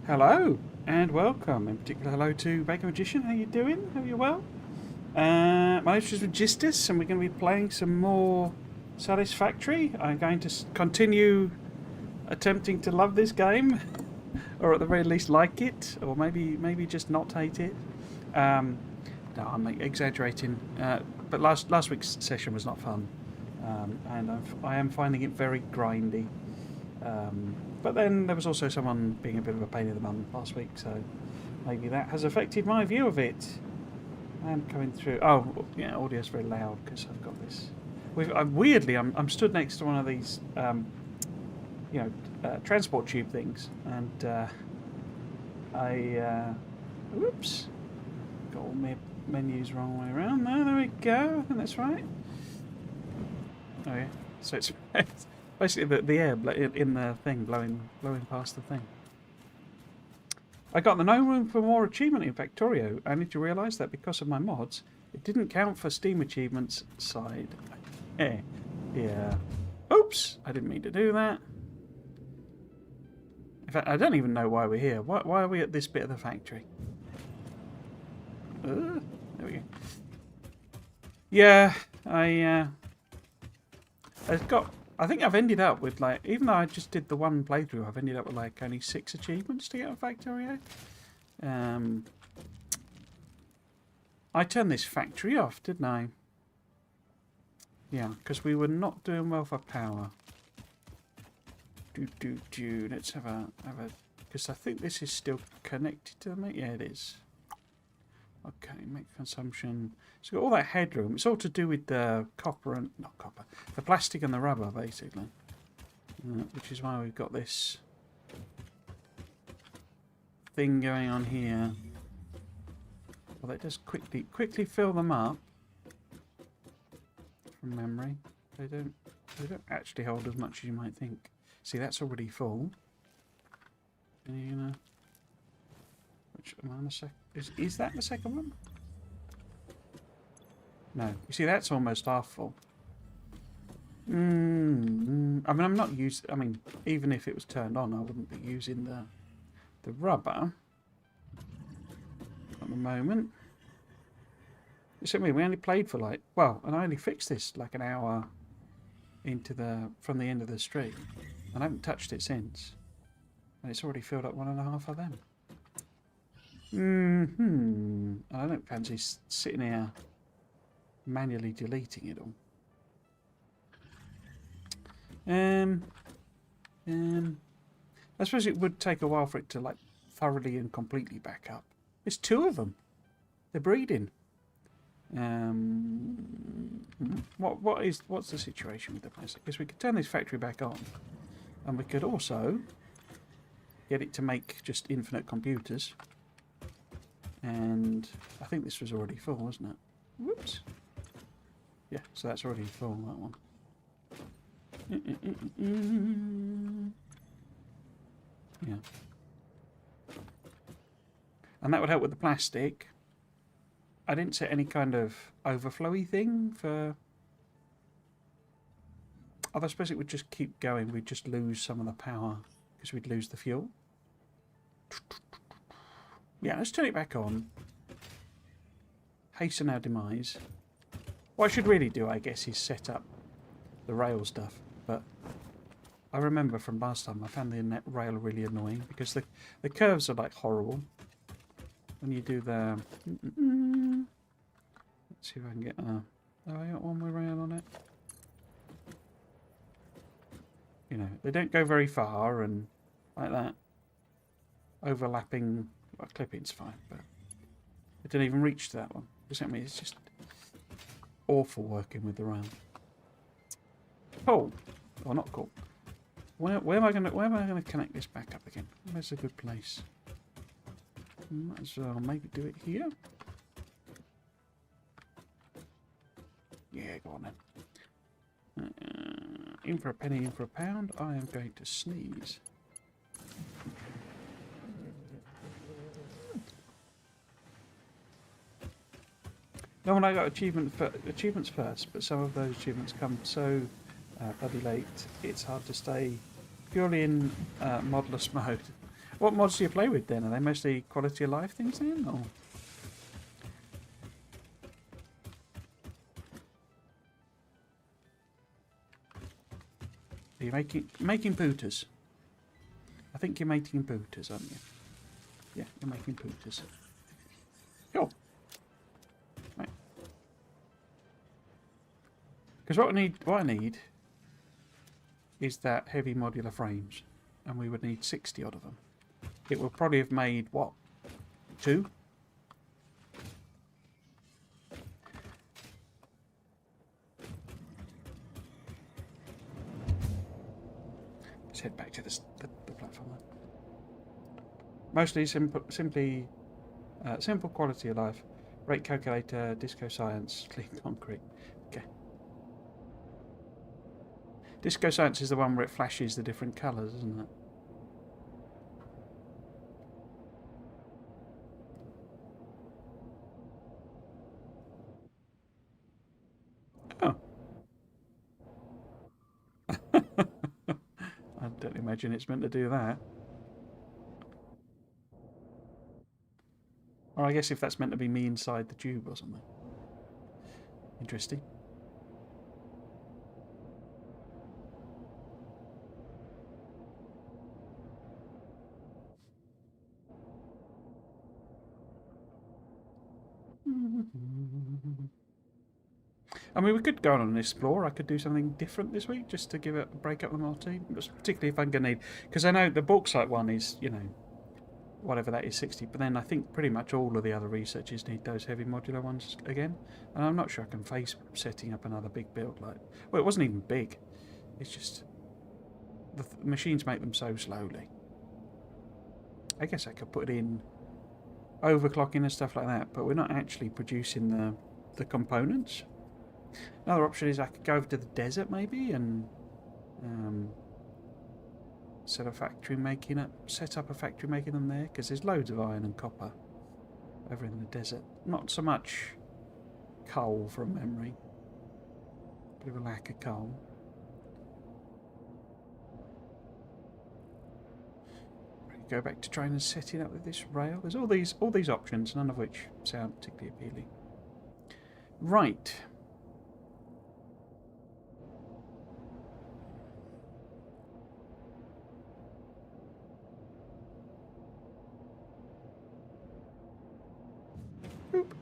Hello and welcome. In particular, hello to Baker Magician. How you doing? Are you well? My name is Magistus, and we're going to be playing some more Satisfactory. I'm going to continue attempting to love this game, or at the very least like it, or maybe just not hate it. Um, no, I'm exaggerating. But last week's session was not fun, and I am finding it very grindy. But then there was also someone being a bit of a pain in the bum last week, so maybe that has affected my view of it. I'm coming through. Oh, yeah, audio's very loud because I've got this. Weirdly, I'm stood next to one of these, transport tube things, and whoops, got all my menus wrong way around. No, there we go. I think that's right. Oh yeah, so it's basically the air in the thing blowing past the thing. I got the no room for more achievement in Factorio, only to realise that because of my mods, it didn't count for Steam achievements side. Yeah. Oops! I didn't mean to do that. In fact, I don't even know why we're here. Why are we at this bit of the factory? There we go. Yeah, I think I've ended up with, like, even though I just did the one playthrough, I've ended up with like only 6 achievements to get on Factorio. I turned this factory off, didn't I? Yeah, because we were not doing well for power. Let's have a because I think this is still connected to them. Yeah, it is. Okay, make consumption. So we've got all that headroom. It's all to do with the copper and not copper, the plastic and the rubber, basically. Which is why we've got this thing going on here. Well, that does quickly fill them up. From memory, they don't actually hold as much as you might think. See, that's already full. And you're gonna. Which am I on the second? Is that the second one? No. You see, that's almost half full. I mean, I'm not used. I mean, even if it was turned on, I wouldn't be using the rubber at the moment. It's me. We only played for like, well, and I only fixed this like an hour from the end of the stream, and I haven't touched it since, and it's already filled up 1.5 of them. I don't fancy sitting here manually deleting it all. I suppose it would take a while for it to like thoroughly and completely back up. There's 2 of them. They're breeding. What's the situation with the plastic? Because we could turn this factory back on, and we could also get it to make just infinite computers. And I think this was already full, wasn't it? Whoops. Yeah, so that's already full, that one. Yeah. And that would help with the plastic. I didn't set any kind of overflowy thing for... I suppose it would just keep going. We'd just lose some of the power because we'd lose the fuel. Yeah, let's turn it back on. Hasten our demise. What I should really do, I guess, is set up the rail stuff. But I remember from last time, I found the net rail really annoying because the curves are like horrible. When you do the... Let's see if I can get... Oh, I got one more rail on it. You know, they don't go very far and like that. Overlapping... Well, clipping's fine, but it didn't even reach to that one. I mean, it's just awful working with the rail. Cool. Or not cool. Where am I gonna connect this back up again? Where's a good place? Might as well maybe do it here. Yeah, go on then. In for a penny, in for a pound. I am going to sneeze. No, when I got achievements first, but some of those achievements come so bloody late, it's hard to stay purely in modless mode. What mods do you play with then? Are they mostly quality of life things then, or? Are you making pooters? I think you're making pooters, aren't you? Yeah, you're making pooters. Cool. Right. Because what I need is that heavy modular frames, and we would need 60 odd of them. It will probably have made what? 2? Let's head back to the platform then. Mostly simple quality of life. Rate calculator, disco science, clean concrete. Okay. Disco science is the one where it flashes the different colours, isn't it? Oh. I don't imagine it's meant to do that. Or I guess if that's meant to be me inside the tube or something. Interesting. I mean, we could go on and explore. I could do something different this week just to give it a break up the multi, particularly if I'm going to need. Because I know the bauxite one is, you know, whatever that is, 60. But then I think pretty much all of the other researchers need those heavy modular ones again. And I'm not sure I can face setting up another big build. Well, it wasn't even big. It's just the machines make them so slowly. I guess I could put it in overclocking and stuff like that, but we're not actually producing the components. Another option is I could go over to the desert maybe and set up a factory making them there, because there's loads of iron and copper over in the desert. Not so much coal from memory. Bit of a lack of coal. Go back to trying and setting up with this rail. There's all these options, none of which sound particularly appealing. Right. Boop.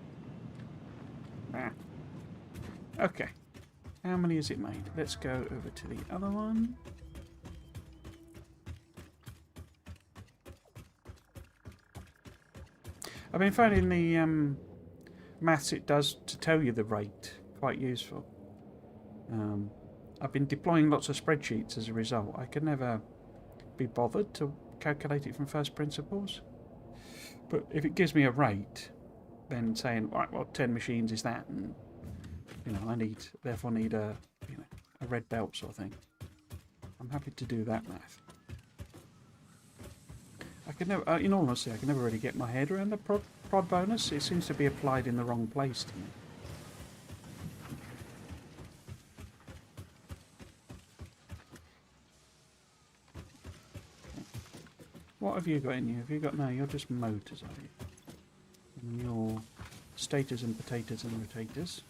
Ah. Okay. How many has it made? Let's go over to the other one. I've been finding the maths it does to tell you the rate quite useful. I've been deploying lots of spreadsheets as a result. I could never be bothered to calculate it from first principles. But if it gives me a rate, then saying, right, well, 10 machines is that, and you know, therefore need a red belt sort of thing. I'm happy to do that math. I could never, in all honesty, I can never really get my head around the prod bonus. It seems to be applied in the wrong place to me. What have you got in you? Have you got, no, you're just motors, are you? And you're stators and potatoes and rotators.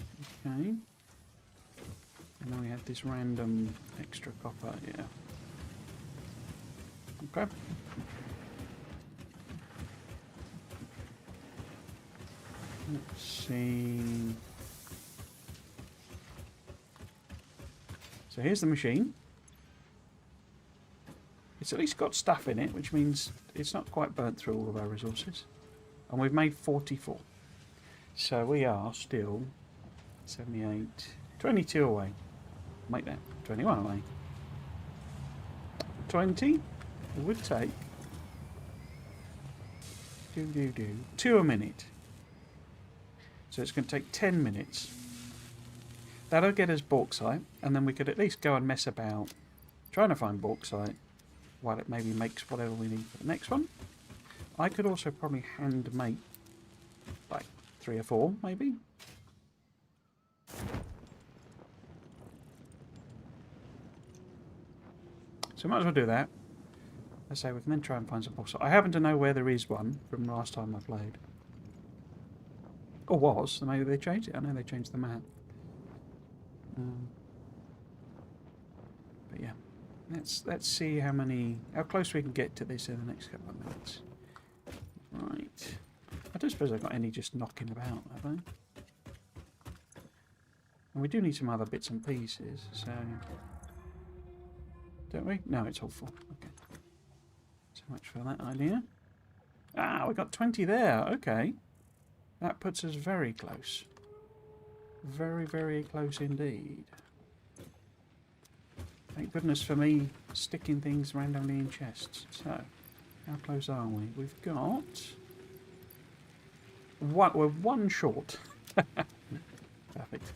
Okay. And then we have this random extra copper, yeah. Okay. Let's see. So here's the machine. It's at least got stuff in it, which means it's not quite burnt through all of our resources. And we've made 44. So we are still 78, 22 away. Make that 21 away. 20 it would take 2 a minute. So it's going to take 10 minutes. That'll get us bauxite, and then we could at least go and mess about trying to find bauxite while it maybe makes whatever we need for the next one. I could also probably hand make like 3 or 4 maybe. So might as well do that. Let's say we can then try and find some bauxite. I happen to know where there is one from last time I played. Or was. Maybe they changed it. I know they changed the map. But yeah. Let's see how close we can get to this in the next couple of minutes. Right. I don't suppose I've got any just knocking about, have I? And we do need some other bits and pieces, so... Don't we? No, it's all full. Okay. So much for that idea. Ah, we got 20 there. Okay. That puts us very close. Very, very close indeed. Thank goodness for me sticking things randomly in chests. So, how close are we? We've got... we're one short. Perfect.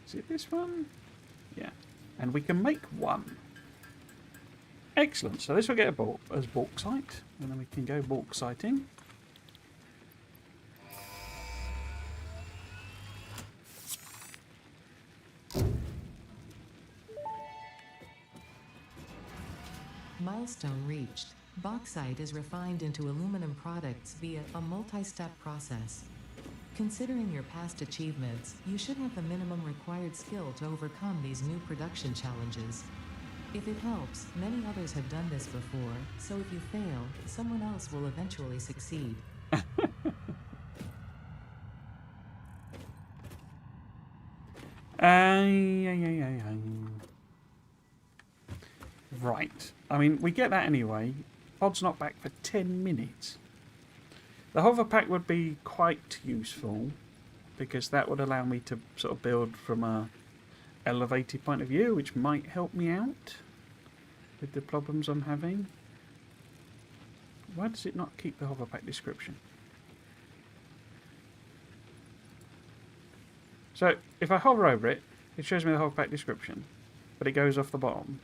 Is it this one? Yeah. And we can make one. Excellent. So this will get as bauxite. And then we can go bauxiting. Milestone reached. Bauxite is refined into aluminum products via a multi-step process. Considering your past achievements, you should have the minimum required skill to overcome these new production challenges. If it helps, many others have done this before, so if you fail, someone else will eventually succeed. Right. I mean, we get that anyway. Pod's not back for 10 minutes. The hover pack would be quite useful because that would allow me to sort of build from a elevated point of view, which might help me out with the problems I'm having. Why does it not keep the hover pack description? So if I hover over it, it shows me the hover pack description, but it goes off the bottom.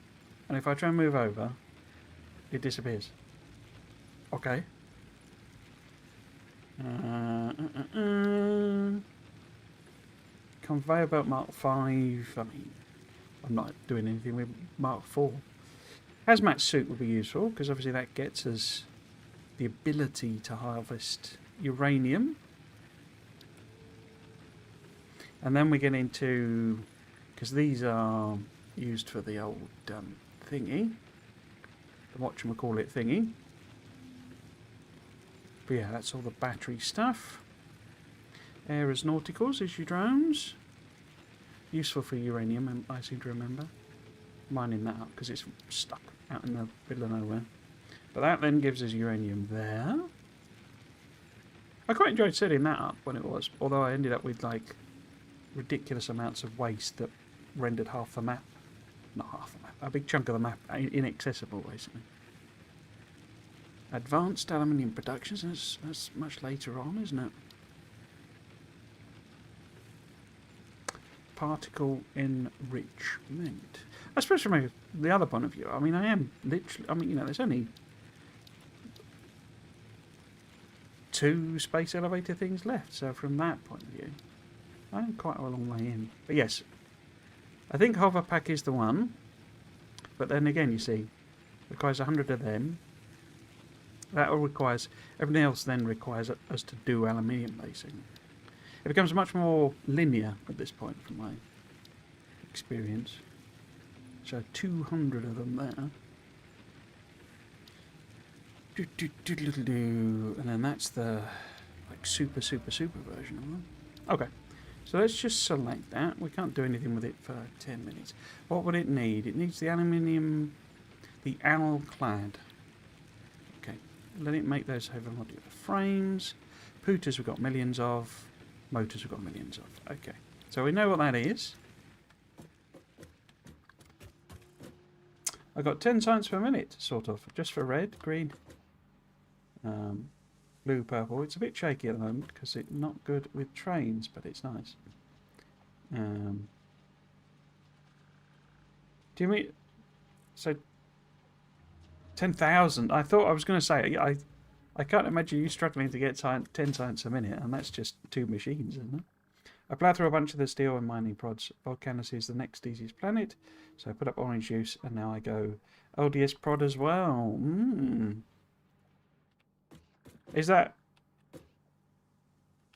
And if I try and move over, it disappears. Okay. Conveyor belt Mark 5. I mean, I'm not doing anything with Mark 4. Hazmat suit would be useful because obviously that gets us the ability to harvest uranium. And then we get into, because these are used for the old thingy, the whatchamacallit thingy. But yeah, that's all the battery stuff. Aeros Nauticals is your drones. Useful for uranium, I seem to remember. Mining that up because it's stuck out in the middle of nowhere. But that then gives us uranium there. I quite enjoyed setting that up when it was, although I ended up with like ridiculous amounts of waste that rendered half the map, not half the map, a big chunk of the map inaccessible basically. Advanced aluminium productions, that's much later on, isn't it? Particle enrichment. I suppose from the other point of view, I mean, I am literally, I mean, you know, there's only 2 space elevator things left, so from that point of view, I'm quite a long way in. But yes, I think Hoverpack is the one, but then again, you see, requires 100 of them. That all requires, everything else then requires us to do aluminium basically. It becomes much more linear at this point from my experience. So 200 of them there. And then that's the like super version of them. Okay, so let's just select that. We can't do anything with it for 10 minutes. What would it need? It needs the aluminium, the alloy clad. Okay, let it make those over modular frames. Pooters we've got millions of. Motors we've got millions of. Okay, so we know what that is. I got 10 science per minute, sort of, just for red, green, blue, purple. It's a bit shaky at the moment because it's not good with trains, but it's nice. Do you mean so? 10,000. I thought I was going to say I can't imagine you struggling to get 10 science a minute, and that's just 2 machines, isn't it? I plough through a bunch of the steel and mining prods. Volcanus is the next easiest planet, so I put up orange juice, and now I go LDS prod as well. Is that?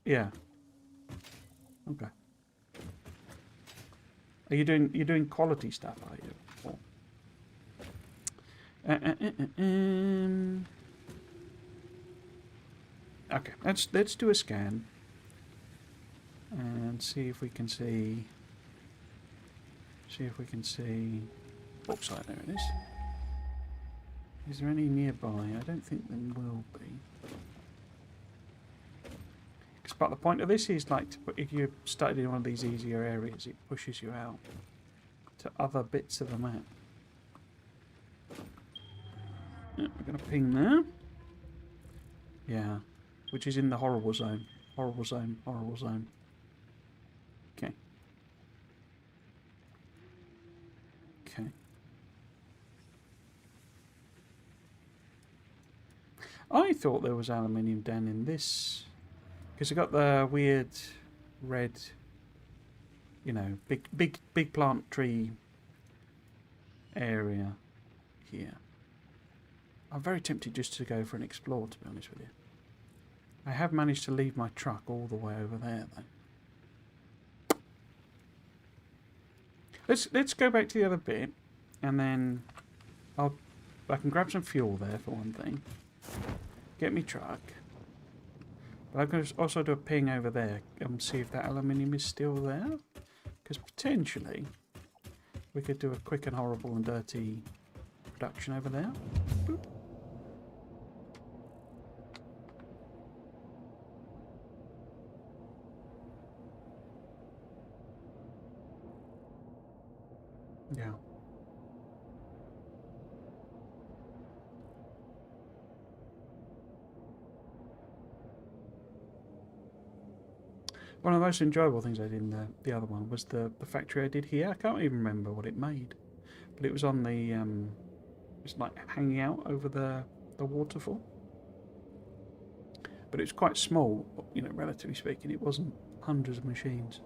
Yeah. Okay. Are you doing? You're doing quality stuff, are you? Okay, let's do a scan and see if we can see. See if we can see. Bauxite, there it is. Is there any nearby? I don't think there will be. Because part of the point of this is like, if you started in one of these easier areas, it pushes you out to other bits of the map. Yeah, we're going to ping there. Yeah, which is in the horrible zone. Horrible zone, horrible zone. Okay. Okay. I thought there was aluminium down in this, because I got the weird red, you know, big plant tree area here. I'm very tempted just to go for an explore, to be honest with you. I have managed to leave my truck all the way over there, though. Let's go back to the other bit, and then I can grab some fuel there for one thing. Get me truck. But I'm going to also do a ping over there and see if that aluminium is still there. Because potentially we could do a quick and horrible and dirty production over there. Boop. Yeah. One of the most enjoyable things I did in the other one was the factory I did here. I can't even remember what it made, but it was on the it's like hanging out over the waterfall. But it was quite small, you know, relatively speaking. It wasn't hundreds of machines,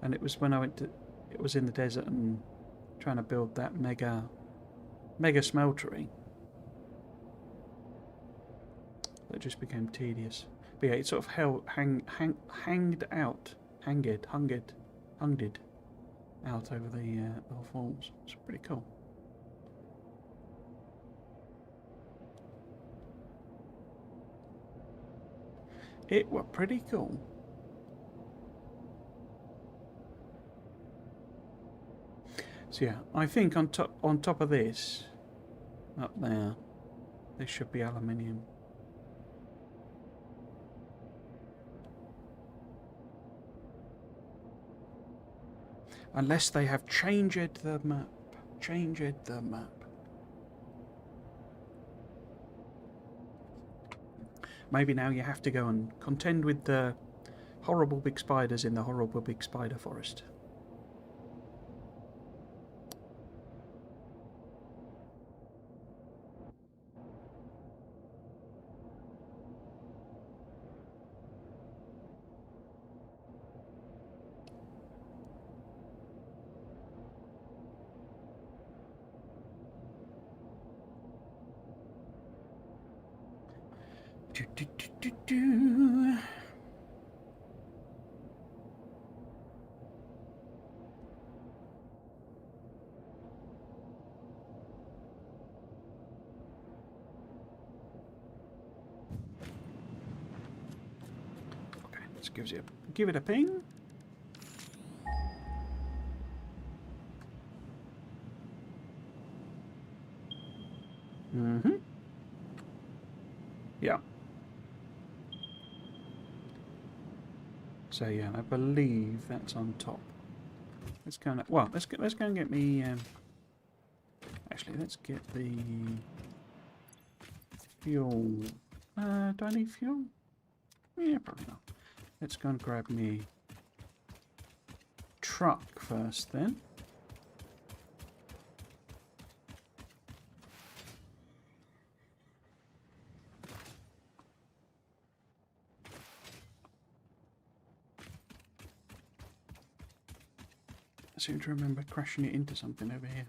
and it was when I went to, it was in the desert and trying to build that mega smeltery. That just became tedious. But yeah, it sort of hanged out out over the falls. It's pretty cool. It were pretty cool. So yeah, I think on top of this, up there should be aluminium. Unless they have changed the map. Maybe now you have to go and contend with the horrible big spiders in the horrible big spider forest. Okay, let's give it a ping. Mm-hmm. Yeah. So yeah, I believe that's on top. Let's go. Well, let's go and get me. Actually, let's get the fuel. Do I need fuel? Yeah, probably not. Let's go and grab me truck first, then. I seem to remember crashing it into something over here.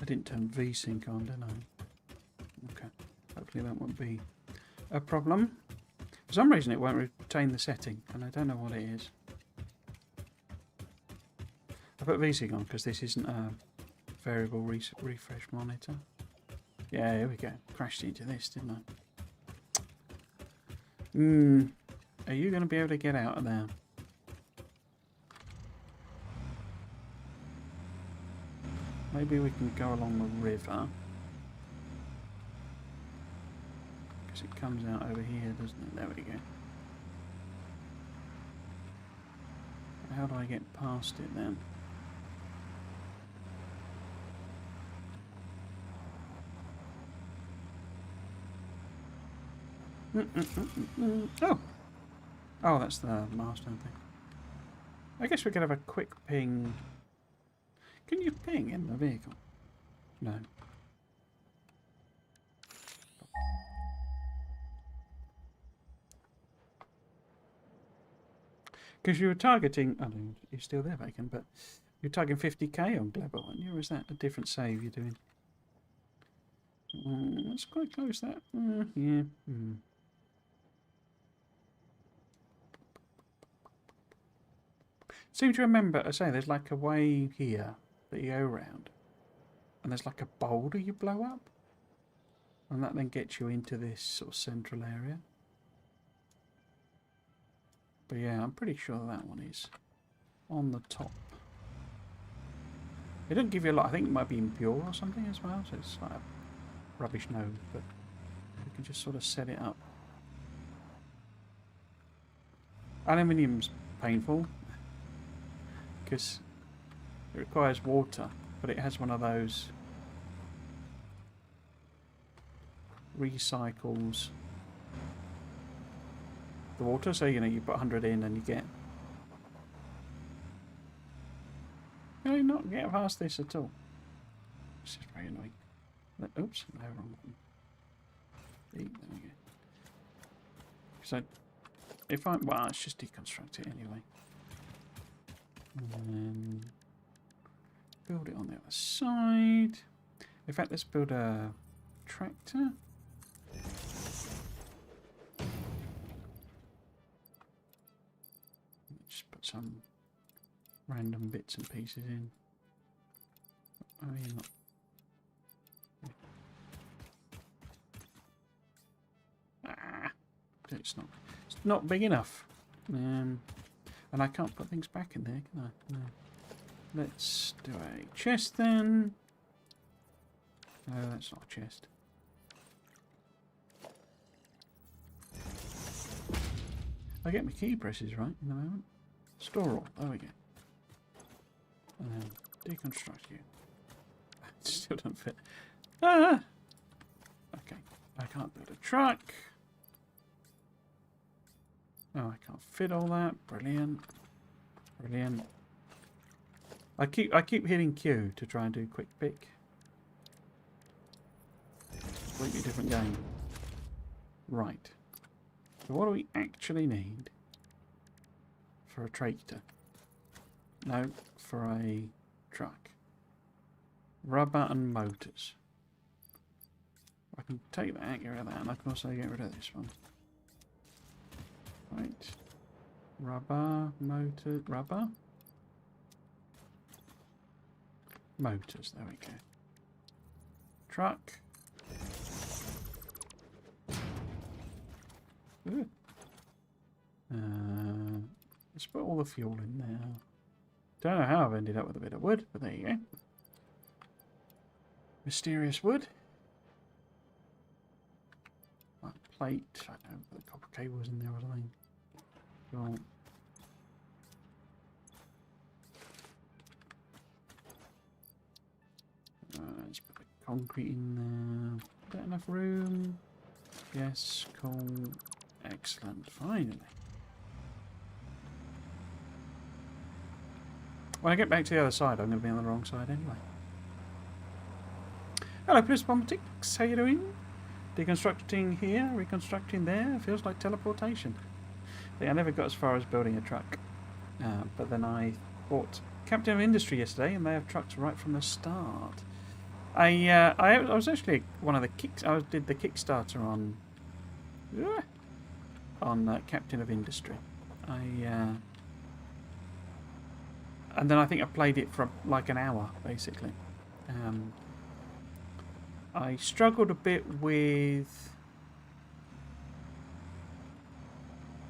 I didn't turn V-Sync on, did I? Okay. Hopefully that won't be a problem. For some reason it won't retain the setting, and I don't know what it is. I put V-Sync on because this isn't a variable refresh monitor. Yeah, here we go. Crashed into this, didn't I? Are you going to be able to get out of there? Maybe we can go along the river. Because it comes out over here, doesn't it? There we go. How do I get past it then? Oh! Oh, that's the milestone thing. I guess we could have a quick ping. Can you ping in the vehicle? No. Because you were targeting... I don't know, you're still there, Bacon, but you're targeting 50k on Glebber, weren't you? Or is that a different save you're doing? That's quite close, that. Yeah. Seem to remember, I say, there's like a way here that you go around. And there's like a boulder you blow up. And that then gets you into this sort of central area. But yeah, I'm pretty sure that one is on the top. It doesn't give you a lot. I think it might be impure or something as well. So it's like a rubbish node. But you can just sort of set it up. Aluminium's painful. Because it requires water. But it has one of those recycles the water, so you know you put 100 in and you get. Can I not get past this at all? This is very annoying. Oops, no, wrong button. There we go. So if I well, let's just deconstruct it anyway, and then build it on the other side. In fact, let's build a tractor. Just put some random bits and pieces in. Oh, you're not. Ah, it's not big enough. And I can't put things back in there, can I? No. Let's do a chest then. No, that's not a chest. I get my key presses right in the moment. Store all. There we go. And then deconstruct you. Still don't fit. Ah! Okay. I can't build a truck. Oh, I can't fit all that. Brilliant. Brilliant. I keep hitting Q to try and do quick pick. Completely different game. Right. So what do we actually need for a tractor? No, for a truck. Rubber and motors. I can take that, get rid of that, and I can also get rid of this one. Right. Rubber, motor, rubber. Motors, there we go. Truck. Good. Let's put all the fuel in there. Don't know how I've ended up with a bit of wood, but there you go. Mysterious wood. That plate. I don't know, the copper cables in there or something. Cool. Let's put the concrete in there. Is that enough room? Yes, cool. Excellent. Finally. When I get back to the other side, I'm going to be on the wrong side anyway. Hello, Plus Bombatics. How you doing? Deconstructing here, reconstructing there. Feels like teleportation. I never got as far as building a truck. But then I bought Captain of Industry yesterday, and they have trucks right from the start. I was actually one of the I did the Kickstarter on Captain of Industry. And then I think I played it for like an hour, basically. I struggled a bit with...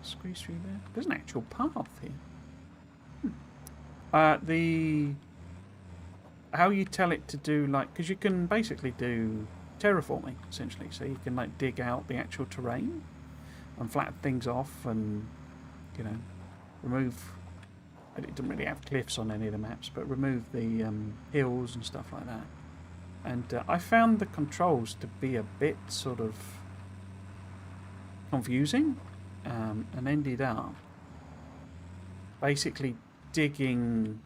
Squeeze through there. There's an actual path here. How you tell it to do, like, because you can basically do terraforming essentially, so you can like dig out the actual terrain and flatten things off, and remove. It doesn't really have cliffs on any of the maps, but remove the hills and stuff like that. And I found the controls to be a bit sort of confusing, and ended up basically digging,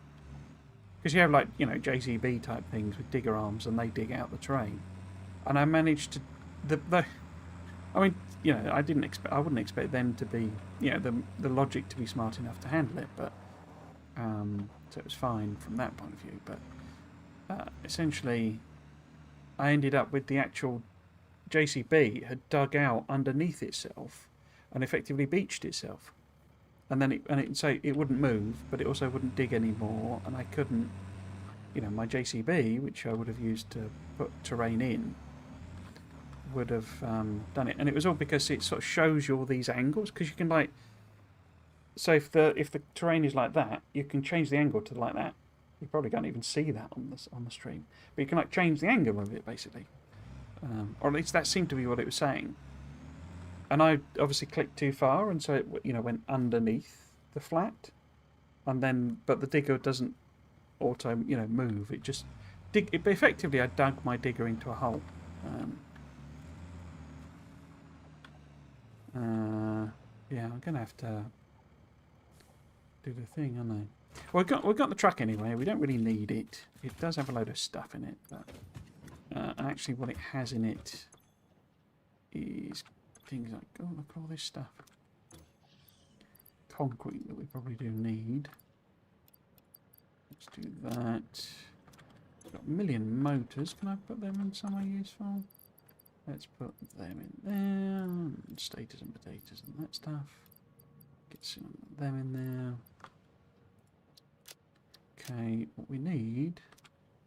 because you have like JCB type things with digger arms, and they dig out the terrain. And I managed to I mean, I wouldn't expect them to be, the logic to be smart enough to handle it, but so it was fine from that point of view. But essentially, I ended up with the actual JCB had dug out underneath itself and effectively beached itself. And then it wouldn't move, but it also wouldn't dig anymore, and I couldn't, my JCB, which I would have used to put terrain in, would have done it. And it was all because it sort of shows you all these angles, because you can so if the terrain is like that, you can change the angle to like that. You probably can't even see that on the stream, but you can change the angle of it basically, or at least that seemed to be what it was saying. And I obviously clicked too far, and so it went underneath the flat, but the digger doesn't auto move. It just effectively I dug my digger into a hole. Yeah, I'm gonna have to do the thing, aren't I? Well, we've got the truck anyway. We don't really need it. It does have a load of stuff in it, but actually what it has in it is things like, oh, look at all this stuff. Concrete that we probably do need. Let's do that. We've got a million motors. Can I put them in somewhere useful? Let's put them in there. Stators and potatoes and that stuff. Get some of them in there. Okay, what we need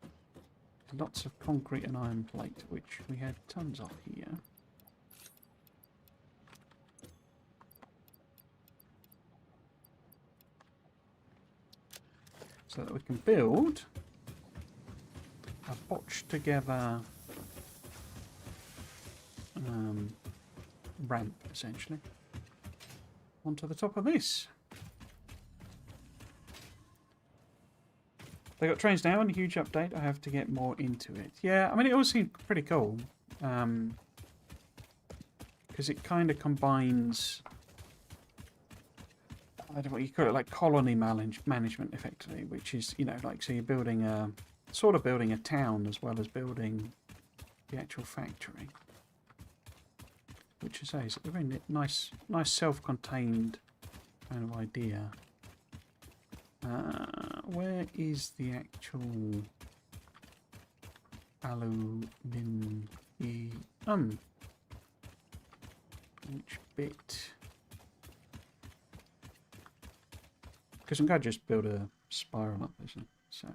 is lots of concrete and iron plate, which we had tons of here. So that we can build a botched together ramp, essentially, onto the top of this. They got trains now, and a huge update. I have to get more into it. Yeah, I mean, it all seemed pretty cool, because it kind of combines, I don't know what you call it, like colony management, effectively, which is, so you're building a town as well as building the actual factory, which is a very nice self-contained kind of idea. Where is the actual aluminium? Which bit? Because I'm going to just build a spiral up, isn't it? So,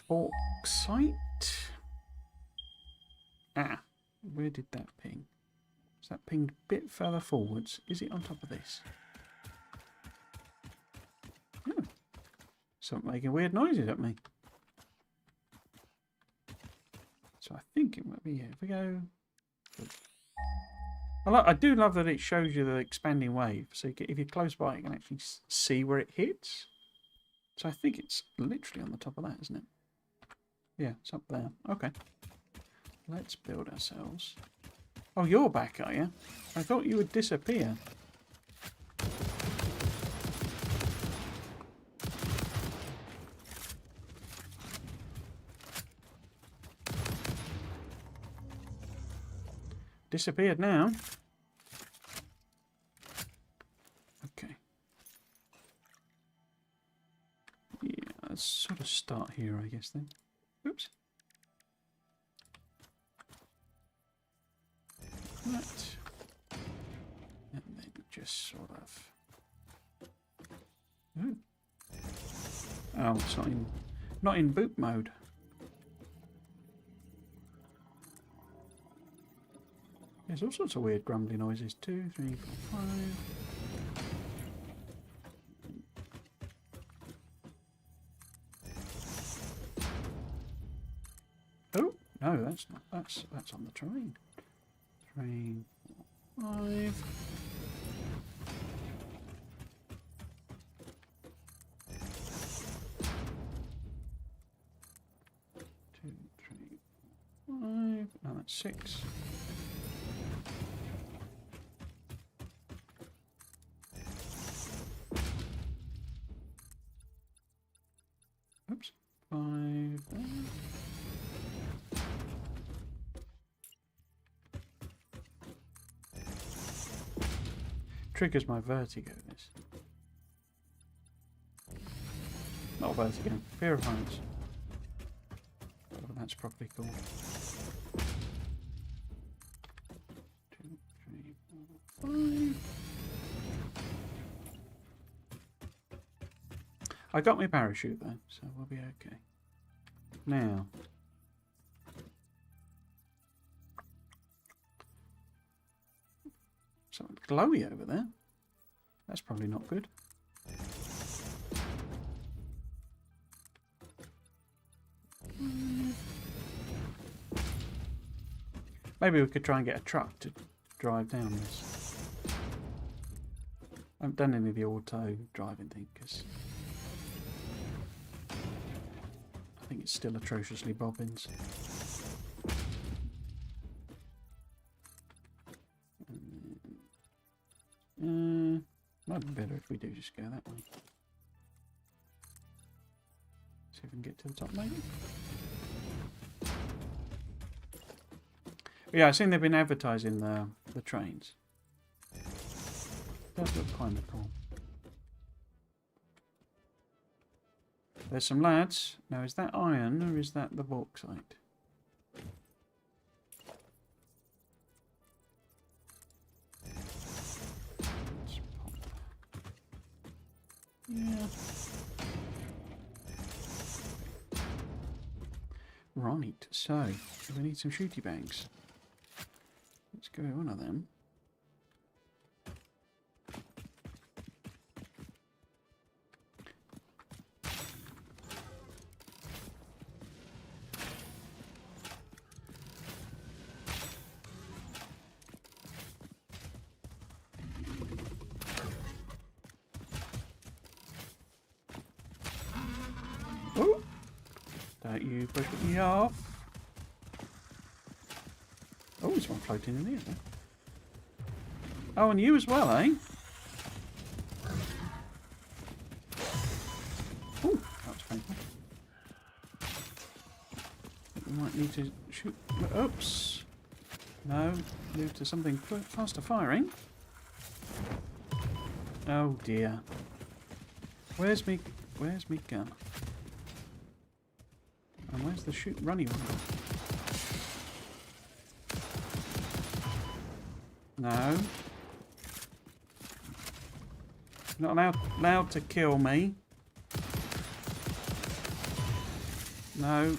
bauxite. Where did that ping? Is that pinged a bit further forwards? Is it on top of this? Something making weird noises at me. So I think it might be here. If we go... I do love that it shows you the expanding wave. So if you're close by, you can actually see where it hits. So I think it's literally on the top of that, isn't it? Yeah, it's up there. Okay. Let's build ourselves. Oh, you're back, are you? I thought you would disappear. Disappeared now. Okay. Yeah, let's sort of start here, I guess, then. Oops. That. And then just sort of... Ooh. Oh, it's not in boot mode. There's all sorts of weird grumbly noises. 2, 3, 4, 5. Oh no, that's not. That's on the train. 3, 4, 5. 2, 3, 4, 5. No, that's 6. Oops. 5. Triggers my vertigo, this. Not vertigo, fear of heights. Whatever that's properly called. 2, 3, 4, 5. I got my parachute though, so we'll be okay. Now. Something glowy over there. That's probably not good. Maybe we could try and get a truck to drive down this. I haven't done any of the auto driving thing because I think it's still atrociously bobbins. Might be better if we do just go that way. See if we can get to the top maybe. Yeah, I've seen they've been advertising the trains. Does look kind of cool. There's some lads. Now, is that iron or is that the bauxite? Let's pop. Yeah. Right, so we need some shooty bags. Let's go with one of them. Oh! Don't you push me off. Oh, there's one floating in here then. Oh, and you as well, eh? Oh, that was painful. We might need to shoot. Oops. No, move to something faster firing. Oh dear. Where's me gun? And where's the runny one? No. Not allowed to kill me. No.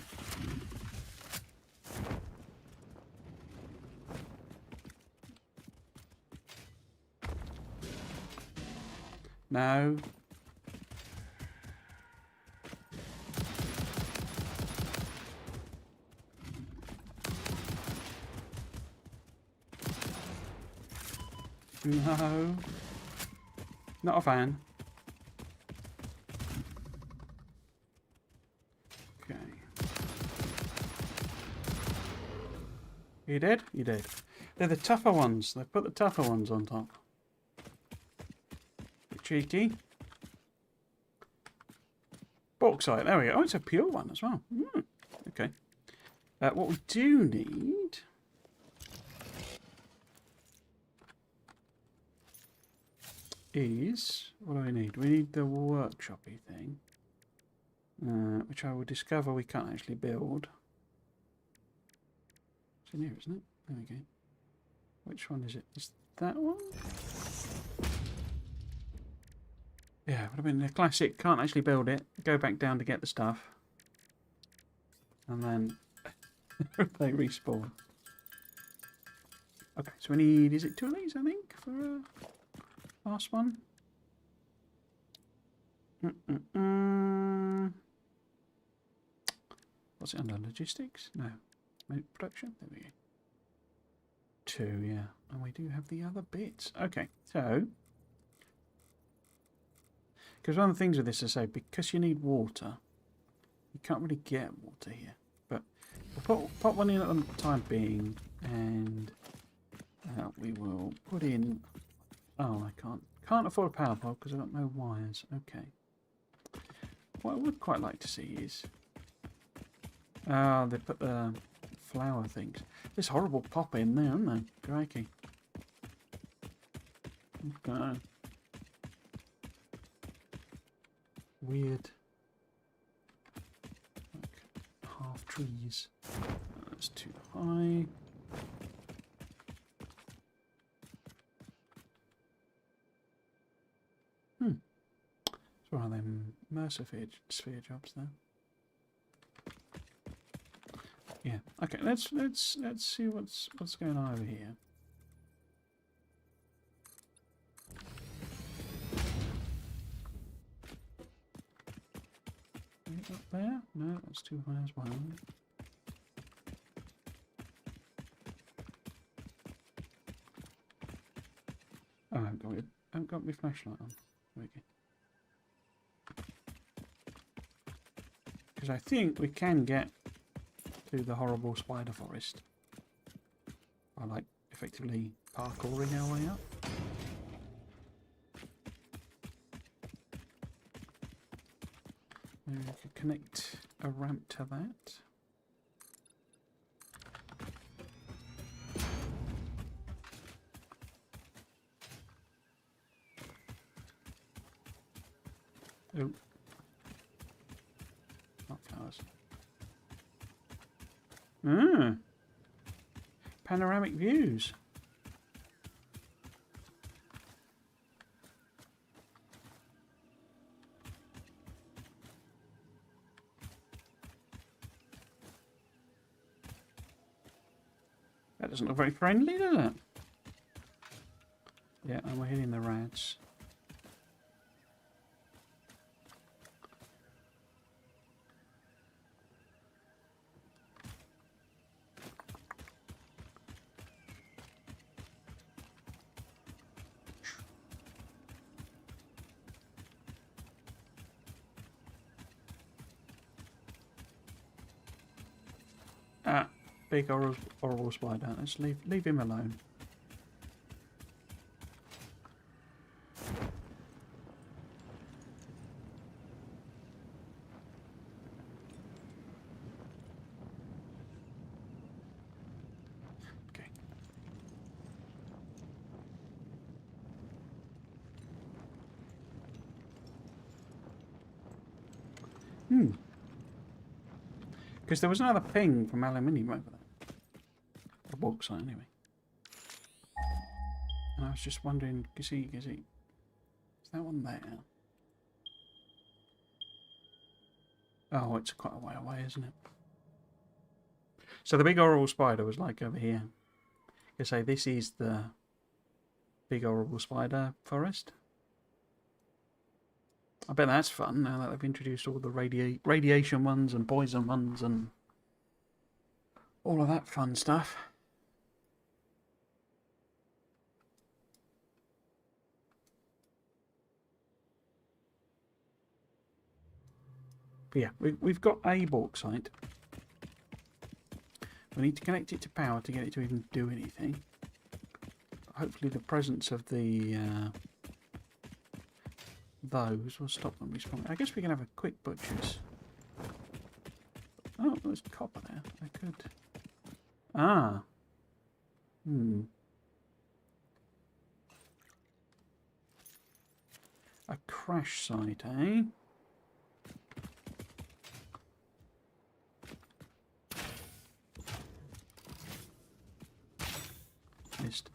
No. No. Not a fan. Okay. You dead? You dead. They're the tougher ones. They've put the tougher ones on top. Bit cheeky. Bauxite. There we go. Oh, it's a pure one as well. Okay. What we do need... is... What do we need? We need the workshopy thing. Which I will discover we can't actually build. It's in here, isn't it? There we go. Which one is it? Is that one? Yeah, would have been the classic. Can't actually build it. Go back down to get the stuff. And then they respawn. Okay, so we need... Is it 2 of these, I think, for last one? What's it under? Logistics? No. Production? There we go. 2, yeah. And we do have the other bits. Okay, so... Because one of the things with this is, say, because you need water, you can't really get water here. But we'll pop one in at the time being, and we will put in... Oh, I can't afford a power pole because I've got no wires. Okay. What I would quite like to see is... they put the flower things. This horrible pop in there, isn't there? Crikey. Okay. Weird. Like half trees. That's too high. So one of them Mercer sphere jobs there. Yeah. Okay. Let's see what's going on over here. Up there? No, that's too high as well. Oh, I haven't got my flashlight on. There we go. Because I think we can get to the horrible spider forest by, like, effectively parkouring our way up. We could connect a ramp to that. Oh. Not flowers. Panoramic views. That doesn't look very friendly, does it? Yeah, and we're hitting the rats. Ah, big horrible spider. Let's leave him alone. Okay. Because there was another ping from Aluminium over there. A bauxite, anyway. And I was just wondering, is that one there? Oh, it's quite a way away, isn't it? So the big horrible spider was like over here. You say this is the big horrible spider forest. I bet that's fun now that they've introduced all the radiation ones and poison ones and all of that fun stuff. But yeah, we've got a bauxite. We need to connect it to power to get it to even do anything. hopefully the presence of the those will stop them respawning. I guess we can have a quick butcher's. Oh, there's copper there. I could. Ah. Hmm. A crash site, eh? Missed.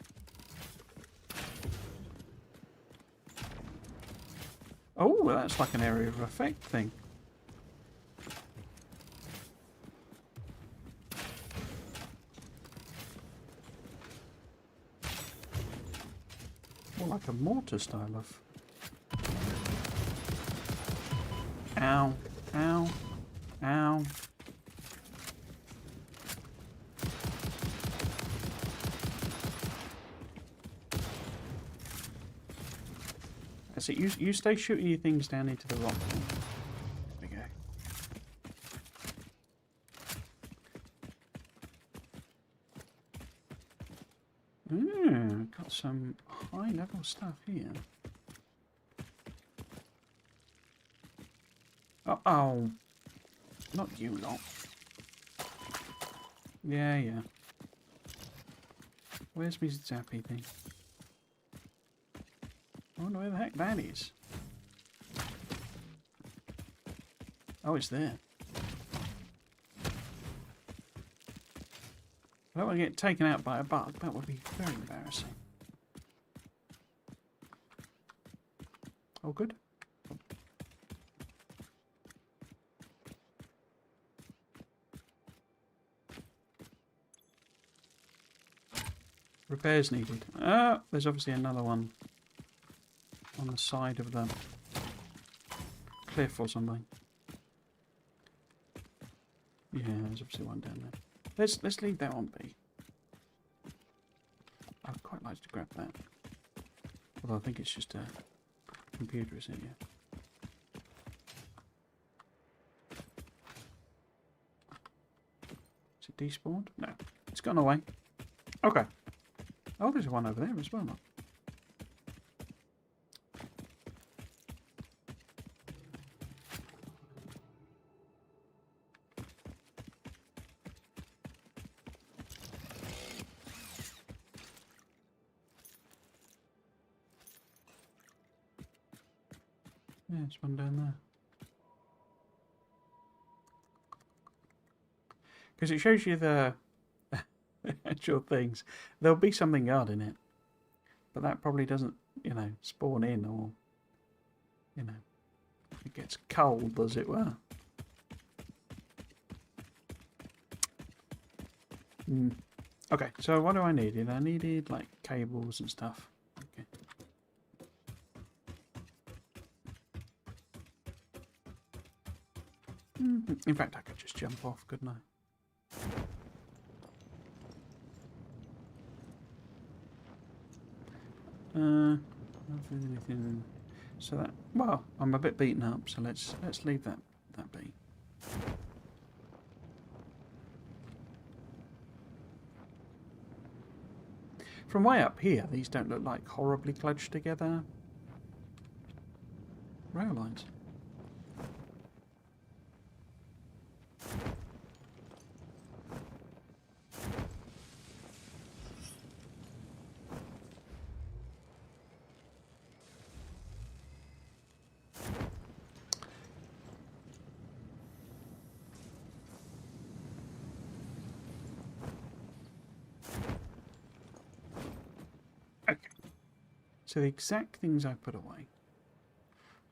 Oh, well, that's like an area of effect thing. More like a mortar style of. Ow, ow, ow. That's it. You stay shooting your things down into the rock. There we go. Got some high level stuff here. Uh-oh. Not you lot. Yeah. Where's my zappy thing? I wonder where the heck that is. Oh, it's there. I don't want to get taken out by a bug. That would be very embarrassing. Oh, good. Repairs needed. Ah, there's obviously another one on the side of the cliff or something. Yeah, there's obviously one down there. Let's leave that one be. I'd quite like to grab that. Although I think it's just a computer, isn't it? Yeah. Is it despawned? No. It's gone away. Okay. Oh, there's one over there as well. Yeah, there's one down there. Because it shows you the actual things. There'll be something guarding it. But that probably doesn't, spawn in or, it gets cold, as it were. Okay, so what do I need? I needed, like, cables and stuff. Okay. In fact, I could just jump off, couldn't I? Anything. So that, well, I'm a bit beaten up, so let's leave that be. From way up here, these don't look like horribly clutched together rail lines. So the exact things I put away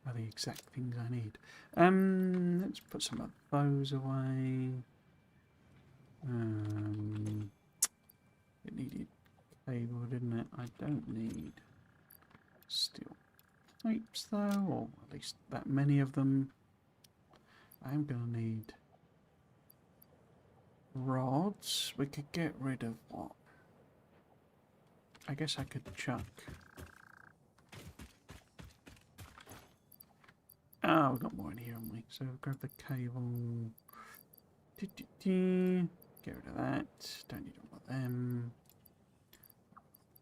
are the exact things I need. Let's put some of those away. It needed cable, didn't it? I don't need steel pipes though, or at least that many of them. I am going to need rods. We could get rid of what? I guess I could chuck. Oh, we've got more in here, haven't we? So grab the cable. Get rid of that. Don't need all of them.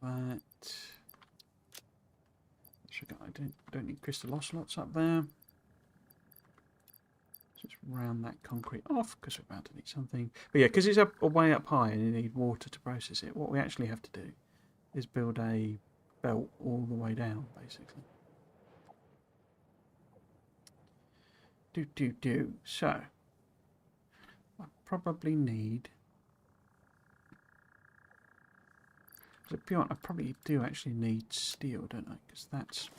that. I don't need crystal ocelots up there. Just round that concrete off because we're about to need something. But yeah, because it's up way up high and you need water to process it, what we actually have to do is build a belt all the way down, basically. So, I probably need... To be honest, I probably do actually need steel, don't I? Because that's...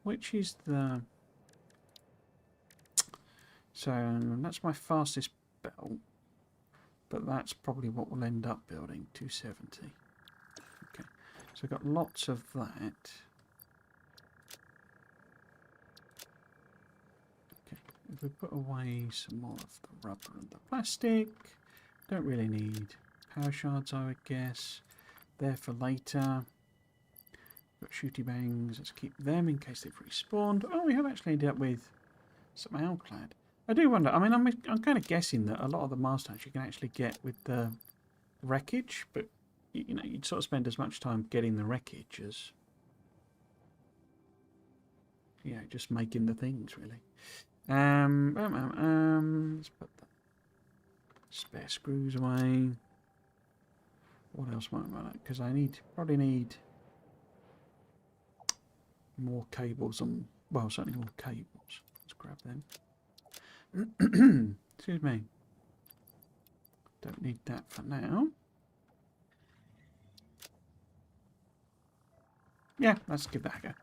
Which is the... So, that's my fastest belt. But that's probably what we'll end up building, 270. Okay, so I've got lots of that. Okay, if we put away some more of the rubber and the plastic, don't really need power shards, I would guess. There for later. Got shooty bangs, let's keep them in case they've respawned. Oh, we have actually ended up with some alclad. I do wonder, I mean, I'm kind of guessing that a lot of the milestones you can actually get with the wreckage, but you know, you'd sort of spend as much time getting the wreckage as, you know, just making the things, really. Let's put the spare screws away. What else might I run? Because I probably need more cables and, well, certainly more cables. Let's grab them. Excuse me. Don't need that for now. Yeah, let's give that a go.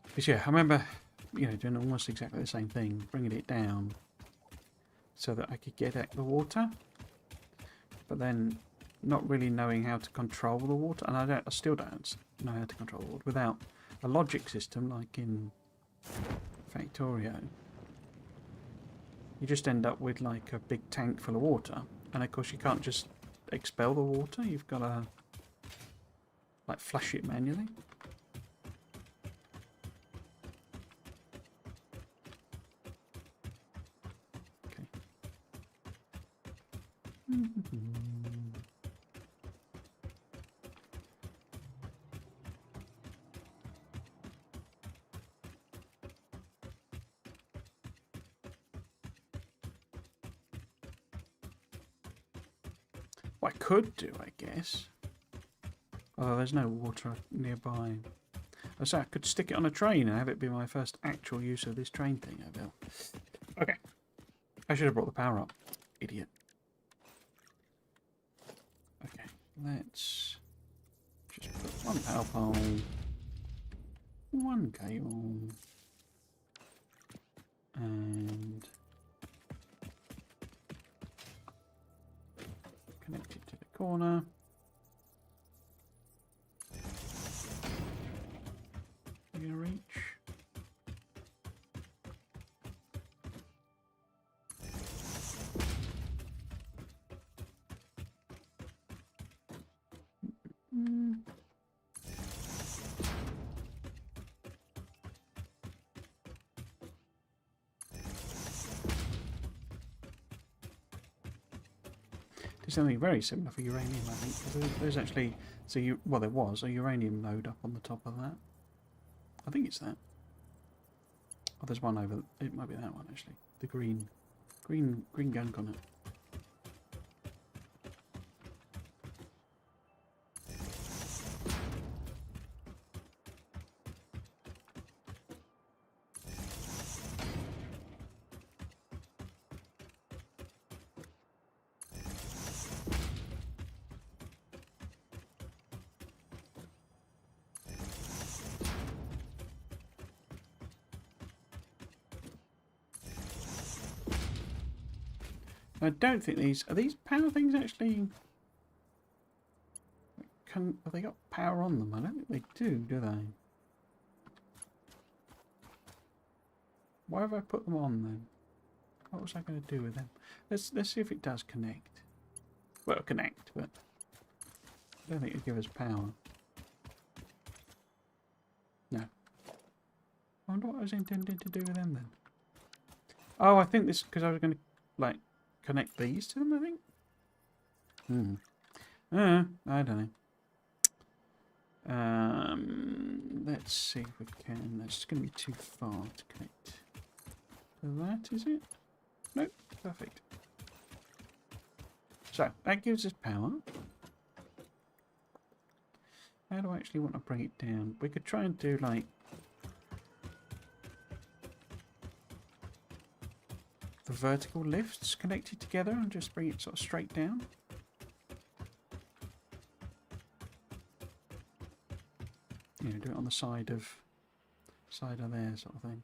Because yeah, I remember, you know, doing almost exactly the same thing, bringing it down so that I could get at the water, but then not really knowing how to control the water, and I still don't know how to control the water without a logic system like in Factorio. You just end up with like a big tank full of water, and of course you can't just expel the water, you've got to like flush it manually. What I could do, I guess, although there's no water nearby, so I could stick it on a train and have it be my first actual use of this train thing I built. Okay, I should have brought the power up, idiot. Okay, let's just put one power pole, one cable, and connect it to the corner. You gonna reach? There's something very similar for uranium, I think. There's actually, well, there was a uranium node up on the top of that. I think it's that. Oh, there's one over. It might be that one actually. The green gunk on it. I don't think are these power things actually have they got power on them? I don't think they do they? Why have I put them on then? What was I going to do with them? Let's see if it does connect. Well, connect, but I don't think it'd give us power. No. I wonder what I was intending to do with them then. Oh, I think this because I was going to like connect these to them. I think. I don't know. Let's see if we can. That's going to be too far to connect to that, is it? Nope. Perfect. So that gives us power. How do I actually want to bring it down? We could try and do like the vertical lifts connected together and just bring it sort of straight down. You know, do it on the side of there sort of thing.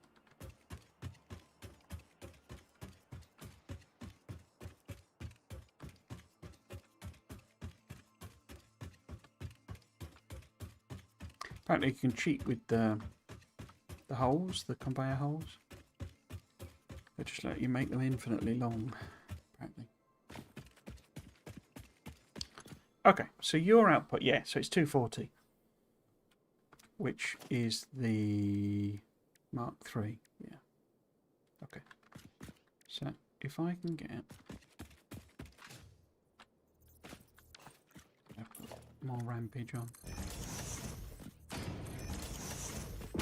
Apparently you can cheat with the holes, the conveyor holes. They just let you make them infinitely long, apparently. Okay, so your output, yeah, so it's 240. Which is the Mark III, yeah. Okay. So if I can get more rampage on.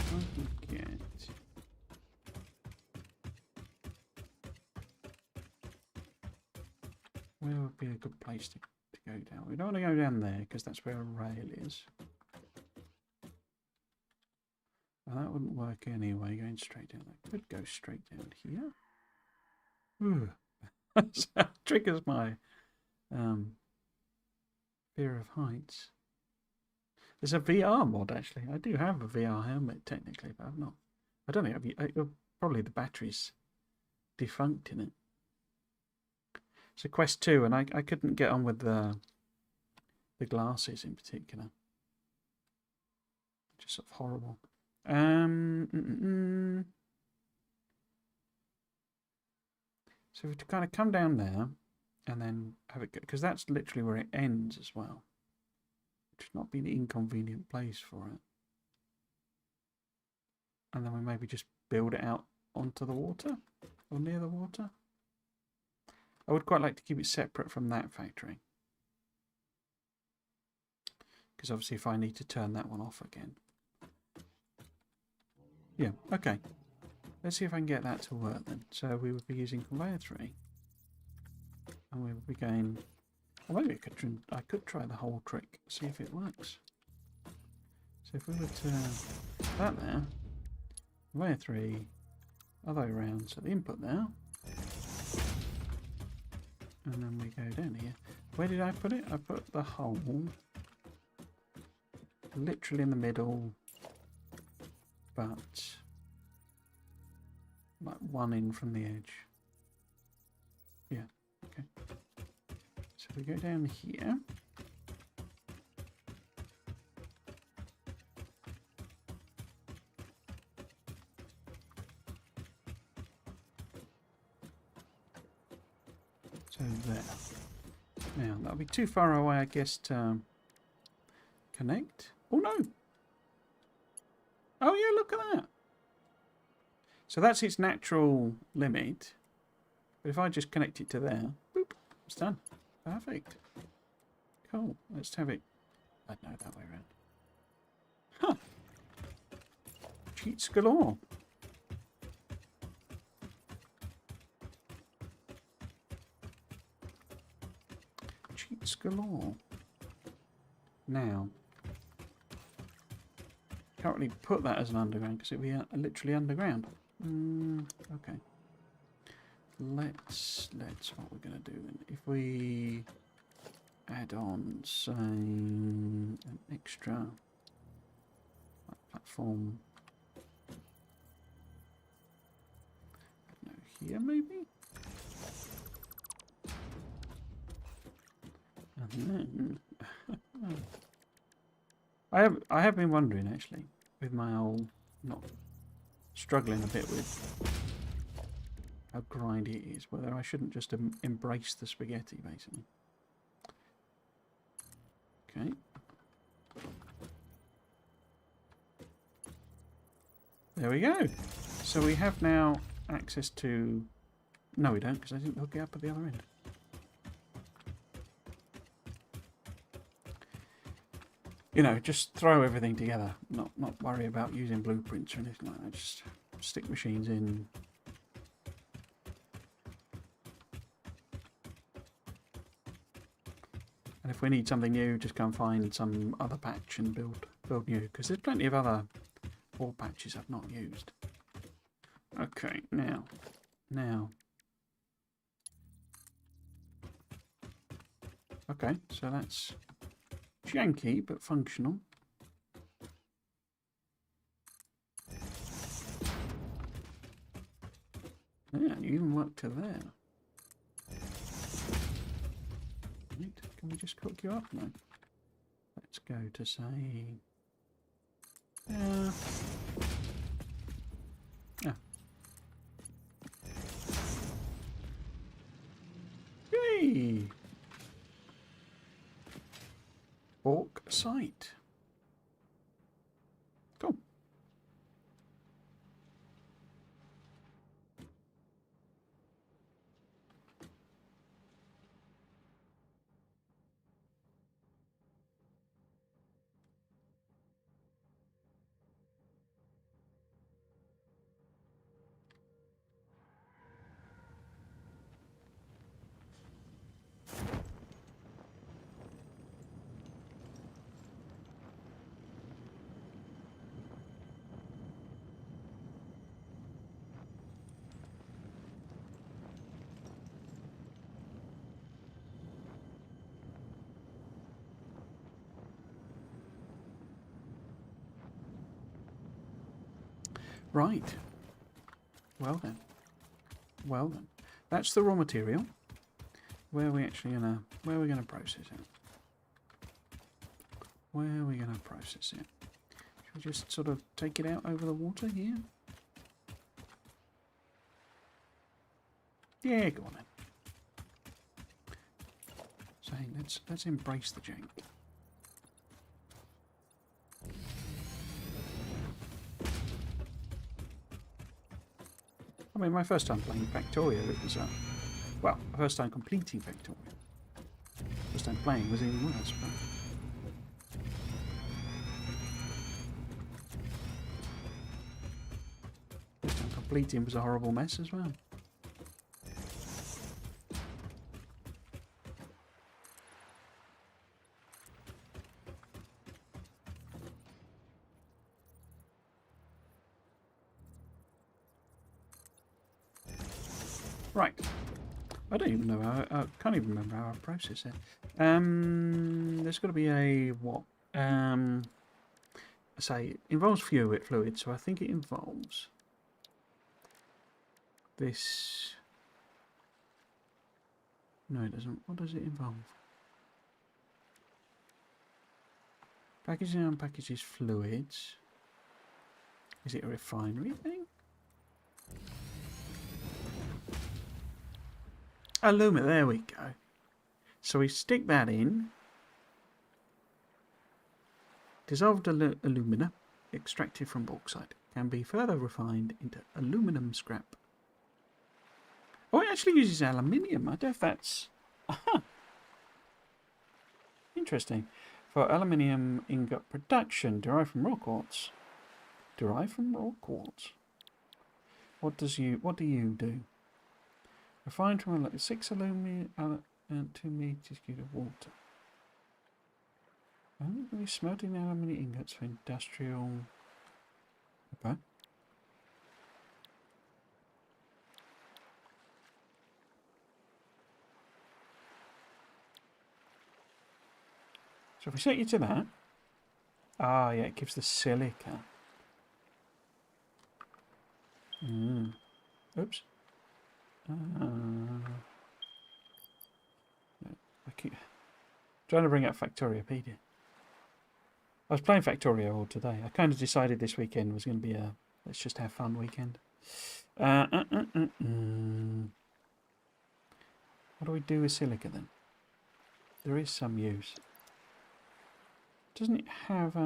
I can get where would be a good place to go down? We don't want to go down there because that's where a rail is. Well, that wouldn't work anyway, going straight down. I could go straight down here. Ooh. That triggers my fear of heights. There's a VR mod, actually. I do have a VR helmet, technically, but I've not. I don't think probably the battery's defunct in it. It's a Quest 2, and I couldn't get on with the glasses in particular. Just sort of horrible. So we have to kind of come down there and then have it go, because that's literally where it ends as well. Which would not be an inconvenient place for it. And then we maybe just build it out onto the water or near the water. I would quite like to keep it separate from that factory. Because obviously if I need to turn that one off again. Yeah, okay. Let's see if I can get that to work then. So we would be using conveyor 3. And we would be going... Well, maybe I could try the whole trick, see if it works. So if we were to... that there. Conveyor 3. Other way around. So the input there. And then we go down here. Where did I put it? I put the hole literally in the middle. But like one in from the edge. Yeah, okay. So we go down here. So there. Now that'll be too far away, I guess, to connect. Oh no! Oh yeah, look at that. So that's its natural limit. But if I just connect it to there, boop, it's done. Perfect. Cool. Let's have it. I know that way around. Huh. Cheats galore. Cheats galore. Now. Can't really put that as an underground because it'll be literally underground. Okay. Let's what we're gonna do then. If we add on, say, an extra platform. I don't know, here maybe. And then I have been wondering actually, with my old struggling a bit with how grindy it is, whether I shouldn't just embrace the spaghetti basically. Okay, There we go. So we have now access to... No, we don't, because I didn't hook it up at the other end. You know, just throw everything together. Not worry about using blueprints or anything like that. Just stick machines in. And if we need something new, just go and find some other patch and build new. Because there's plenty of other ore patches I've not used. Okay, now. Okay, so that's janky but functional. Yeah, you even work to there. Right, can we just cook you up? No. Let's go to say... Yeah. Yay! Bauxite. Cool. Right. Well then. Well then. That's the raw material. Where are we gonna process it? Where are we gonna process it? Should we just sort of take it out over the water here? Yeah, go on then. So let's embrace the jank. I mean, my first time playing Factoria, it was, well, my first time completing Factoria. First time playing was even worse, but... First time completing was a horrible mess as well. Right. I don't even know how... I can't even remember how I process it. There's got to be a... what? Say, it involves fluid, so I think it involves... this... No, it doesn't. What does it involve? Packaging and unpackages fluids. Is it a refinery thing? Aluminium, there we go. So we stick that in. Dissolved alumina, extracted from bauxite, can be further refined into aluminum scrap. Oh, it actually uses aluminium. I don't know if that's... Aha! Interesting. For aluminium ingot production, derived from raw quartz. Derived from raw quartz. What do you do? Refined from 6 aluminium and 2 meters cubed of water. I'm going to be smelting the aluminium ingots for industrial. Okay. So if we set you to that. Ah, yeah, it gives the silica. Oops. I keep trying to bring up Factoriopedia. I was playing Factoria all today. I kind of decided this weekend was going to be a let's just have fun weekend. What do we do with silica then? There is some use. Doesn't it have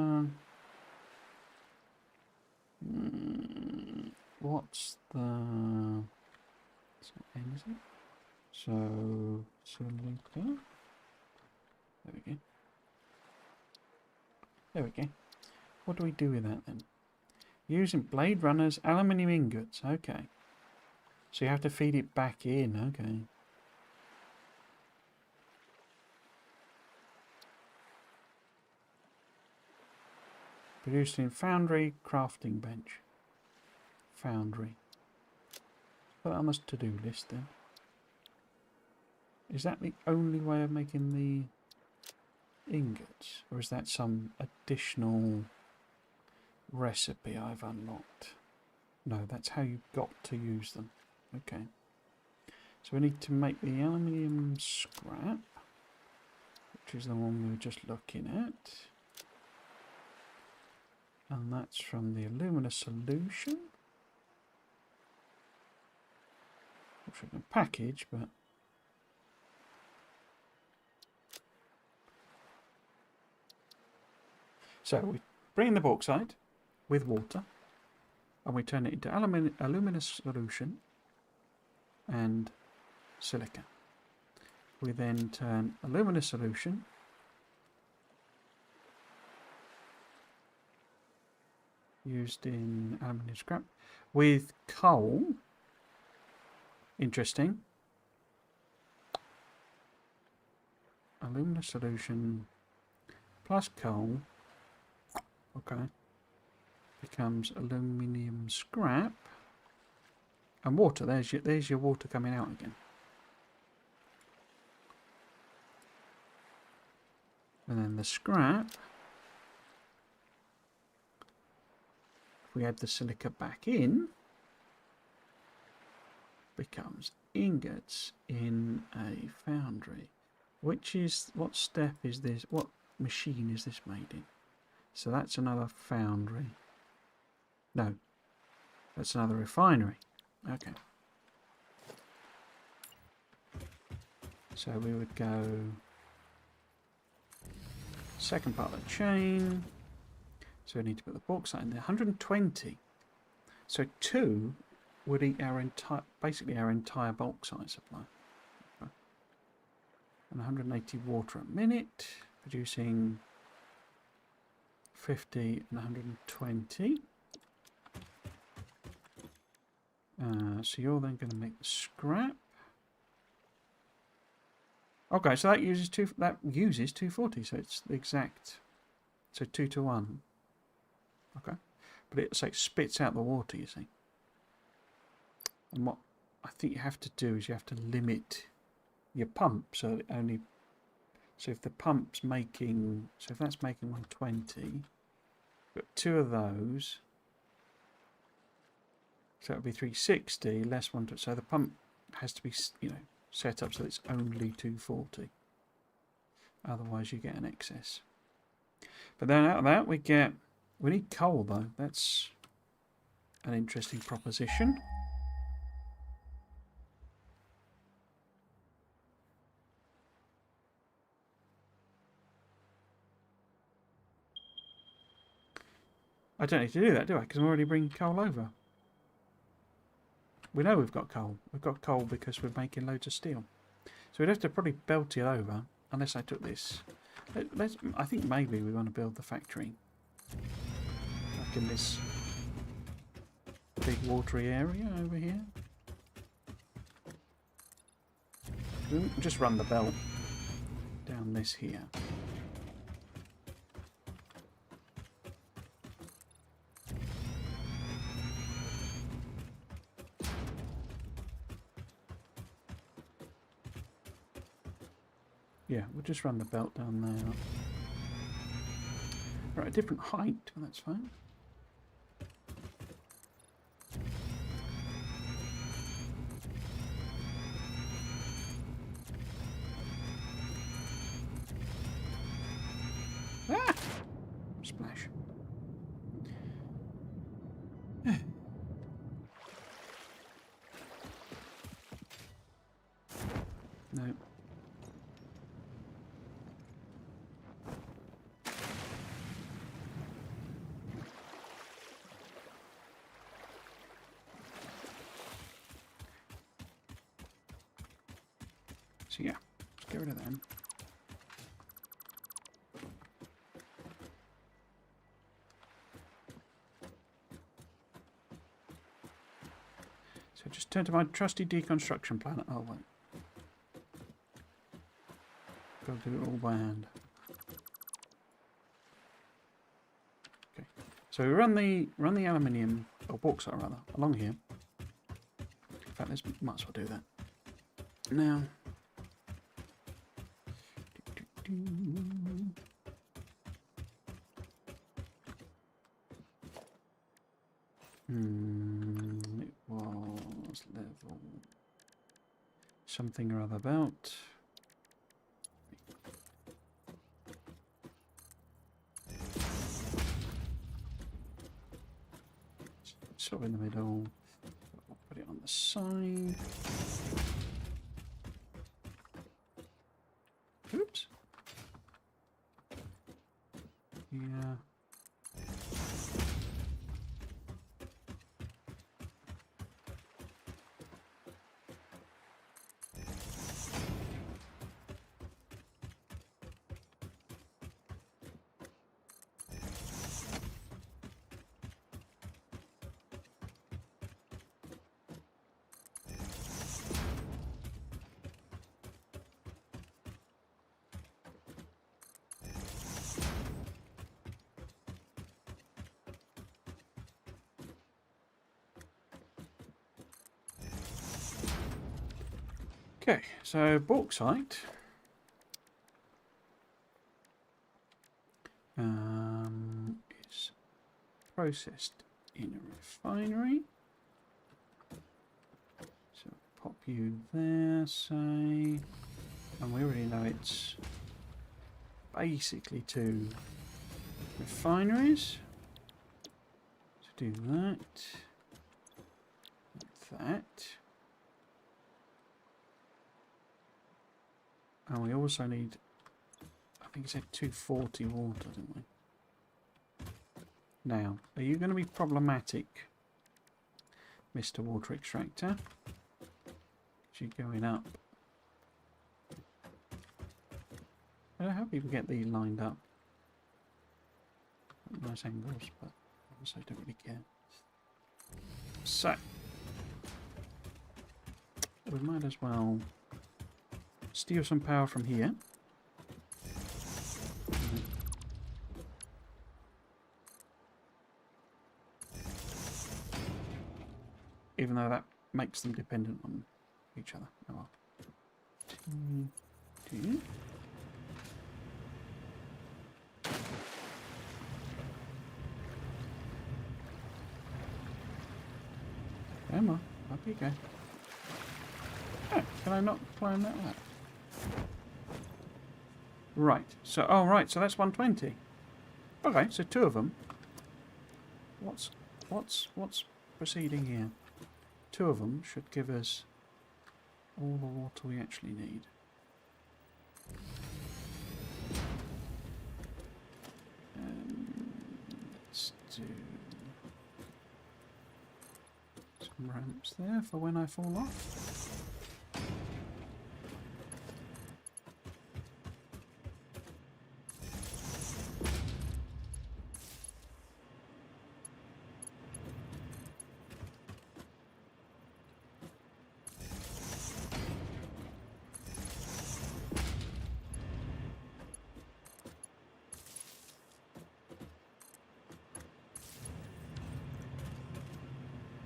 what's the... It's not N, is it? So, silica. There we go. There we go. What do we do with that then? Using Blade Runner's aluminium ingots. Okay. So you have to feed it back in. Okay. Produced in Foundry crafting bench. Foundry. Put that on the to-do list then. Is that the only way of making the ingots? Or is that some additional recipe I've unlocked? No, that's how you got to use them. Okay. So we need to make the aluminium scrap, which is the one we were just looking at. And that's from the alumina solution. Which we can package, but... So we bring in the bauxite with water, and we turn it into alumina solution and silica. We then turn alumina solution used in aluminium scrap with coal. Interesting. Alumina solution plus coal. Okay. Becomes aluminium scrap and water. There's your water coming out again. And then the scrap, if we add the silica back in, becomes ingots in a foundry. Which is, what step is this? What machine is this made in? So that's another foundry. No, that's another refinery. Okay. So we would go second part of the chain. So we need to put the bauxite in there. 120. So 2 would eat our entire, basically our entire bauxite supply. Okay. And 180 water a minute, producing 50 and 120. So you're then going to make the scrap. Okay, so that uses 240. So it's the exact. So 2 to 1. Okay, but it spits out the water. You see. And what I think you have to do is you have to limit your pump so that it only. So if the pump's making, so if that's making 120, got 2 of those. So that would be 360 less 120. So the pump has to be, set up so it's only 240. Otherwise you get an excess. But then out of that we need coal though. That's an interesting proposition. I don't need to do that, do I? Because I'm already bringing coal over. We know we've got coal. We've got coal because we're making loads of steel. So we'd have to probably belt it over, unless I took this. I think maybe we want to build the factory. Like in this big watery area over here. We'll just run the belt down this here. Yeah, we'll just run the belt down there. Right, a different height, well, that's fine. Ah! Splash. No. So yeah, let's get rid of them. So just turn to my trusty deconstruction planet. Oh wait. Got to do it all by hand. Okay. So we run the aluminium, or bauxite rather, along here. In fact, let's might as well do that. Now. It was level something or other about. Sort of in the middle. We'll put it on the side. Oops. Yeah. Okay, so bauxite is processed in a refinery. So pop you there, say, and we already know it's basically 2 refineries. So do that, that. And we also need, I think it said 240 water, didn't we? Now, are you going to be problematic, Mr. Water Extractor? As you're going up. I don't know how people get these lined up. Nice angles, but I also don't really care. So, we might as well steal some power from here. Even though that makes them dependent on each other. Oh well. Two. Come on, up you go. Oh, can I not climb that up? Right, so, oh right, so that's 120. Okay, so 2 of them. What's proceeding here? 2 of them should give us all the water we actually need. Let's do some ramps there for when I fall off.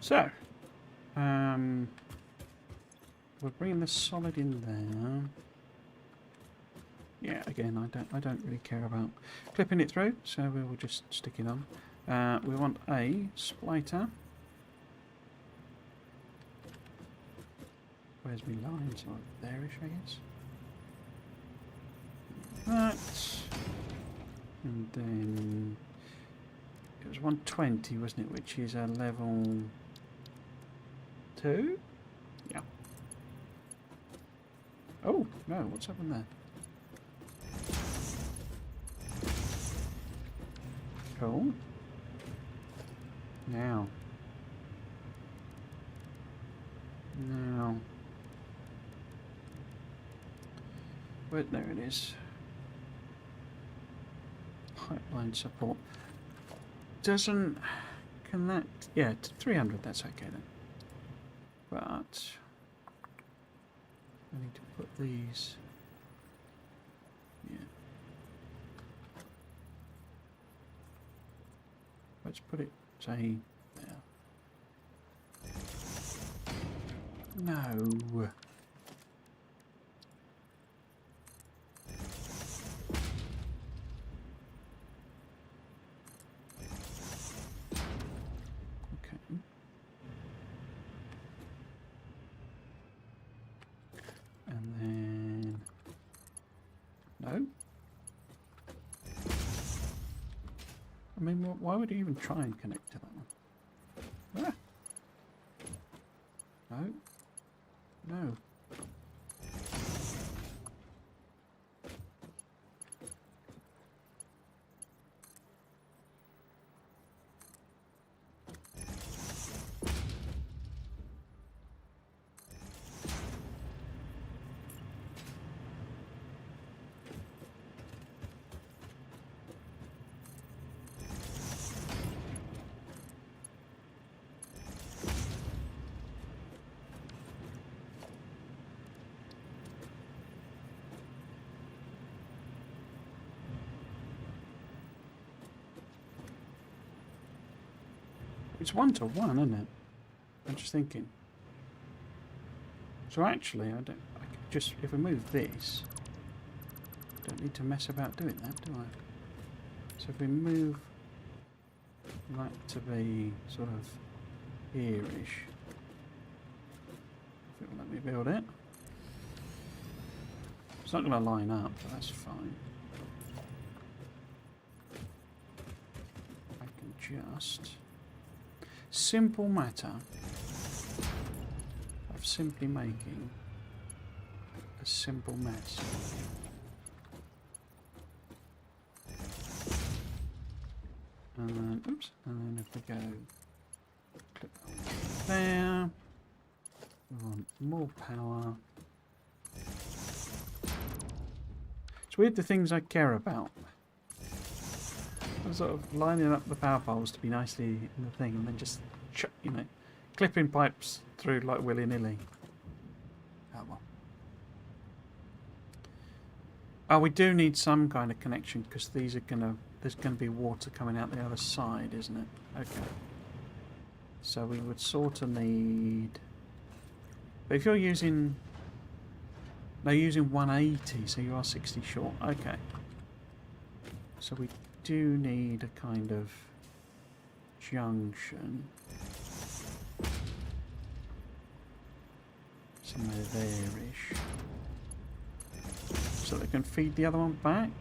So, we're bringing the solid in there. Yeah, again, I don't really care about clipping it through, so we will just stick it on. We want a splitter. Where's my lines? Oh, there-ish, I guess. That, and then it was 120, wasn't it? Which is a level 2. Yeah. Oh no! What's happened there? Cool. Now. But there it is. Pipeline support. Doesn't connect. Yeah, to 300, that's okay then. But I need to put these. Yeah. Let's put it, say, there. No. And then no. I mean, why would you even try and connect to that one? Ah. No. No. It's 1 to 1, isn't it? I'm just thinking. So actually, I could just, if we move this, I don't need to mess about doing that, do I? So if we move that to be sort of here-ish, if it will let me build it. It's not going to line up, but that's fine. I can just... Simple matter of simply making a simple mess. And then, oops, and then if we go click there, we want more power. It's weird the things I care about. I'm sort of lining up the power poles to be nicely in the thing, and then just, you know, clipping pipes through like willy-nilly. Oh well. Oh, we do need some kind of connection because these are there's gonna be water coming out the other side, isn't it? Okay. So we would sort of need. But if you're using, no, you're using 180, so you are 60 short. Okay. So we do need a kind of junction somewhere there-ish so they can feed the other one back.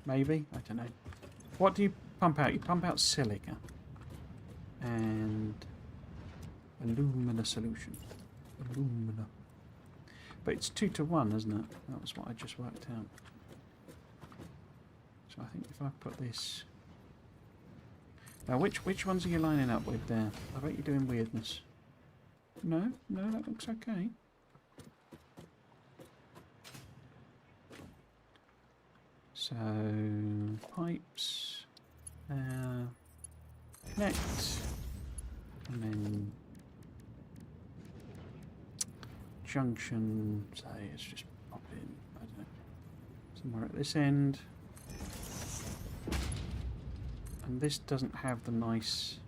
Maybe, I don't know. What do you pump out? You pump out silica and alumina solution. Alumina. But it's 2 to 1, isn't it? That was what I just worked out. So I think if I put this... Now, which ones are you lining up with there? I bet you're doing weirdness. No, that looks okay. So, pipes, connect, and then junction, say it's just pop in, I don't know, somewhere at this end. And this doesn't have the nice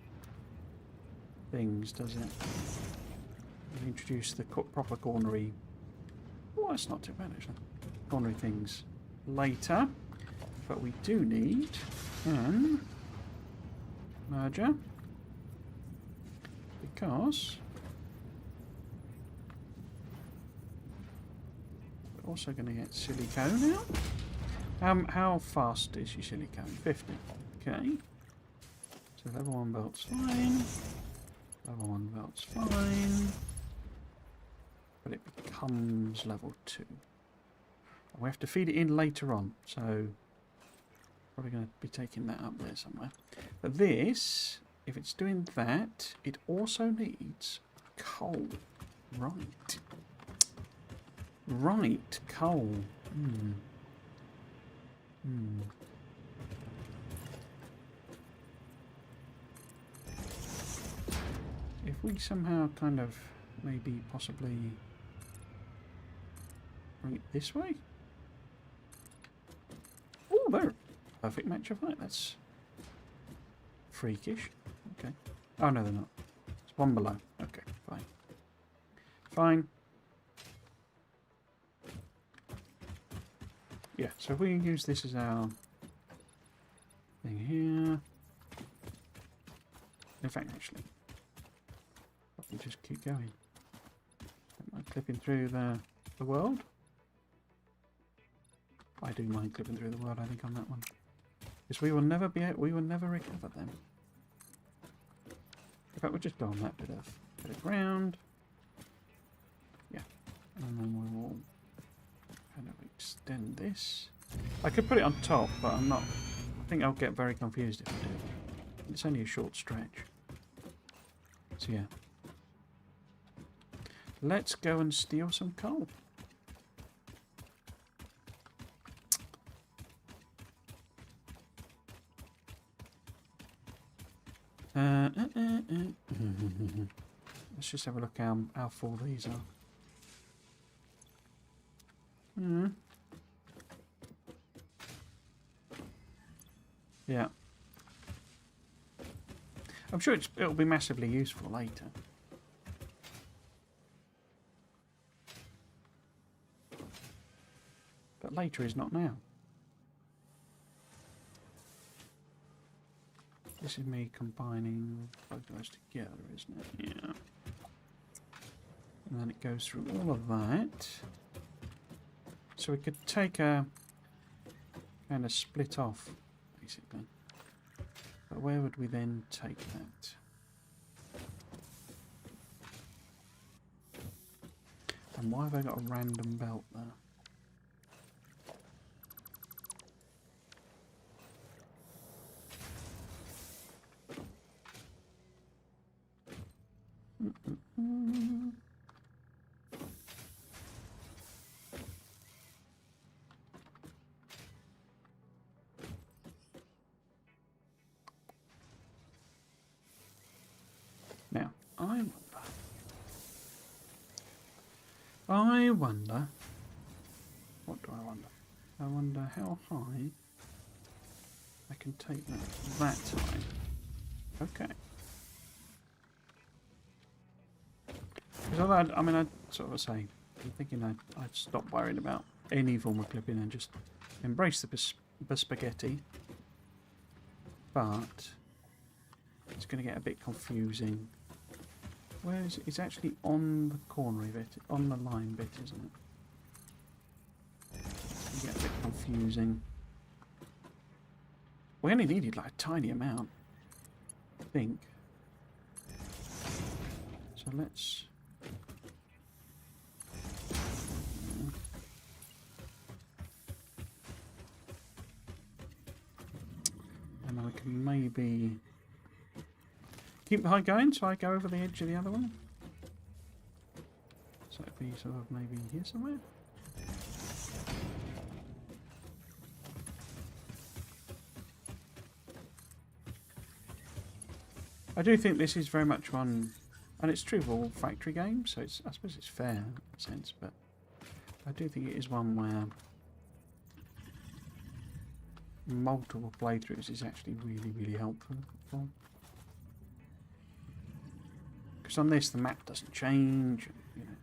things, does it? We'll introduce the proper cornery. Oh, that's not too bad actually. Cornery things later. But we do need an merger because we're also going to get silicone out. How fast is your silicone? 50. Okay. So level 1 belt's fine. Level 1 belt's fine. But it becomes level 2. And we have to feed it in later on. So probably going to be taking that up there somewhere. But this if it's doing that, it also needs coal. Right. Right, coal. If we somehow kind of maybe possibly bring it this way. Oh, there. Perfect match of height. That's freakish. Okay. Oh, no, they're not. It's one below. Okay, fine. Fine. Yeah, so if we use this as our thing here. In fact, actually, I can just keep going. Am I clipping through the world? I do mind clipping through the world, I think, on that one. Because we will never recover them. In fact, we'll just go on that bit of ground. Yeah. And then we will kind of extend this. I could put it on top, but I'm not. I think I'll get very confused if I do. It's only a short stretch. So yeah. Let's go and steal some coal. Let's just have a look how full these are. Yeah. I'm sure it'll be massively useful later. But later is not now. This is me combining both those together, isn't it? Yeah. And then it goes through all of that. So we could take a kind of split off, basically. But where would we then take that? And why have I got a random belt there? Now, I wonder, what do I wonder? I wonder how high I can take that high. Okay. Because I mean, I'd sort of say, I'm thinking I'd stop worrying about any form of clipping and just embrace the spaghetti. But it's going to get a bit confusing. Where is it? It's actually on the corner of it, on the line bit, isn't it? It's going to get a bit confusing. We only needed like a tiny amount, I think. So let's... And I can maybe... keep the height going, so I go over the edge of the other one. So it'd be sort of maybe here somewhere. I do think this is very much one, and it's true of all factory games, so I suppose it's fair in that sense, but I do think it is one where multiple playthroughs is actually really, really helpful. Because on this, the map doesn't change, you know.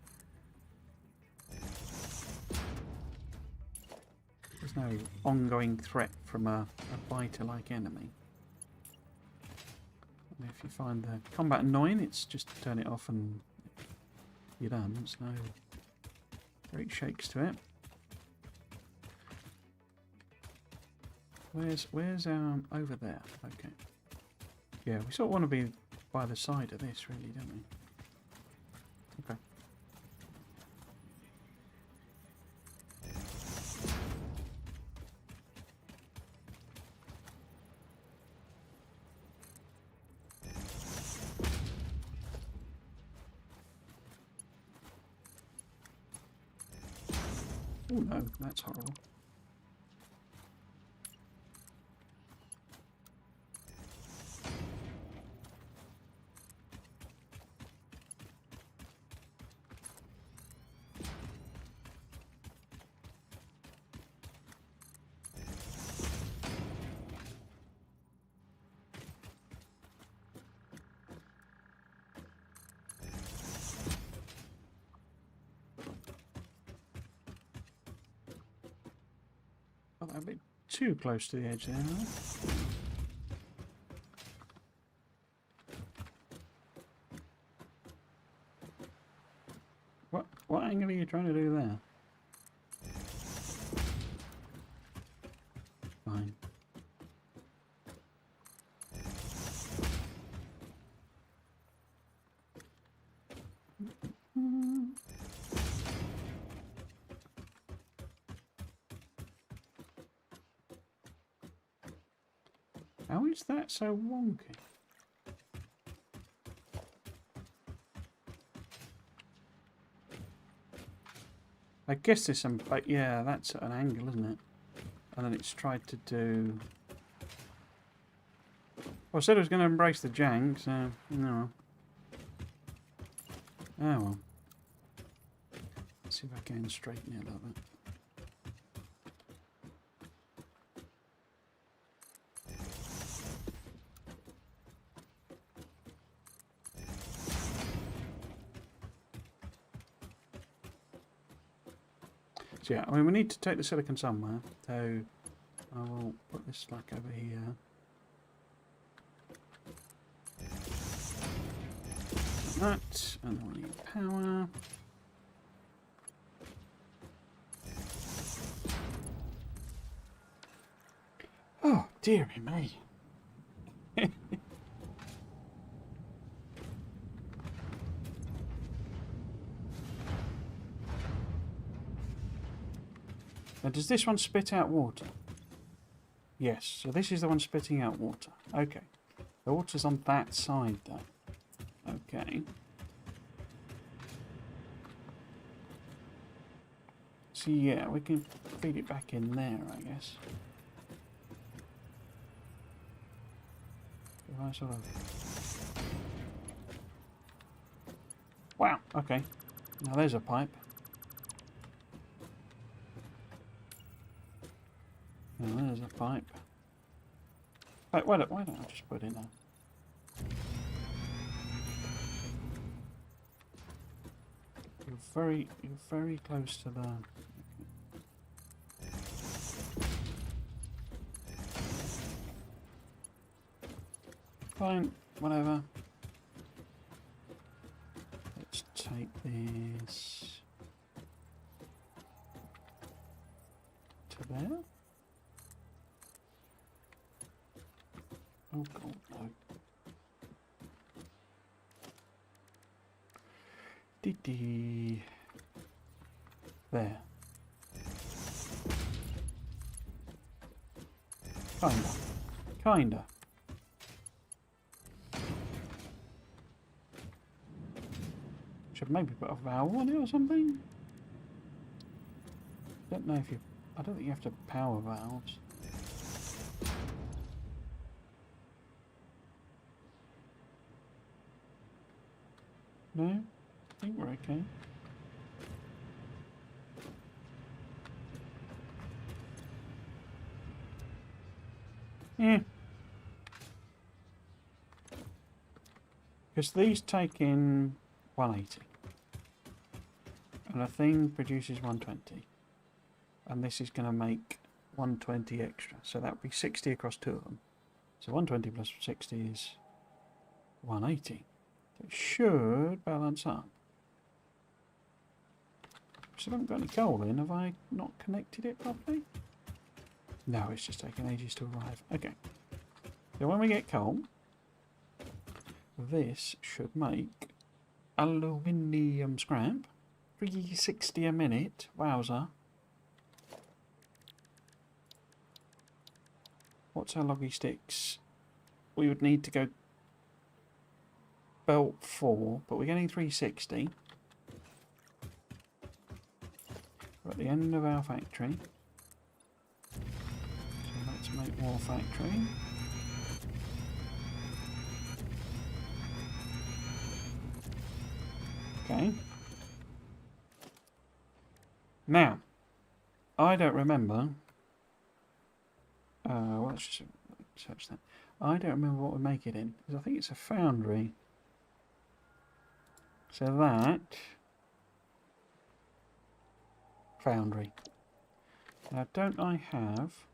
There's no ongoing threat from a biter-like enemy. And if you find the combat annoying, it's just turn it off and you're done. There's no great shakes to it. Where's over there? Okay. Yeah, we sort of want to be by the side of this, really, don't we? Okay. Oh no, that's horrible. Got that a bit too close to the edge there, huh? What angle are you trying to do there? Fine. How is that so wonky? I guess there's some... yeah, that's at an angle, isn't it? And then it's tried to do... Well, I said it was going to embrace the jank, so... no. Oh well. Let's see if I can straighten it a little bit. So yeah, I mean we need to take the silicon somewhere, so I will put this slack over here. Like that, and then we need power. Oh, dearie me. Now, does this one spit out water? Yes, so this is the one spitting out water. Okay. The water's on that side, though. Okay. So, yeah, we can feed it back in there, I guess. If I sort of... Wow, okay. Now there's a pipe. Now there's a pipe. Wait, why don't I just put it in there? You're very close to the... Fine, whatever. Let's take this to there. Oh god, no. Dee. There. Kinda. Should maybe put a valve on it or something? Don't know if you... I don't think you have to power valves. No? I think we're okay. Yeah. Because these take in 180. And a thing produces 120. And this is going to make 120 extra. So that would be 60 across two of them. So 120 plus 60 is 180. So it should balance up. So I haven't got any coal in. Have I not connected it properly? No, it's just taking ages to arrive. Okay. So when we get coal, this should make aluminium scrap. 360 a minute. Wowza. What's our loggy sticks? We would need to go belt 4, but we're getting 360. We're at the end of our factory. So let's make more factory. Okay. Now, I don't remember. Well, let's just search that. I don't remember what we make it in, because I think it's a foundry. So that foundry. Now, don't I have?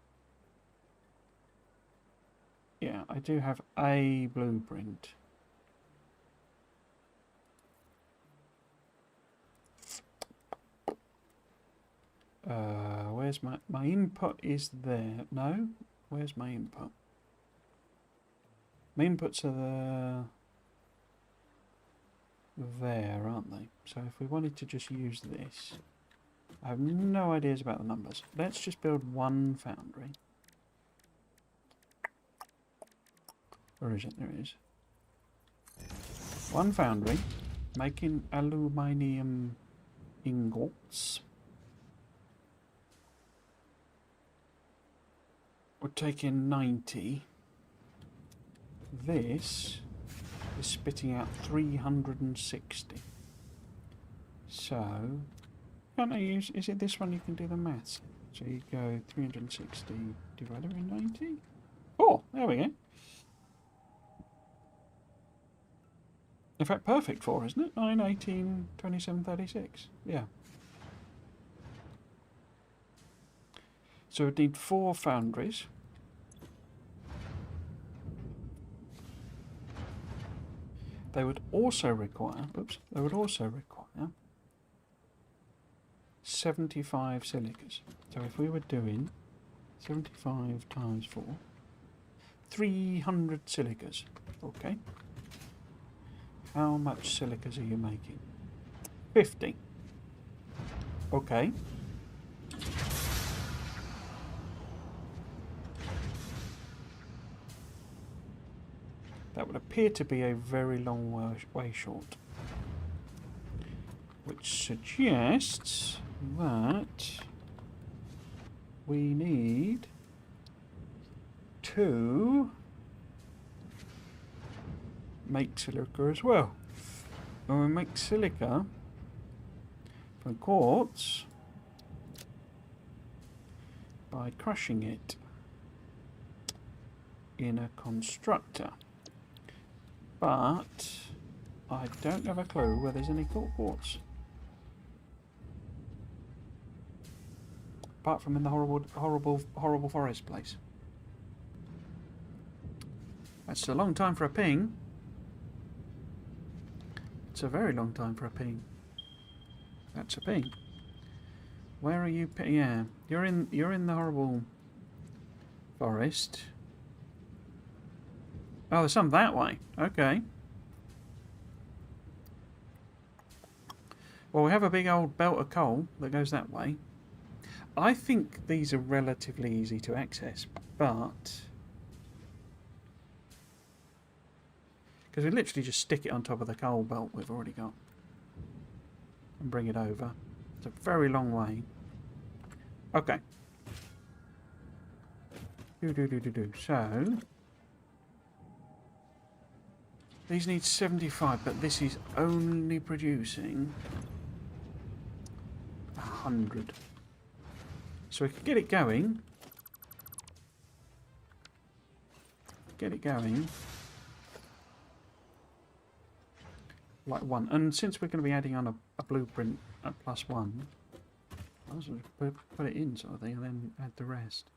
Yeah, I do have a blueprint. Where's my input is there? No? Where's my input? My inputs are there, aren't they? So if we wanted to just use this, I have no ideas about the numbers. Let's just build one foundry. Where is it? There it is. One foundry, making aluminium ingots. We're taking 90. This is spitting out 360. So, can't I use, is it this one you can do the maths? So you go 360 divided by 90? Oh, there we go. In fact, perfect for, isn't it? 9, 18, 27, 36. Yeah. So we'd need 4 foundries. They would also require, oops, they would also require 75 silicas. So if we were doing 75 times 4, 300 silicas. Okay. How much silicas are you making? 50. Okay. That would appear to be a very long way short. Which suggests that we need to make silica as well. When we make silica from quartz by crushing it in a constructor. But I don't have a clue where there's any quartz. Apart from in the horrible forest place. That's a long time for a ping. It's a very long time for a ping. That's a ping. Where are you? Yeah, you're in the horrible forest. Oh, there's some that way. Okay. Well, we have a big old belt of coal that goes that way. I think these are relatively easy to access, but because we literally just stick it on top of the coal belt we've already got and bring it over. It's a very long way. Okay. So these need 75, but this is only producing 100. So we could get it going. Like one. And since we're going to be adding on a blueprint at +1, I'll just put it in sort of thing and then add the rest.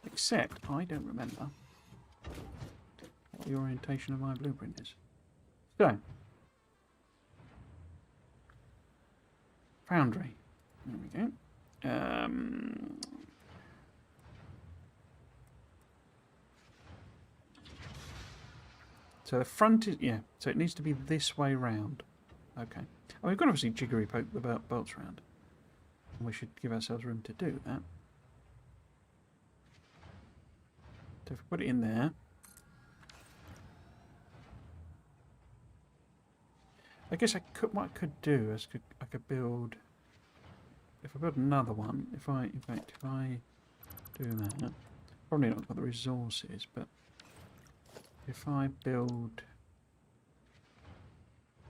Except I don't remember what the orientation of my blueprint is. So, foundry. There we go. So the front is, yeah, so it needs to be this way round. Okay. Oh, we've got to obviously jiggery poke the bolts round. And we should give ourselves room to do that. So if we put it in there. I guess what I could do is I could build. If I build another one, in fact, if I do that, probably not got the resources, but if I build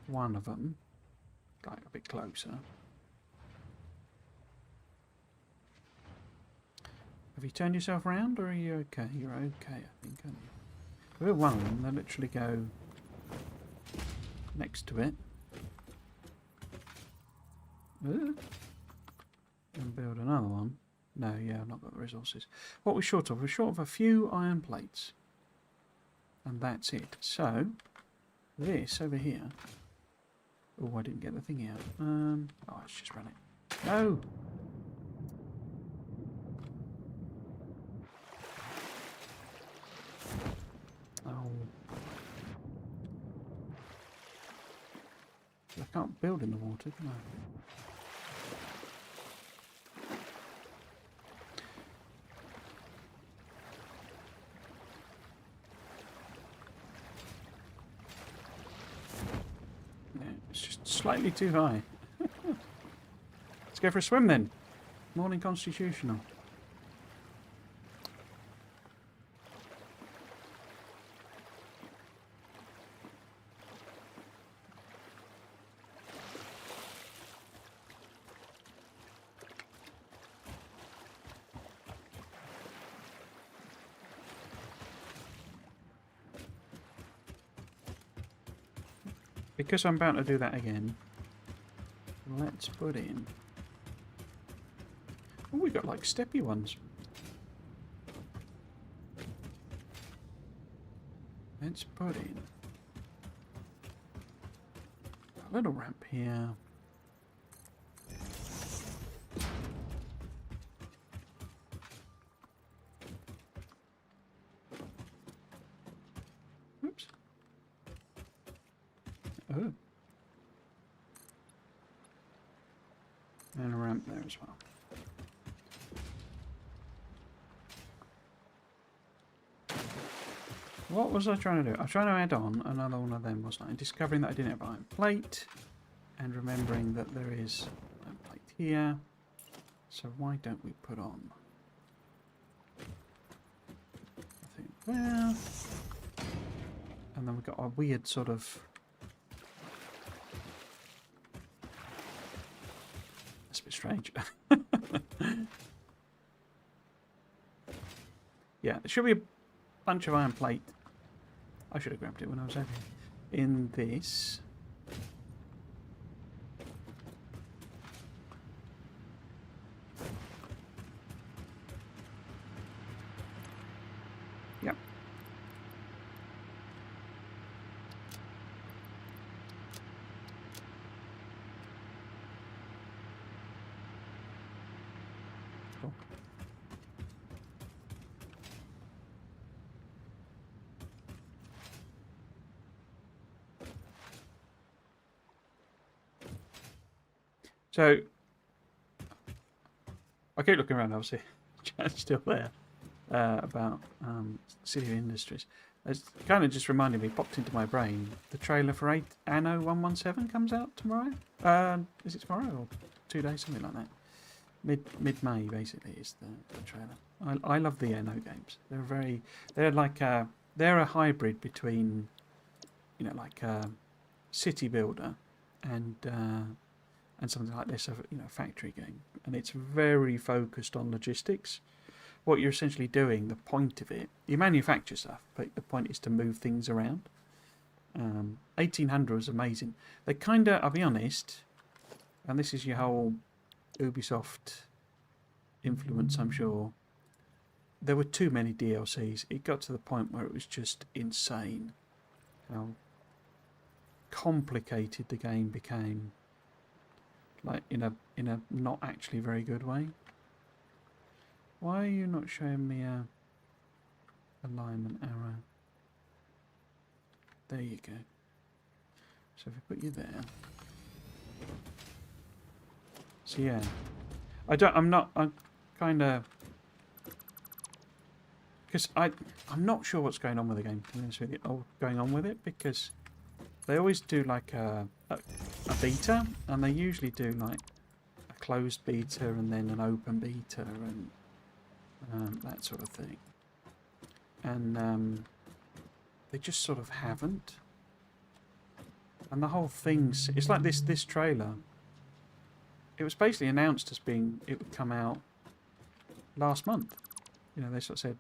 one of them, like a bit closer. Have you turned yourself around, or are you okay? You're okay, I think, aren't you? If I build one of them, they literally go next to it. And build another one. No, yeah, I've not got the resources. What we're short of? We're short of a few iron plates. And that's it. So, this over here. Oh, I didn't get the thing out. Oh, let's just run it. No! Oh. I can't build in the water, can I? It's just slightly too high. Let's go for a swim then. Morning constitutional. Because I'm about to do that again, let's put in... Oh, we got like steppy ones. Let's put in a little ramp here. Oops. Oh. And a ramp there as well. What was I trying to do? I was trying to add on another one of them, wasn't I? Discovering that I didn't have iron plate. And remembering that there is iron plate here. So why don't we put on... I think there. And then we've got our weird sort of... That's a bit strange. Yeah, there should be a bunch of iron plate. I should have grabbed it when I was over here. In this. Yep. Cool. So, I keep looking around, obviously. Chat's still there about City of Industries. It's kind of just reminded me, popped into my brain, the trailer for Anno 117 comes out tomorrow. Is it tomorrow or 2 days, something like that? Mid-May, basically, is the trailer. I love the Anno games. They're a hybrid between, you know, like a city builder and something like this, you know, factory game, and it's very focused on logistics. What you're essentially doing, the point of it, you manufacture stuff, but the point is to move things around. 1800 was amazing. They kind of, I'll be honest, and this is your whole Ubisoft influence, I'm sure. There were too many DLCs. It got to the point where it was just insane how complicated the game became. Like in a not actually very good way. Why are you not showing me a alignment arrow? There you go. So if I put you there. So yeah. I'm kinda, because I'm not sure what's going on with the game, to be honest with you, or going on with it, because they always do like a beta, and they usually do like a closed beta and then an open beta and that sort of thing. And they just sort of haven't. And the whole thing's... It's like this trailer. It was basically announced as being... It would come out last month. You know, they sort of said,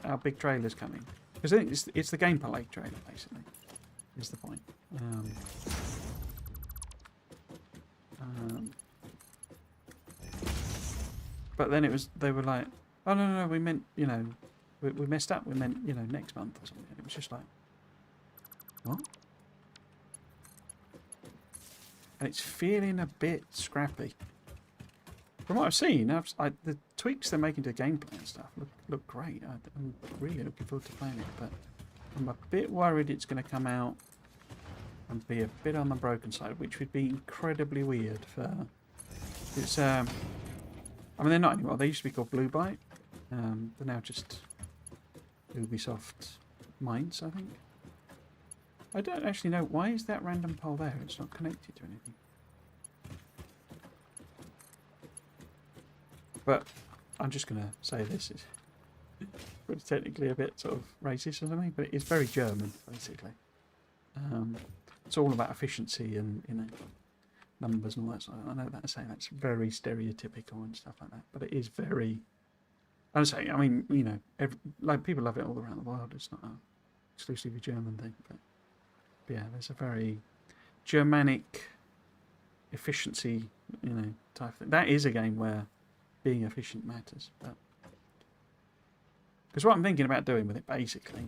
our big trailer's coming. Because I think it's the gameplay trailer, basically, is the point. But then they were like, oh, no, we meant, you know, we messed up. We meant, you know, next month or something. It was just like, what? And it's feeling a bit scrappy. From what I've seen, the tweaks they're making to the gameplay and stuff look great. I'm really looking forward to playing it, but I'm a bit worried it's going to come out and be a bit on the broken side, which would be incredibly weird for... It's, I mean, they're not anymore. They used to be called Blue Byte. They're now just Ubisoft Minds, I think. I don't actually know. Why is that random pole there? It's not connected to anything. But I'm just going to say this is pretty technically a bit sort of racist or something, but it is very German, basically. It's all about efficiency and, you know, numbers and all that sort of... I know that I say that's very stereotypical and stuff like that, but it is very... I mean, you know, like people love it all around the world. It's not an exclusively German thing, but yeah, there's a very Germanic efficiency, you know, type thing. That is a game where being efficient matters, but because what I'm thinking about doing with it, basically,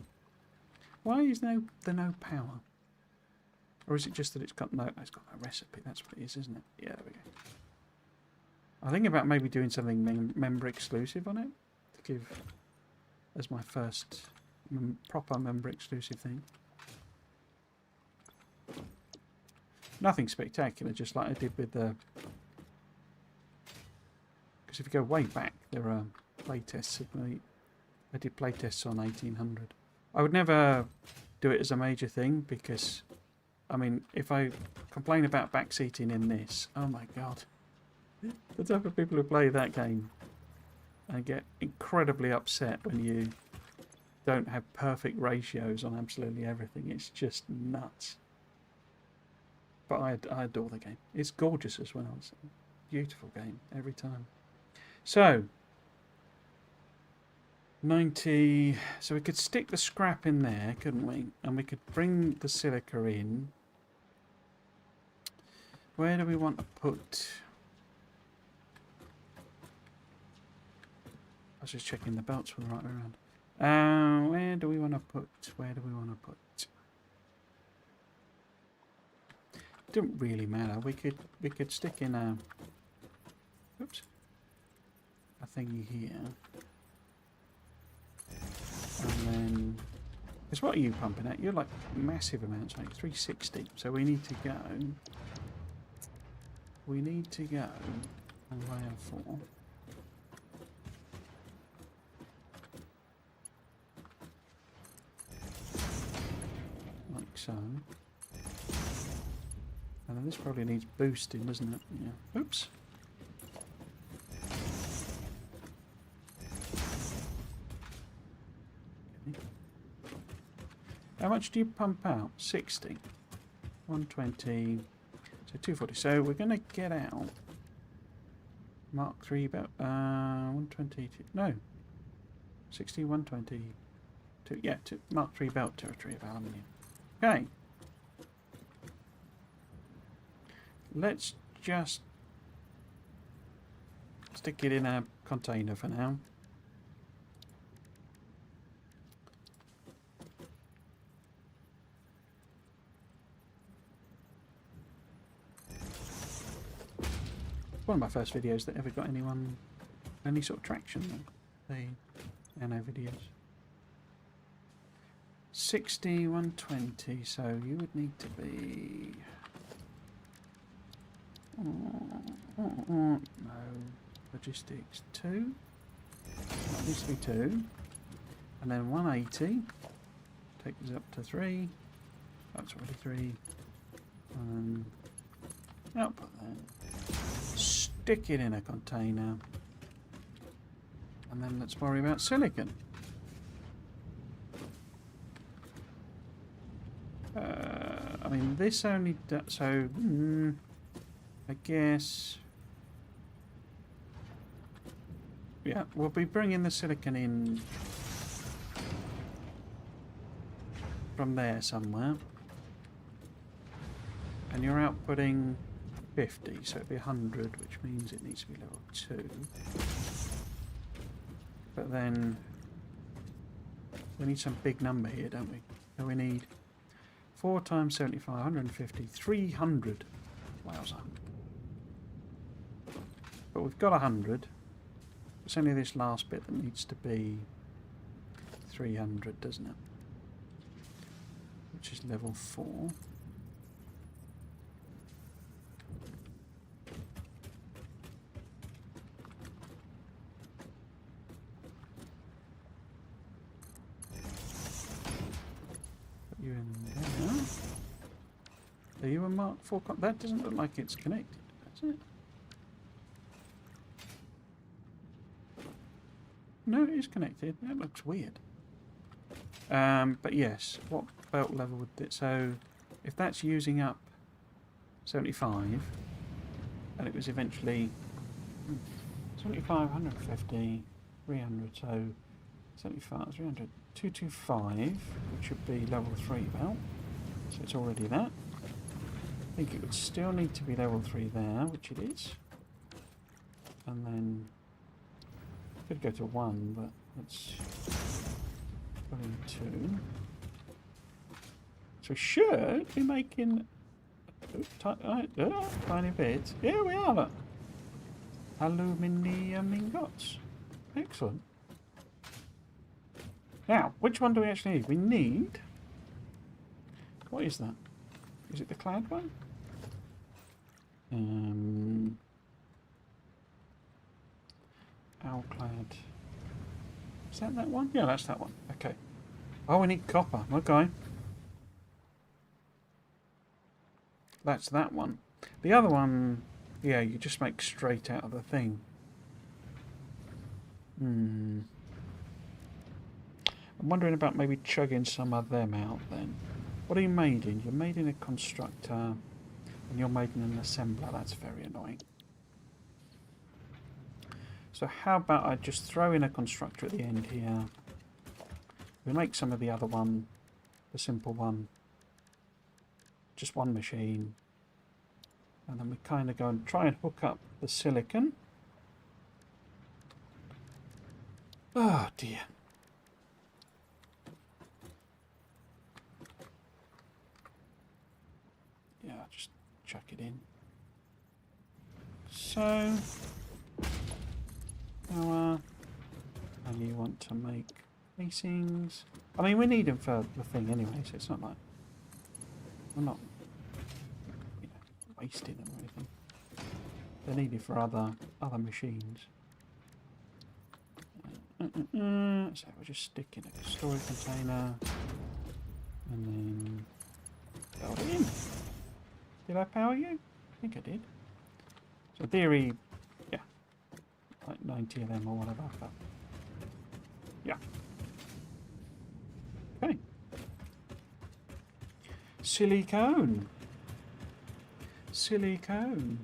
why is there no power? Or is it just that it's got no recipe? That's what it is, isn't it? Yeah, there we go. I'm thinking about maybe doing something member exclusive on it to give as my first proper member exclusive thing. Nothing spectacular, just like I did with the... Because if you go way back, there are playtests. I did playtests on 1800. I would never do it as a major thing because, I mean, if I complain about backseating in this, oh my god. The type of people who play that game and get incredibly upset when you don't have perfect ratios on absolutely everything. It's just nuts. But I adore the game. It's gorgeous as well. It's a beautiful game every time. So, 90... So we could stick the scrap in there, couldn't we? And we could bring the silica in. Where do we want to put... I was just checking the belts were the right way around. Where do we want to put... Don't really matter. We could stick in a... Oops. A thingy here. And then... Because what are you pumping at? You're like massive amounts, like 360. So we need to go... on layer 4. Like so. And then this probably needs boosting, doesn't it? Yeah. Oops. Okay. How much do you pump out? 60. 120. So 240. So we're going to get out Mark 3 about 120. No. 60, 120. Yeah, Mark 3 belt territory of aluminium. Okay. Let's just stick it in a container for now. It's one of my first videos that ever got any sort of traction. The nano videos. 60, 120, so you would need to be... no, logistics 2. That needs to be 2. And then 180 takes us up to 3. That's already 3. Output that. Stick it in a container. And then let's worry about silicon. I mean, this only so I guess, yeah, we'll be bringing the silicon in from there somewhere, and you're outputting 50, so it'd be 100, which means it needs to be level 2. But then we need some big number here, don't we? So we need 4 times 75, 150, 300. Wowza. But we've got 100. It's only this last bit that needs to be 300, doesn't it? Which is level 4. Put you in there. Are you a Mark 4? That doesn't look like it's connected, does it? No, it is connected. That looks weird. But yes, what belt level would it? So, if that's using up 75, and it was eventually 75, 150, 300, so 75, 300, 225, which should be level 3 belt. So it's already that. I think it would still need to be level 3 there, which it is. And then could go to 1, but let's put in 2. So we should be making tiny bits. Here we are, look. Aluminium ingots. Excellent. Now, which one do we actually need? We need... What is that? Is it the clad one? Alclad. Is that one? Yeah, that's that one. Okay. Oh, we need copper. Okay. That's that one. The other one, yeah, you just make straight out of the thing. I'm wondering about maybe chugging some of them out then. What are you made in? You're made in a constructor, and you're made in an assembler. That's very annoying. So how about I just throw in a constructor at the end here. We make some of the other one, the simple one. Just one machine. And then we kind of go and try and hook up the silicon. Oh dear. Yeah, I'll just chuck it in. So, and you want to make casings. I mean, we need them for the thing anyway, so it's not like we're not wasting them or anything. They're needed for other machines. So we'll just stick in a storage container and then build it in. Did I power you? I think I did. So in theory, yeah, like 90 of them or whatever. But yeah. Okay. Silicone. Silicone.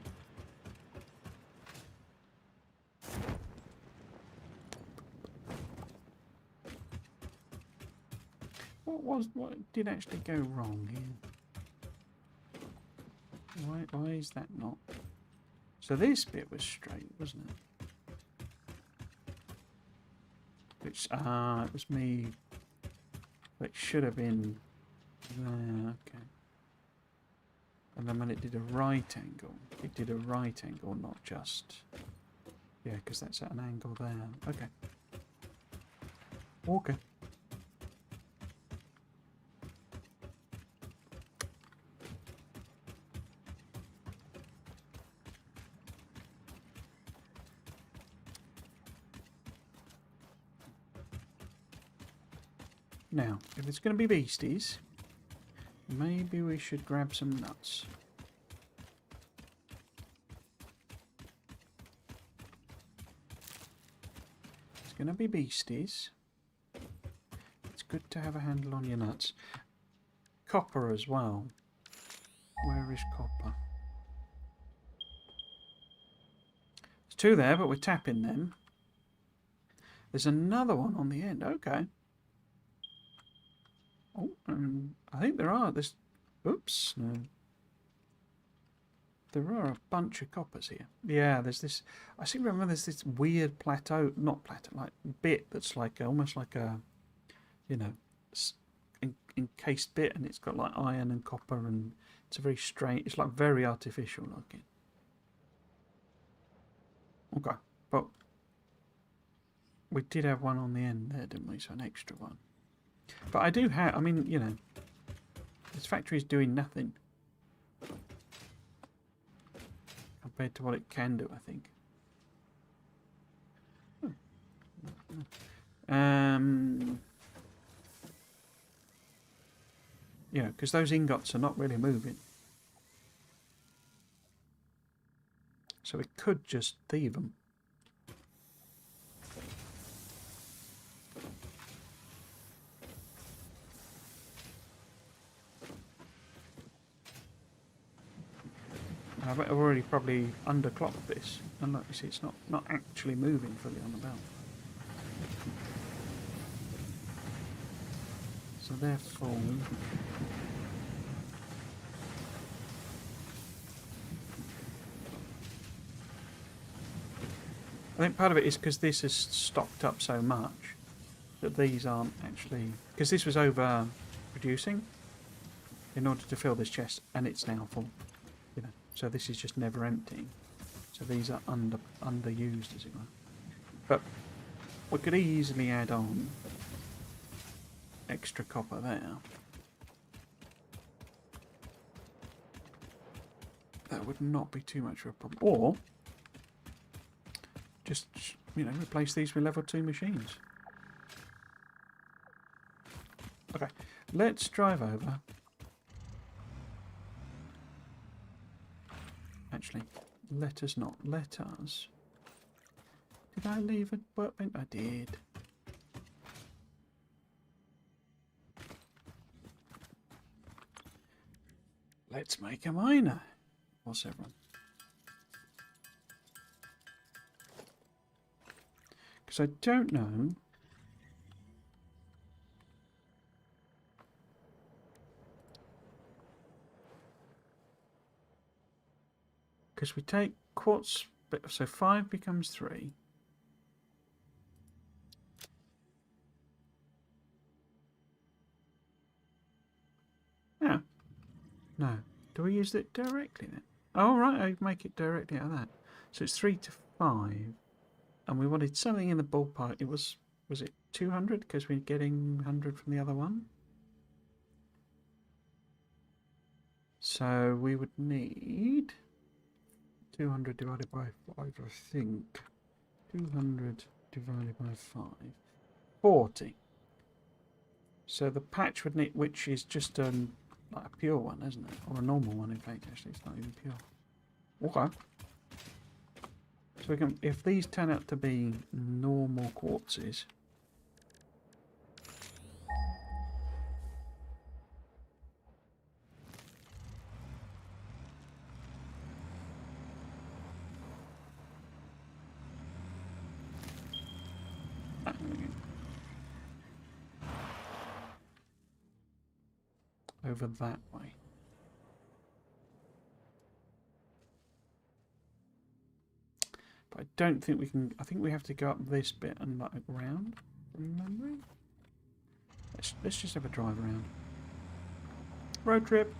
What did actually go wrong here? Why is that not? So this bit was straight, wasn't it? Which it was me. It should have been there. Okay. And then when it did a right angle, it did a right angle, not just... Yeah, because that's at an angle there. Okay. Okay. Now, if it's going to be beasties, Maybe we should grab some nuts. It's going to be beasties. It's good to have a handle on your nuts. Copper as well. Where is copper? There's two there, but we're tapping them. There's another one on the end. Okay. Oh, I think there are. There's... Oops. No. There are a bunch of coppers here. Yeah, there's this... I seem to remember there's this weird plateau... Not plateau, like bit that's like almost like a... You know... encased bit, and it's got like iron and copper, and it's a very strange... It's like very artificial looking. Okay, but... We did have one on the end there, didn't we? So an extra one. But I do have... I mean, you know... This factory is doing nothing. Compared to what it can do, I think. You know, because those ingots are not really moving. So we could just thieve them. I've already probably underclocked this, and like you see, it's not actually moving fully on the belt. So therefore, I think part of it is because this is stocked up so much that these aren't actually, because this was over producing in order to fill this chest, and it's now full. You know, so this is just never emptying. So these are underused, as it were. But we could easily add on extra copper there. That would not be too much of a problem. Or just, you know, replace these with level 2 machines. Okay, let's drive over. Actually, let us not. Let us. Did I leave a workbench? I did. Let's make a miner. Or several. Because I don't know. Because we take quartz, so 5 becomes 3. Yeah. No. Do we use it directly then? Oh, right, I make it directly out of that. So it's 3 to 5. And we wanted something in the ballpark. It was it 200? Because we're getting 100 from the other one? So we would need 200 divided by 5, I think. 200 divided by 5. 40. So the patch would need, which is just like a pure one, isn't it? Or a normal one, in fact, actually. It's not even pure. Okay. So we can, if these turn out to be normal quartzes, over that way. But I don't think we can. I think we have to go up this bit and like around from memory. Let's just have a drive around. Road trip.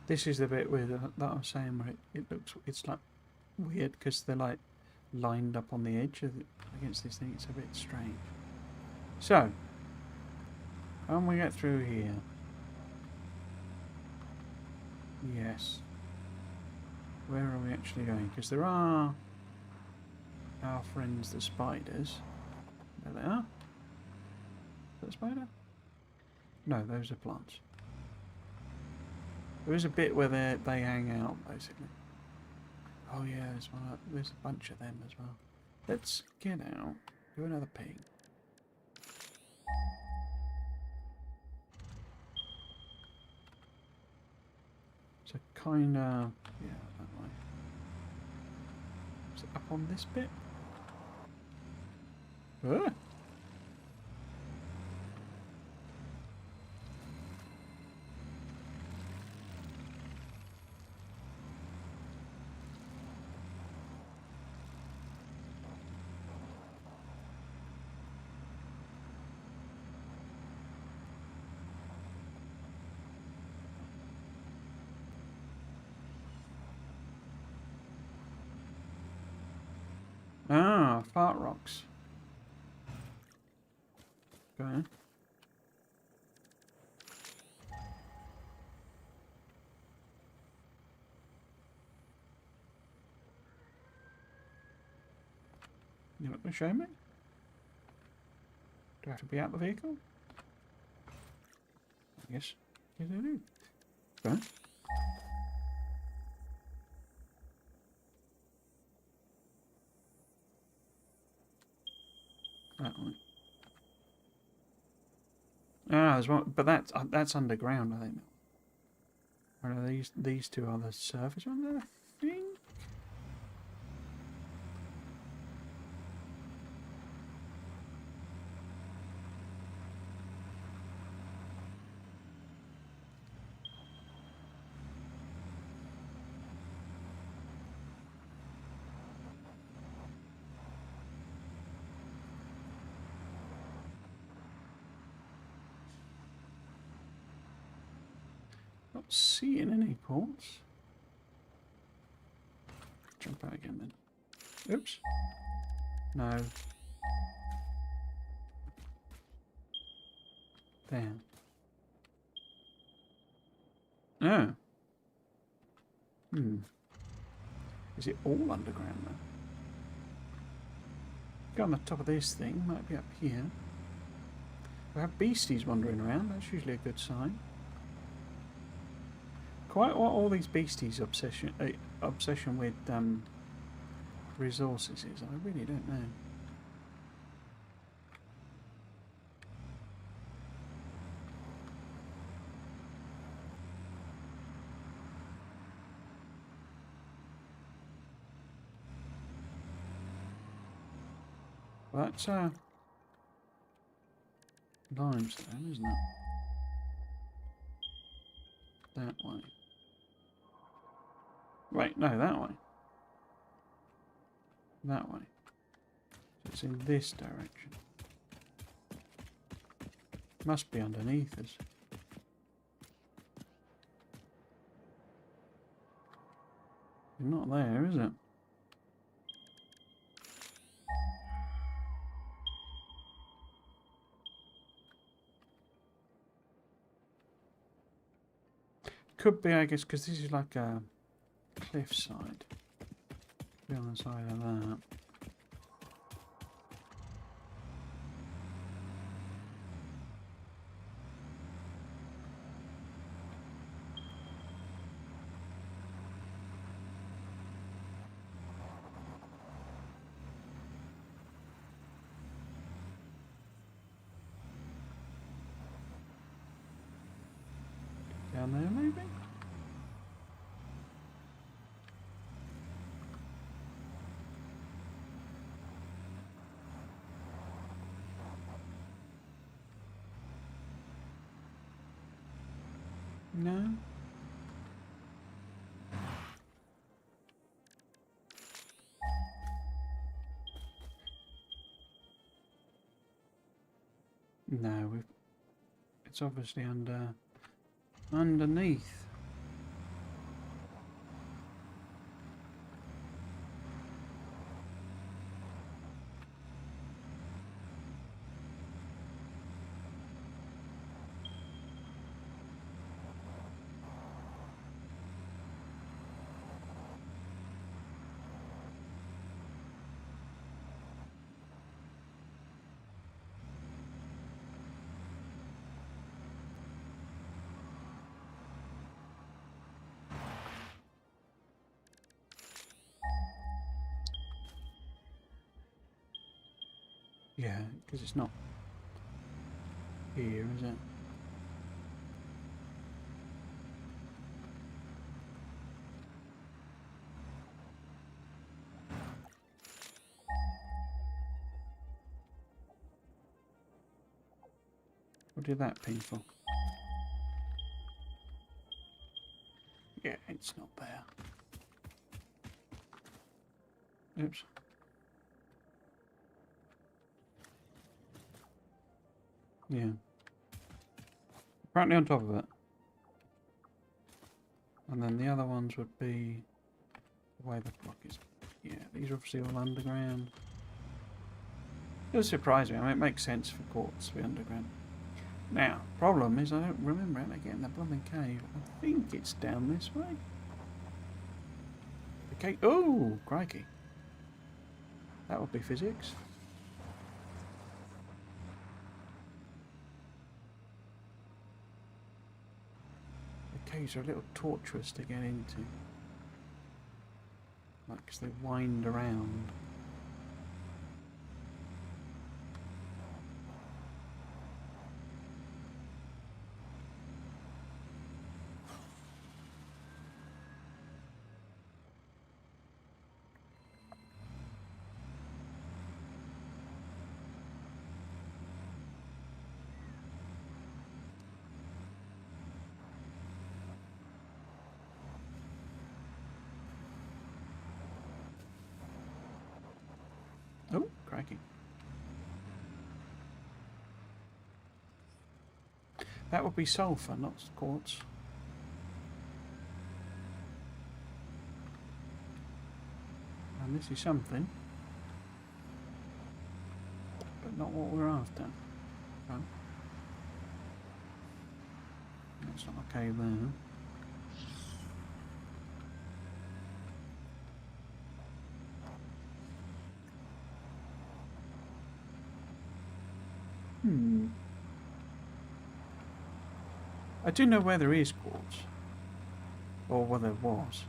This is the bit where that I was saying where it looks, it's like weird because they're like lined up on the edge of against this thing. It's a bit strange. So, when we get through here, yes. Where are we actually going? Because there are our friends, the spiders. There they are. Is that a spider? No, those are plants. There is a bit where they hang out, basically. Oh yeah, there's a bunch of them as well. Let's get out. Do another ping. So kinda, yeah, that way. Is it up on this bit? Ah! Ah, fart rocks. Okay. You want to show me? Do I have to be out the vehicle? Yes. Yes, I do. Okay. That one. Ah, there's one, but that's underground, I think. Or are these two are the surface ones, I think? Not seeing any ports. Jump out again then. Oops. No. There. Oh. Hmm. Is it all underground then? Go on the top of this thing, might be up here. We have beasties wandering around, that's usually a good sign. Quite what all these beasties' obsession with resources is, I really don't know. Well, that's limestone, isn't it? That way. Wait, no, that way. That way. So it's in this direction. Must be underneath us. Not there, is it? Could be, I guess, because this is like a cliffside. Be on the side of that. Down there, maybe? No? No, it's obviously underneath. Yeah, because it's not here, is it? What did that ping for? Yeah, it's not there. Oops. Yeah. Apparently on top of it. And then the other ones would be the way the block is. Yeah, these are obviously all underground. It was surprising. I mean, it makes sense for quartz to be underground. Now, problem is I don't remember how to get in the blooming cave. I think it's down this way. The cave. Oh, crikey. That would be physics. The caves are a little tortuous to get into. Like, 'cause they wind around. Oh, crikey. That would be sulfur, not quartz. And this is something, but not what we're after. Oh. That's not a cave there. I do know where there is quartz. Or where there was.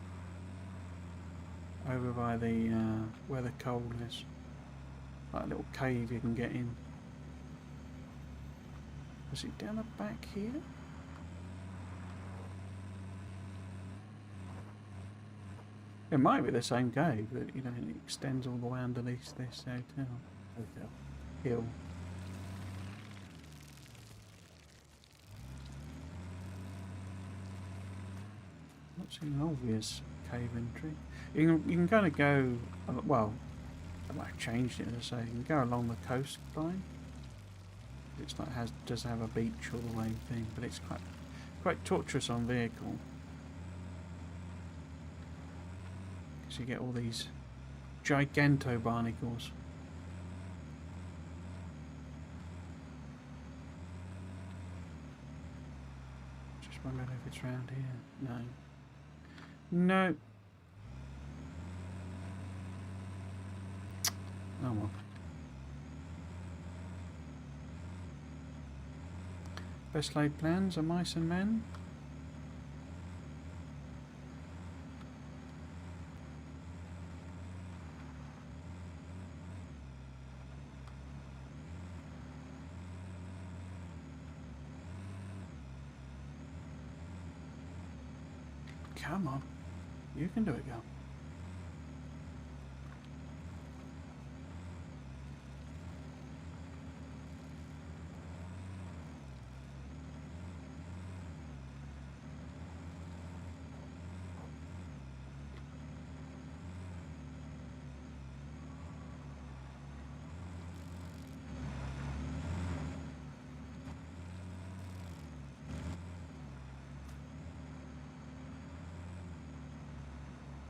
Over by the, where the coal is. Like a little cave you can get in. Was it down the back here? It might be the same cave, but you know, it extends all the way underneath this hotel. Hill. Not seeing an obvious cave entry. You can kind of go, well, I might have changed it as I say. You can go along the coastline. It's like does have a beach all the way thing, but it's quite torturous on vehicle. Because you get all these giganto barnacles. Just wondering if it's round here. No. No. Oh well. Best laid plans are mice and men. Come on. You can do it, girl.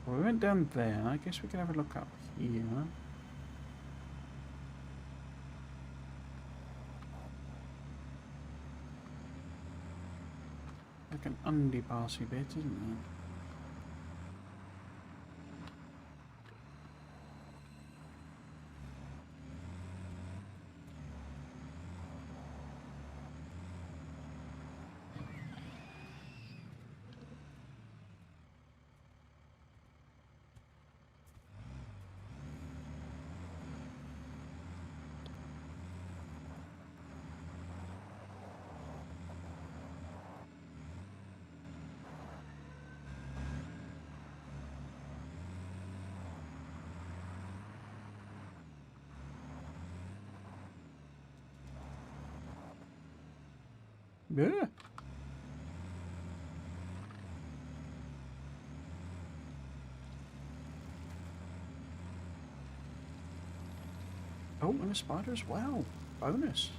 Well, we went down there. I guess we could have a look up here. Like an underpassy bit, isn't it? Yeah. Oh, and a spider as well. Bonus.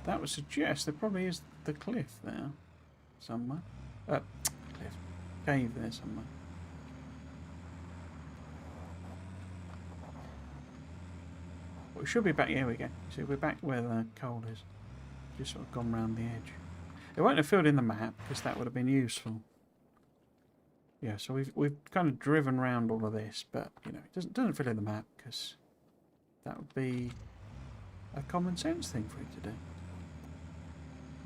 That would suggest there probably is the cliff there somewhere. Cliff. Cave there somewhere. Well, we should be back. Here we go. See, we're back where the coal is. Just sort of gone round the edge. It won't have filled in the map because that would have been useful. Yeah, so we've kind of driven around all of this, but you know, it doesn't fill in the map because that would be a common sense thing for you to do.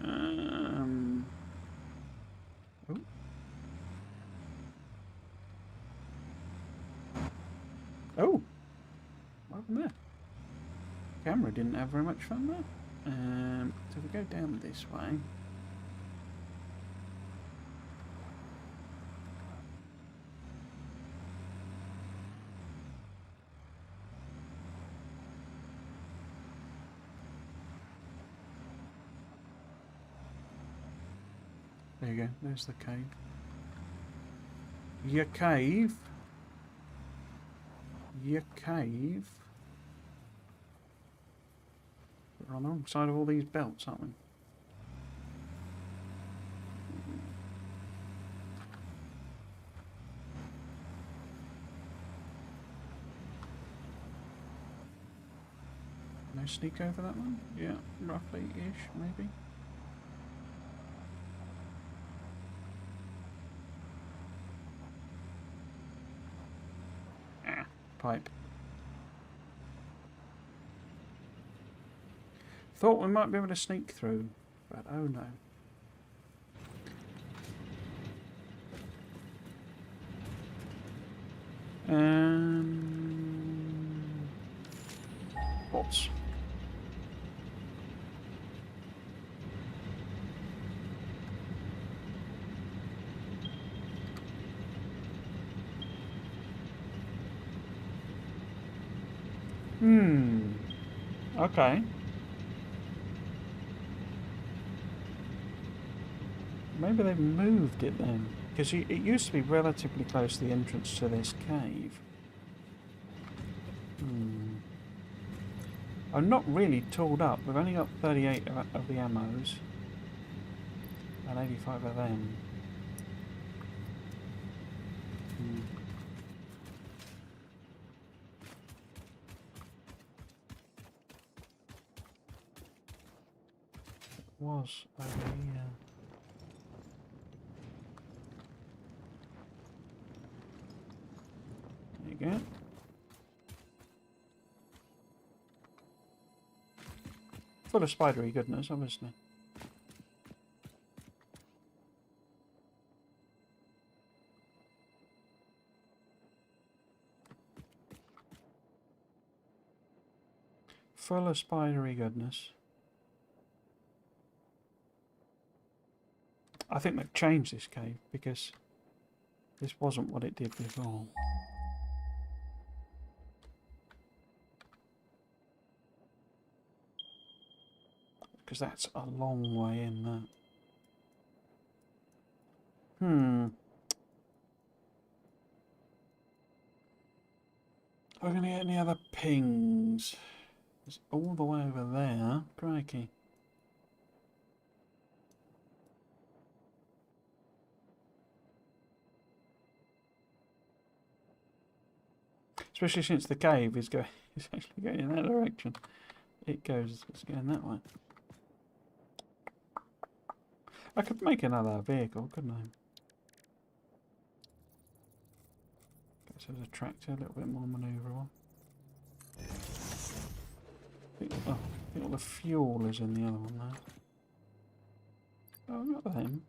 Oh. Oh. What happened there? Camera didn't have very much fun there. So we go down this way. There you go, there's the cave. Your cave. Your cave. We're on the wrong side of all these belts, aren't we? No sneak over that one? Yeah, roughly-ish, maybe. Pipe. Thought we might be able to sneak through, but oh no. Bots. Okay. Maybe they've moved it then. Because it used to be relatively close to the entrance to this cave. I'm not really tooled up. We've only got 38 of the ammos. And 85 of them. It was over here. There you go. Full of spidery goodness, obviously. Full of spidery goodness. I think they've changed this cave because this wasn't what it did before. Because that's a long way in that. Are we going to get any other pings? It's all the way over there. Crikey. Especially since the cave is going, it's actually going in that direction. It's going that way. I could make another vehicle, couldn't I? Okay, so there's a tractor, a little bit more manoeuvrable. I think all the fuel is in the other one now. Oh, not them.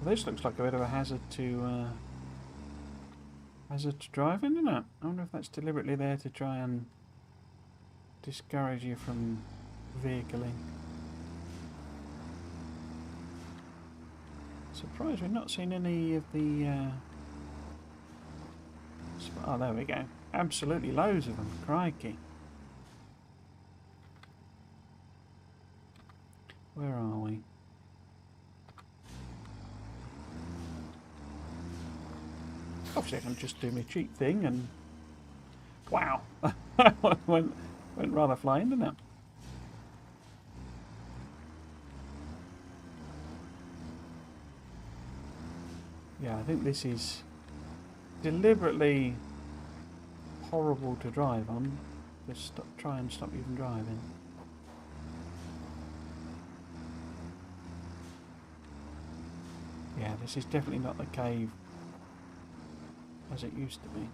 Well, this looks like a bit of a hazard to hazard to driving, isn't it? I wonder if that's deliberately there to try and discourage you from vehicling. Surprised we've not seen any of the... oh, there we go. Absolutely loads of them. Crikey. Where are we? Obviously I can just do my cheat thing and... Wow! went rather flying, didn't it? Yeah, I think this is deliberately horrible to drive on. Just try and stop you from driving. Yeah, this is definitely not the cave as it used to be.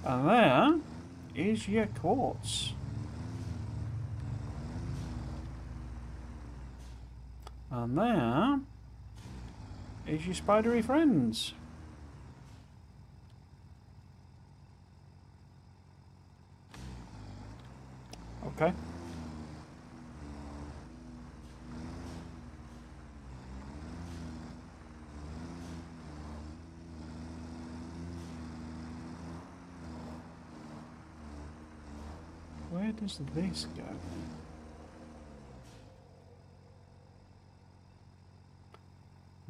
And there is your quartz. And there is your spidery friends. Okay. Where does this go?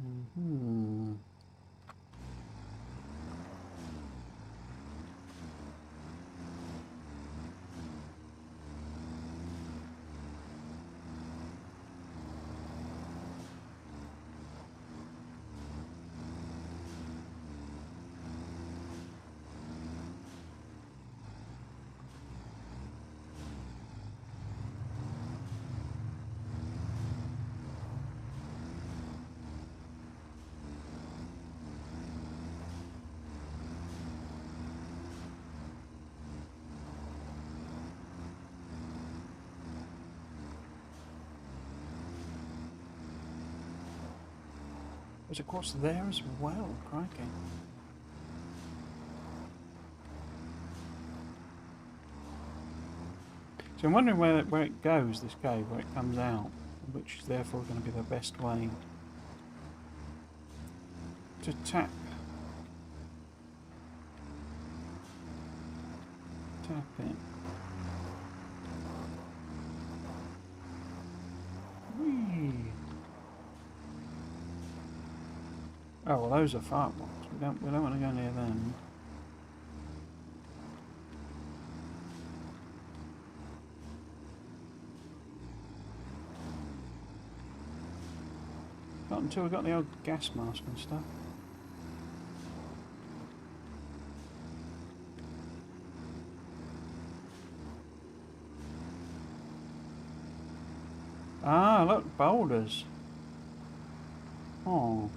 Mm-hmm. There's a quartz there as well, crikey. So I'm wondering where it goes, this cave, where it comes out, which is therefore going to be the best way to tap it. Whee! Oh well, those are fart blocks. We don't want to go near them. Not until we got the old gas mask and stuff. Ah, look, boulders. Oh.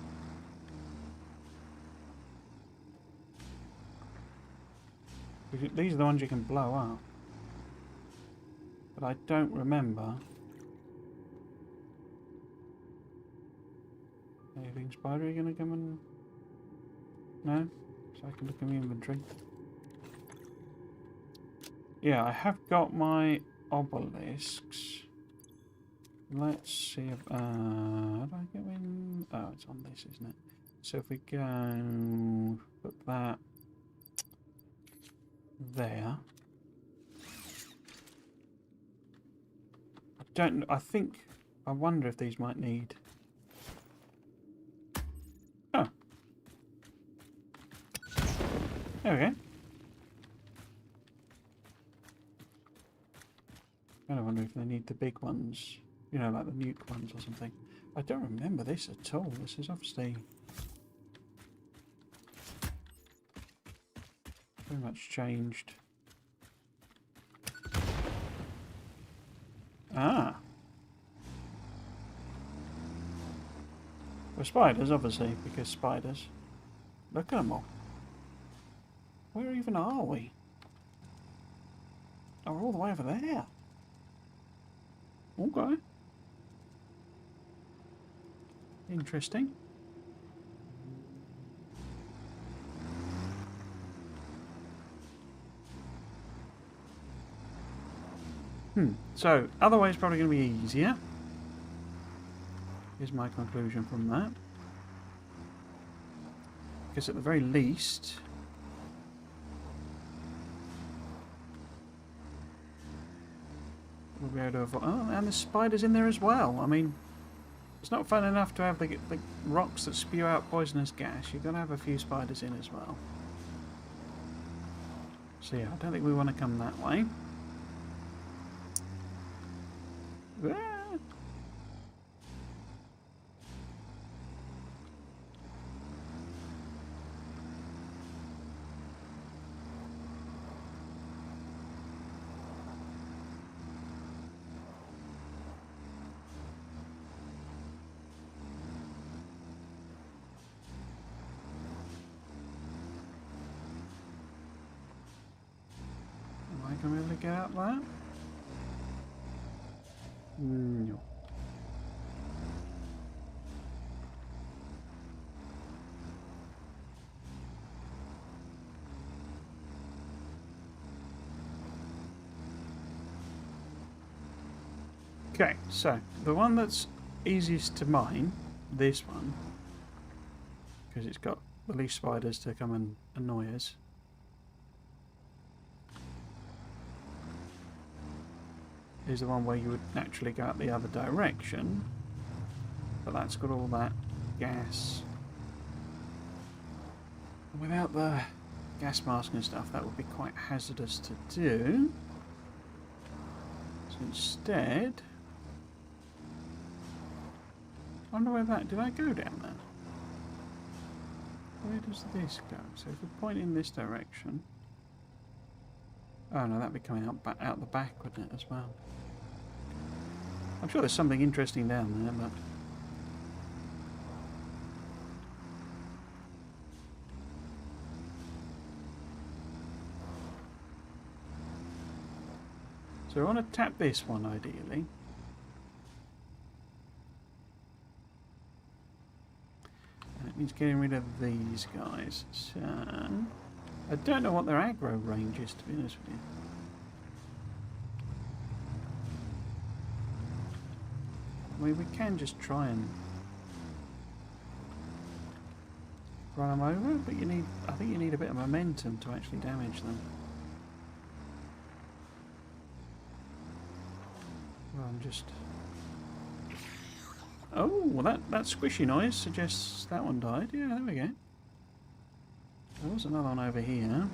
These are the ones you can blow up. But I don't remember. Anything spidery gonna come and... No? So I can look in the inventory. Yeah, I have got my obelisks. Let's see if... how do I go in? Oh, it's on this, isn't it? So if we go... Put that... there. I wonder if these might need... Oh. There we go. I wonder if they need the big ones. You know, like the nuke ones or something. I don't remember this at all. This is obviously very much changed. Ah. Well, spiders, obviously, because spiders. Look at them all. Where even are we? Oh, we're all the way over there. Okay. Interesting. So, other way is probably going to be easier. Here's my conclusion from that. Because at the very least... we'll be able to avoid... Oh, and the spiders in there as well. I mean, it's not fun enough to have the rocks that spew out poisonous gas. You've got to have a few spiders in as well. So yeah, I don't think we want to come that way. Ah. Am I going to be able to get out there? No. Okay, so the one that's easiest to mine, this one, because it's got the least spiders to come and annoy us. Is the one where you would naturally go out the other direction, but that's got all that gas. And without the gas mask and stuff, that would be quite hazardous to do. So instead, I wonder where that... Did I go down there? Where does this go? So if we point in this direction... Oh no, that'd be coming out the back, wouldn't it, as well? I'm sure there's something interesting down there, but... So I want to tap this one, ideally. And it means getting rid of these guys. So... I don't know what their aggro range is, to be honest with you. I mean, we can just try and run them over, but you need, I think you need a bit of momentum to actually damage them. Well, I'm just... Oh, well that squishy noise suggests that one died. Yeah, there we go. There was another one over here.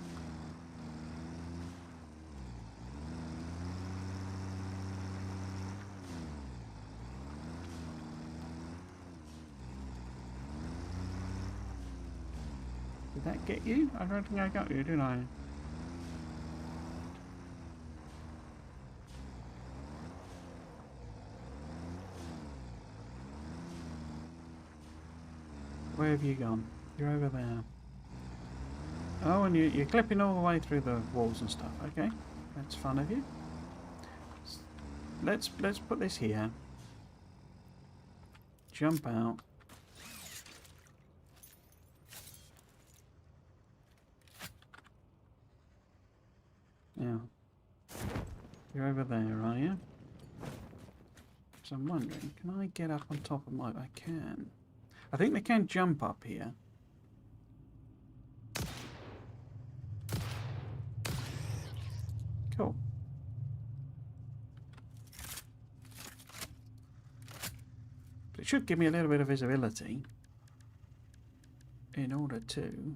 Did that get you? I don't think I got you, did I? Where have you gone? You're over there. Oh, and you're clipping all the way through the walls and stuff. Okay, that's fun of you. Let's put this here. Jump out. Now, you're over there, are you? So I'm wondering, can I get up on top of my... I can. I think they can jump up here. Cool. But it should give me a little bit of visibility in order to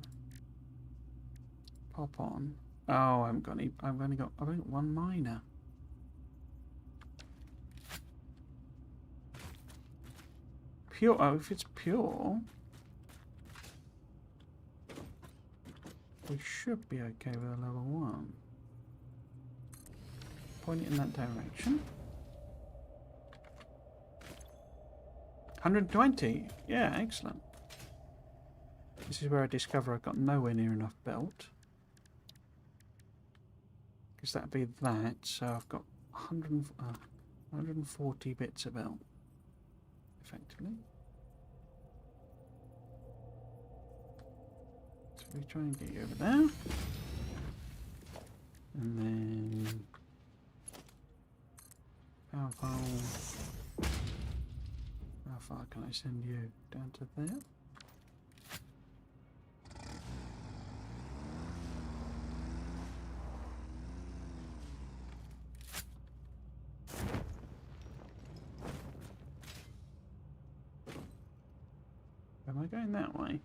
pop on. Oh, I haven't got any. I've only got one miner. Pure. Oh, if it's pure, we should be okay with a level 1. Point it in that direction. 120. Yeah, excellent. This is where I discover I've got nowhere near enough belt. Because that'd be that. So I've got 140 bits of belt, effectively. So we try and get you over there. And then... How far can I send you? Down to there? Am I going that way?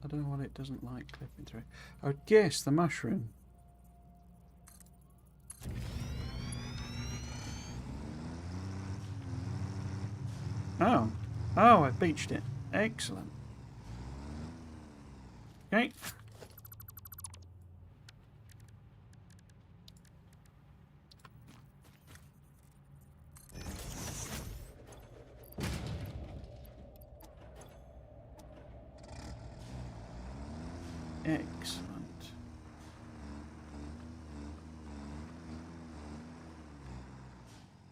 I don't know what it doesn't like clipping through. I would guess the mushroom. Oh. Oh, I beached it. Excellent. Okay. Excellent.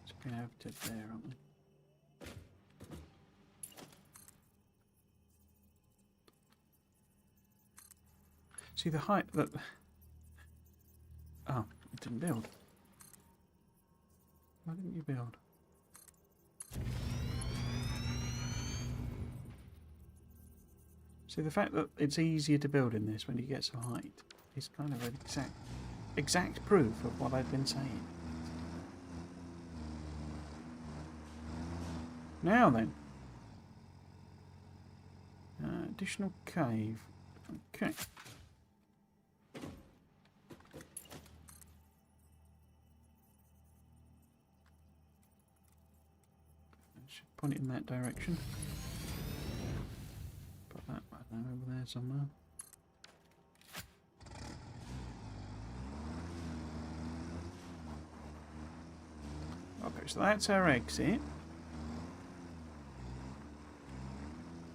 It's been over to there, aren't we? See the height that... Oh, it didn't build. Why didn't you build? See, the fact that it's easier to build in this when you get some height is kind of an exact proof of what I've been saying. Now then. Additional cave. Okay. Should point it in that direction. Put that right over there somewhere. Okay, so that's our exit.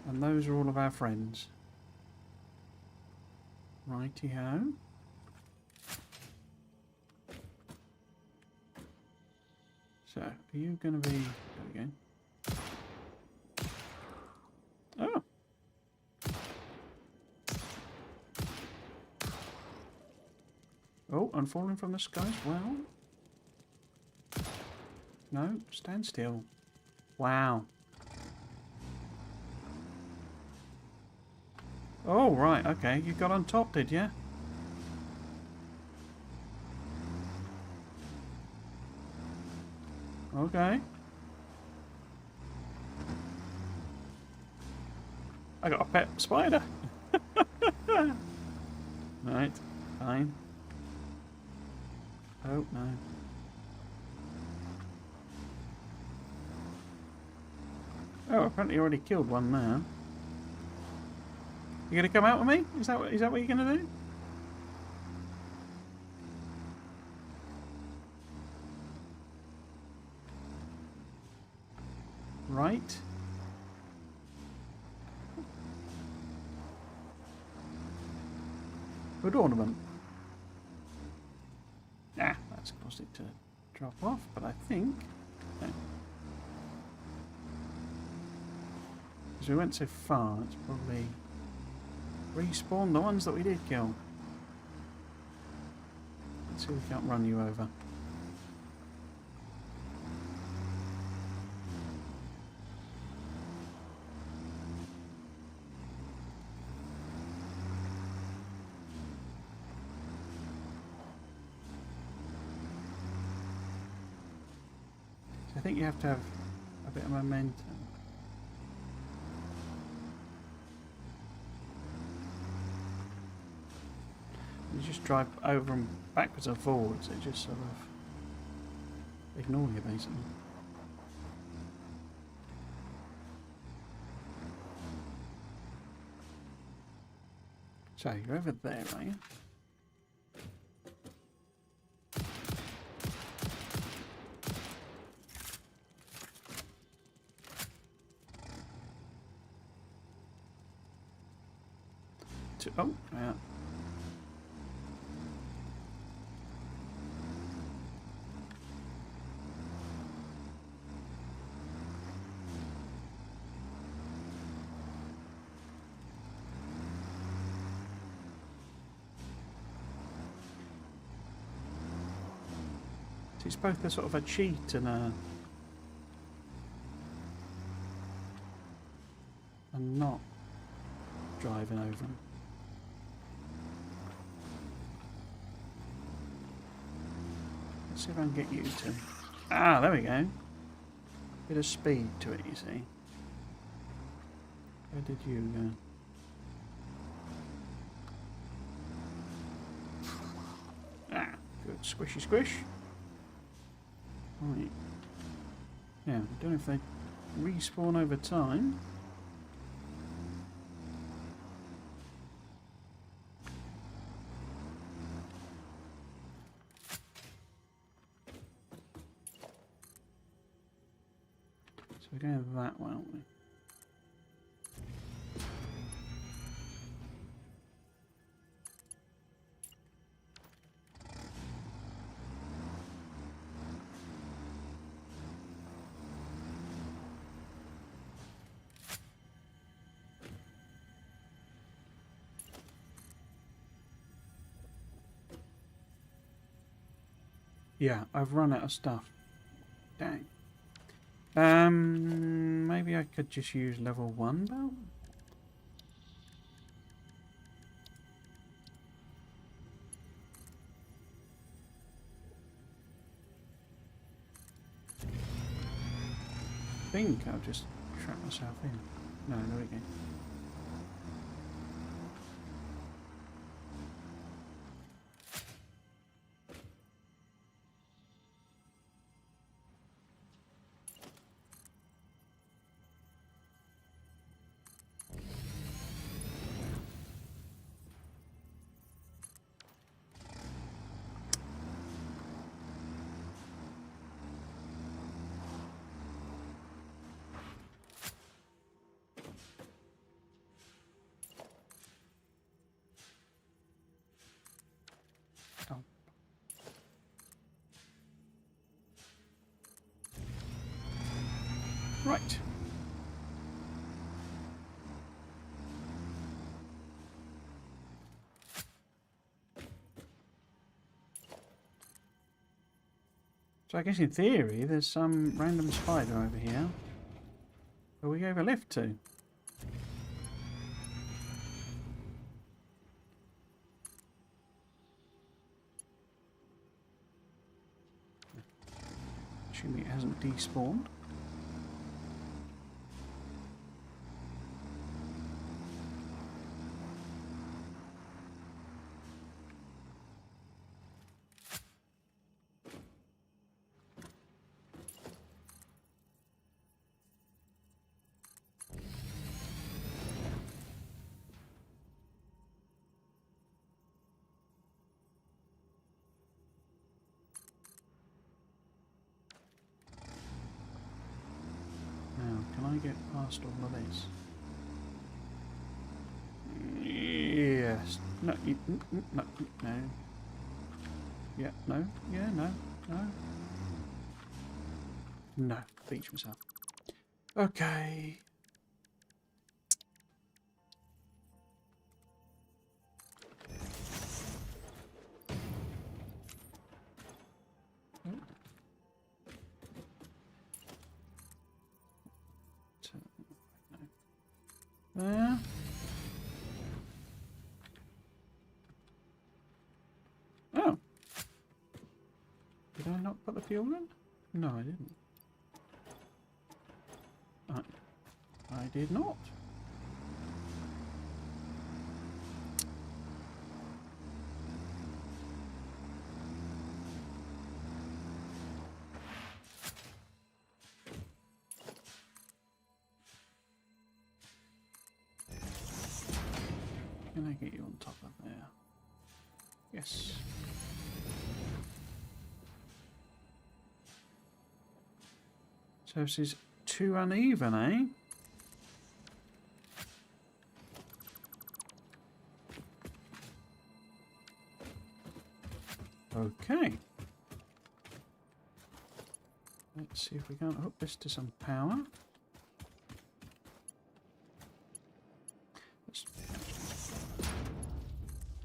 And those are all of our friends. Righty-ho. So, are you going to be... There we go. Oh! Oh, I'm falling from the sky as well. No, stand still. Wow. Oh, right, okay. You got on top, did you? Okay. I got a pet spider. Right, fine. Oh, no. Oh, apparently you already killed one there. You gonna come out with me? Is that what you're gonna do? Right. Good ornament. Ah, that's caused it to drop off, but I think... No. Because we went so far, it's probably respawned the ones that we did kill. Let's see if we can't run you over. I think you have to have a bit of momentum. You just drive over them backwards and forwards, they just sort of ignore you basically. So you're over there, are you? Oh, yeah. It's both a sort of a cheat and not driving over them. Let's see if I can get you to. Ah, there we go. Bit of speed to it, you see. Where did you go? Ah, good. Squishy squish. Right. Yeah, I don't know if they respawn over time. So we're going that way, aren't we? Yeah, I've run out of stuff. Dang. Maybe I could just use level 1 belt? I think I'll just trap myself in. No, there we go. Oh. Right. So I guess in theory there's some random spider over here. Where we gave a lift to. Assuming it hasn't despawned. Can I get past all of this? Yes. No. No. No. Yeah. No. Yeah. No. No. No. Beach myself. Okay. There. Oh. Did I not put the fuel in? No, I didn't. I did not. Can I get you on top of there? Yes. So this is too uneven, eh? Okay. Let's see if we can't hook this to some power.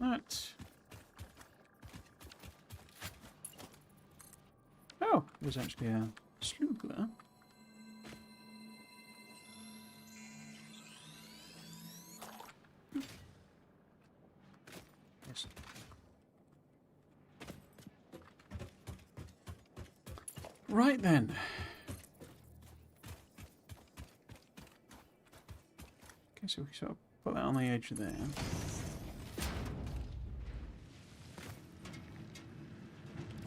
That. there's actually a sloop there. Yes. Right then. Okay, so we sort of put that on the edge there.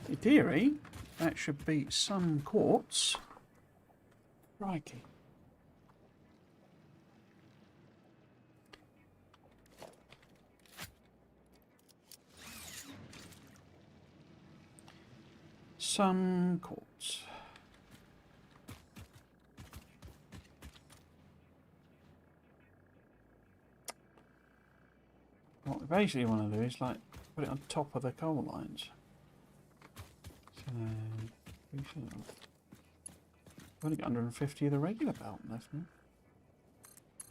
In theory, that should be some quartz. Crikey. Some quartz. What we basically want to do is like put it on top of the coal lines. So we should. I've only got 150 of the regular belt left now.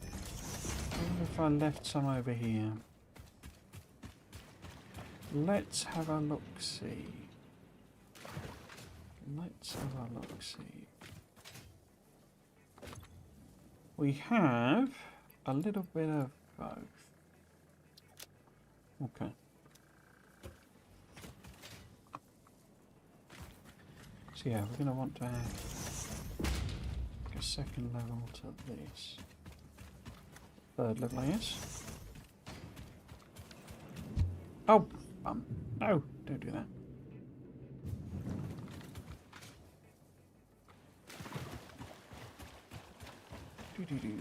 I wonder if I left some over here. Let's have a look-see. Let's have a look-see. We have a little bit of both. Okay. So yeah, we're going to want to add a second level to this. Third level, I guess. Oh, no, don't do that. Do.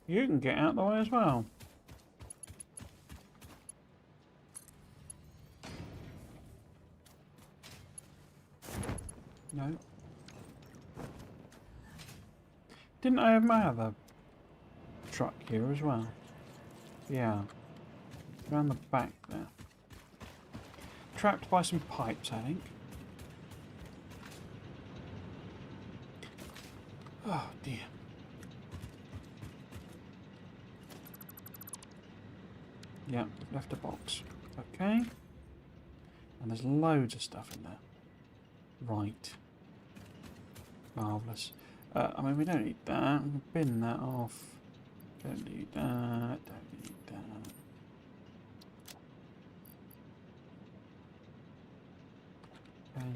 You can get out the way as well. No. Didn't I have my other truck here as well? Yeah. Around the back there. Trapped by some pipes, I think. Oh dear. Yeah, left a box. Okay. And there's loads of stuff in there. Right. Marvellous. I mean, we don't need that. We can bin that off. Don't need that. Don't need that. Okay.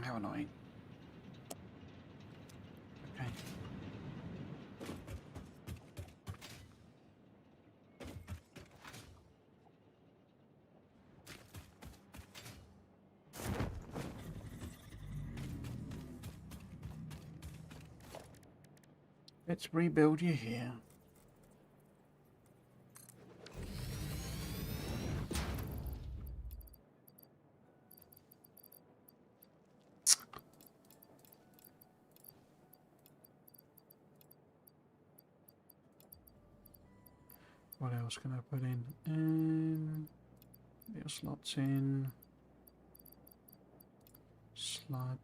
How annoying. Okay. Let's rebuild you here. What else can I put in? Little slots in. Slug.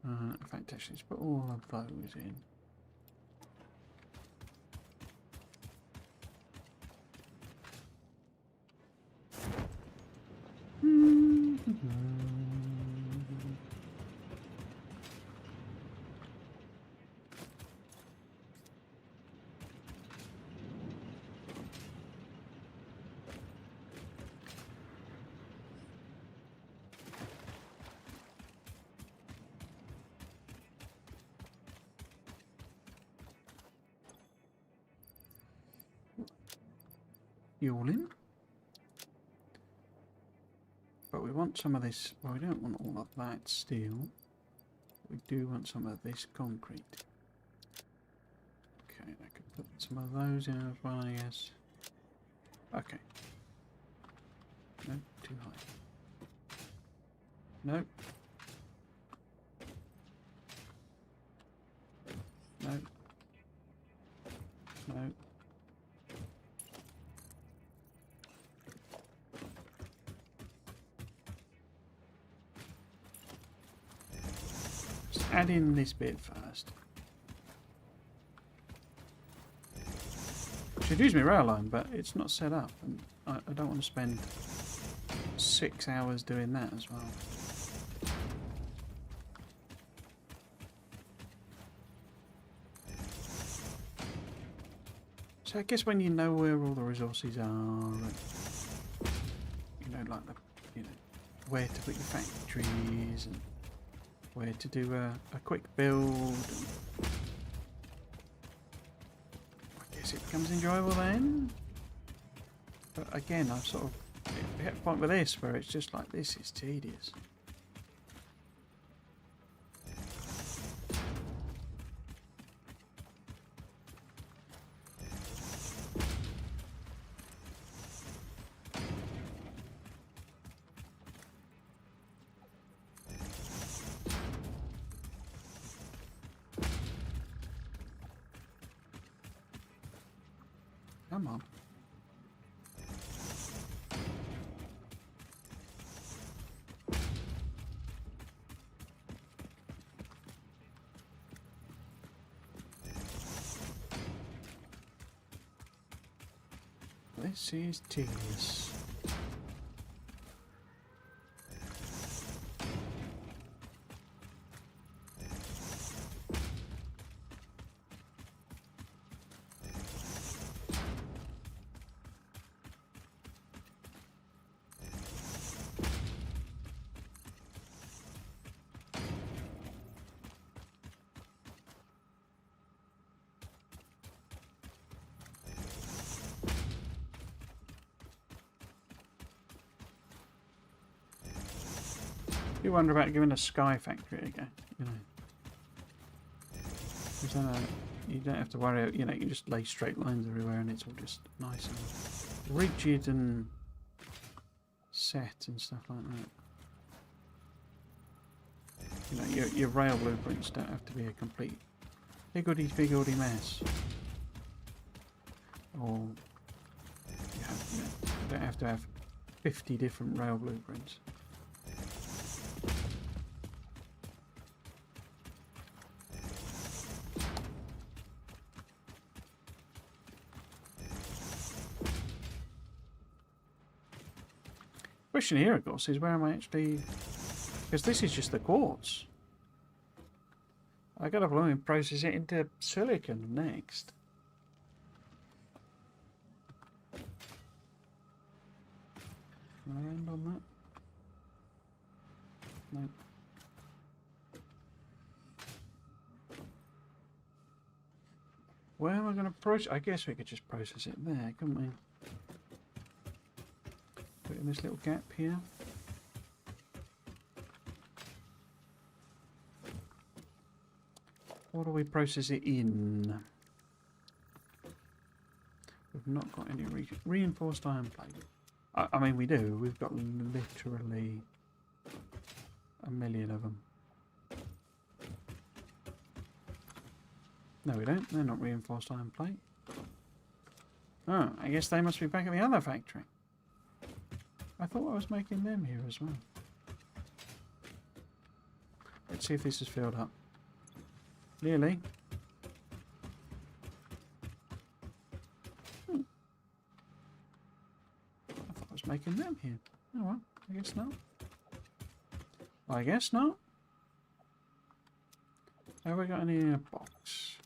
In fact, actually, let's put all of those in. You all in? But we want some of this. Well, we don't want all of that steel. We do want some of this concrete. Okay, I could put some of those in as well, I guess. Okay. No, too high. No. No. No. Just add in this bit first. Should use my rail line, but it's not set up, and I don't want to spend 6 hours doing that as well. So I guess when you know where all the resources are, and, you know, like where to put your factories and where to do a quick build, and I guess it becomes enjoyable then. But again, I've sort of hit a point with this where it's just like, this is tedious. Come on. This is tedious. You wonder about giving a sky factory again, you know. You don't have to worry, you know, you can just lay straight lines everywhere and it's all just nice and rigid and set and stuff like that. You know, your rail blueprints don't have to be a complete higgledy-piggledy mess. Or you don't have to have 50 different rail blueprints. Question here, of course, is where am I actually... Because this is just the quartz. I got to blooming process it into silicon next. Can I end on that? No. Where am I going to process? I guess we could just process it there, couldn't we? Put it in this little gap here. What do we process it in? We've not got any reinforced iron plate. I mean, we do. We've got literally a million of them. No, we don't. They're not reinforced iron plate. Oh, I guess they must be back at the other factory. I thought I was making them here as well. Let's see if this is filled up. Nearly. I thought I was making them here. Oh well, I guess not. I guess not. Have we got any in a box?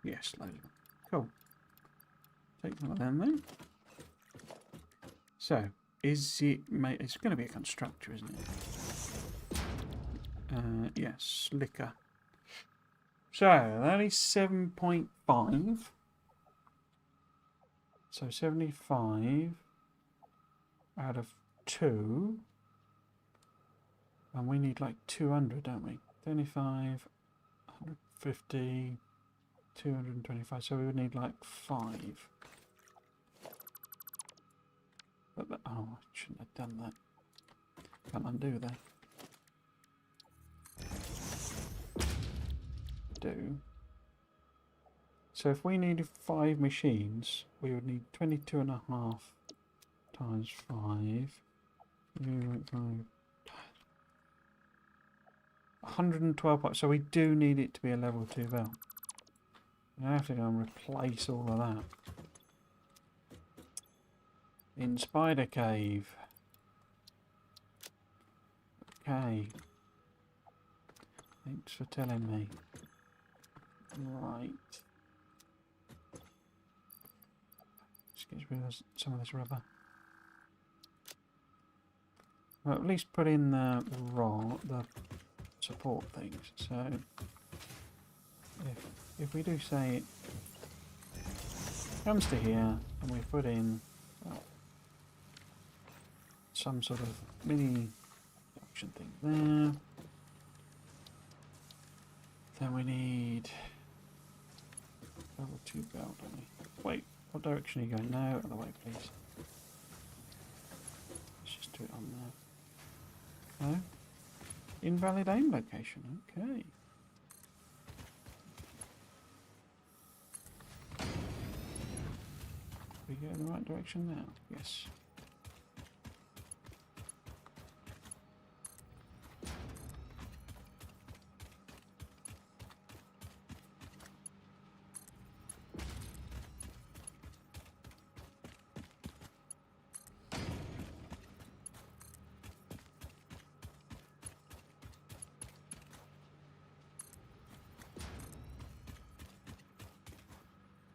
Yes, loads of them. Cool. Take some of them then. So, is it... It's going to be a constructor, isn't it? Yes, slicker. So, that is 7.5. So, 75 out of 2. And we need like 200, don't we? 25, 150, 225. So we would need like 5. But oh, I shouldn't have done that. Can't undo that. Do. So if we needed 5 machines, we would need 22.5 times 5. 112 parts. So we do need it to be a level 2 belt. I have to go and replace all of that. In Spider Cave. Okay. Thanks for telling me. Right. Just get rid of some of this rubber. Well, at least put in the support things. So if we do say it comes to here and we put in some sort of mini production thing there, then we need level 2 belt, don't we? Wait, what direction are you going? No, other way please. Let's just do it on there. No? Invalid aim location, okay. We go in the right direction now? Yes.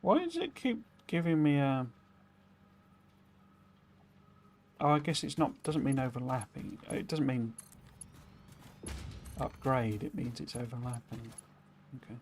Why does it keep giving me a... Oh, I guess it's not, doesn't mean overlapping. It doesn't mean upgrade, it means it's overlapping. Okay.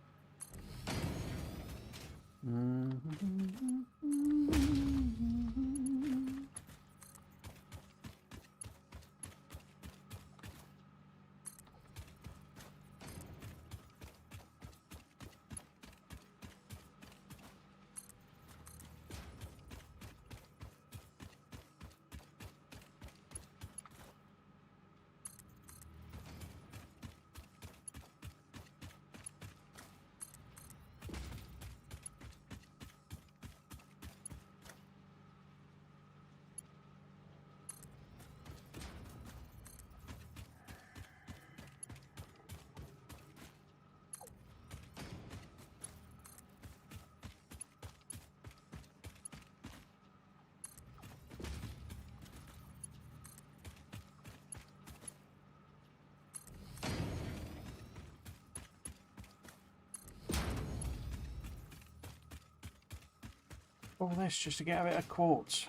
All this just to get a bit of quartz.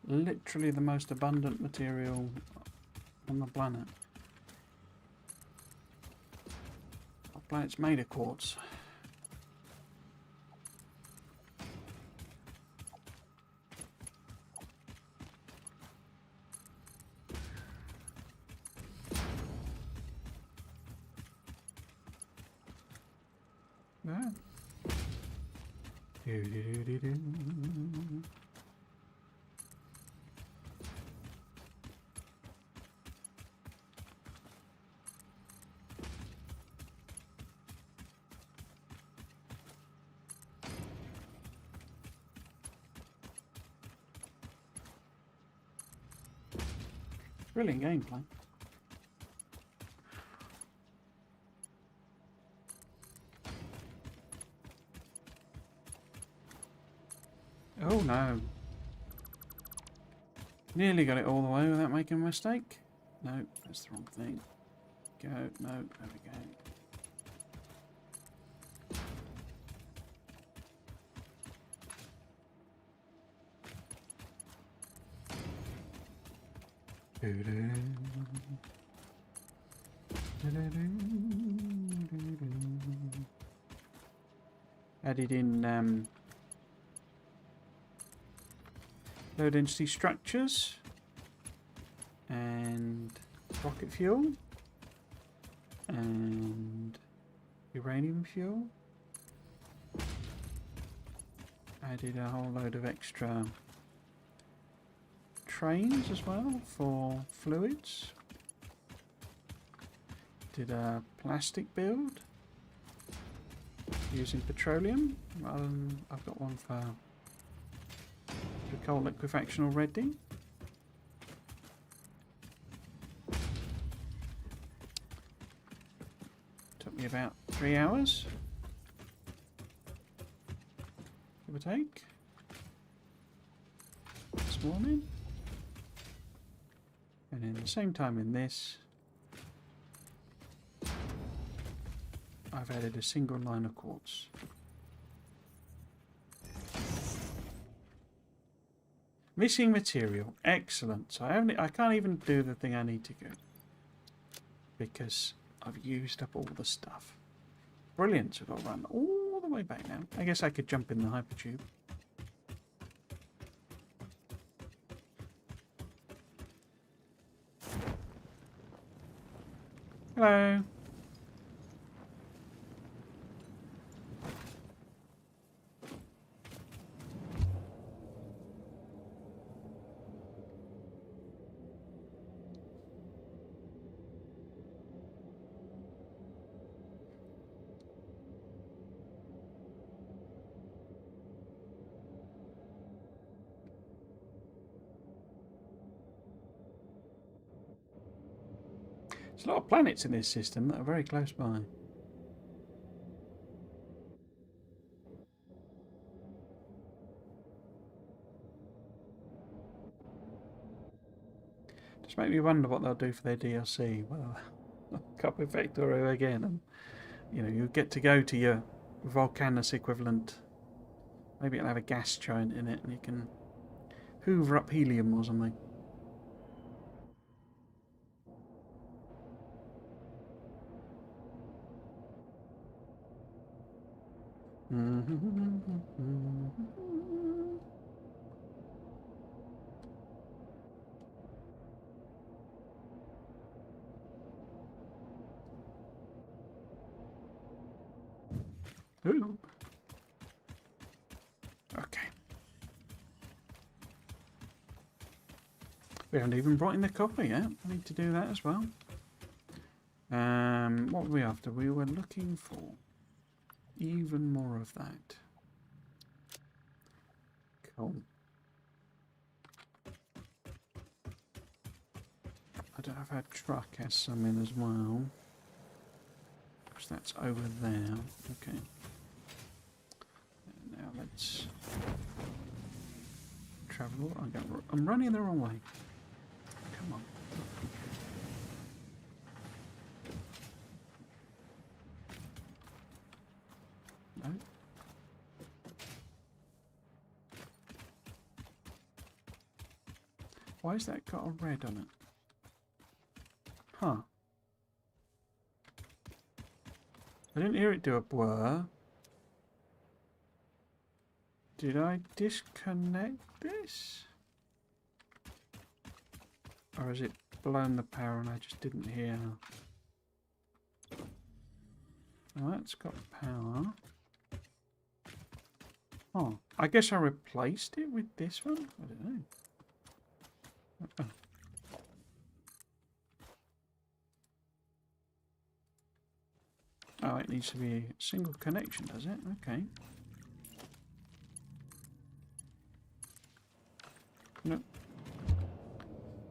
Literally the most abundant material on the planet. Our planet's made of quartz. Yeah. Brilliant gameplay. Oh no. Nearly got it all the way without making a mistake. No, that's the wrong thing. Go, no, there we go. Added in low density structures and rocket fuel and uranium fuel. Added a whole load of extra trains as well for fluids. Did a plastic build using petroleum. I've got one for the coal liquefaction already. Took me about 3 hours, give or take, this morning. And in the same time in this, I've added a single line of quartz. Missing material, excellent. So I can't even do the thing I need to do because I've used up all the stuff. Brilliant. So I've got to run all the way back now. I guess I could jump in the hypertube. Hello. There's a lot of planets in this system that are very close by. Just make me wonder what they'll do for their DLC. Well, copy Factory again, and you know, you get to go to your Volcanus equivalent. Maybe it'll have a gas giant in it, and you can hoover up helium or something. Ooh. Okay. We haven't even brought in the copper yet. I need to do that as well. What were we after? We were looking for even more of that. Cool. I don't know if our truck has some in as well. Because that's over there. Okay. Now let's travel. I'm running the wrong way. Come on. No. Why has that got a red on it? Huh. I didn't hear it do a blur. Did I disconnect this? Or has it blown the power and I just didn't hear? Oh, that's got power. Oh, I guess I replaced it with this one? I don't know. Oh, it needs to be a single connection, does it? Okay. No.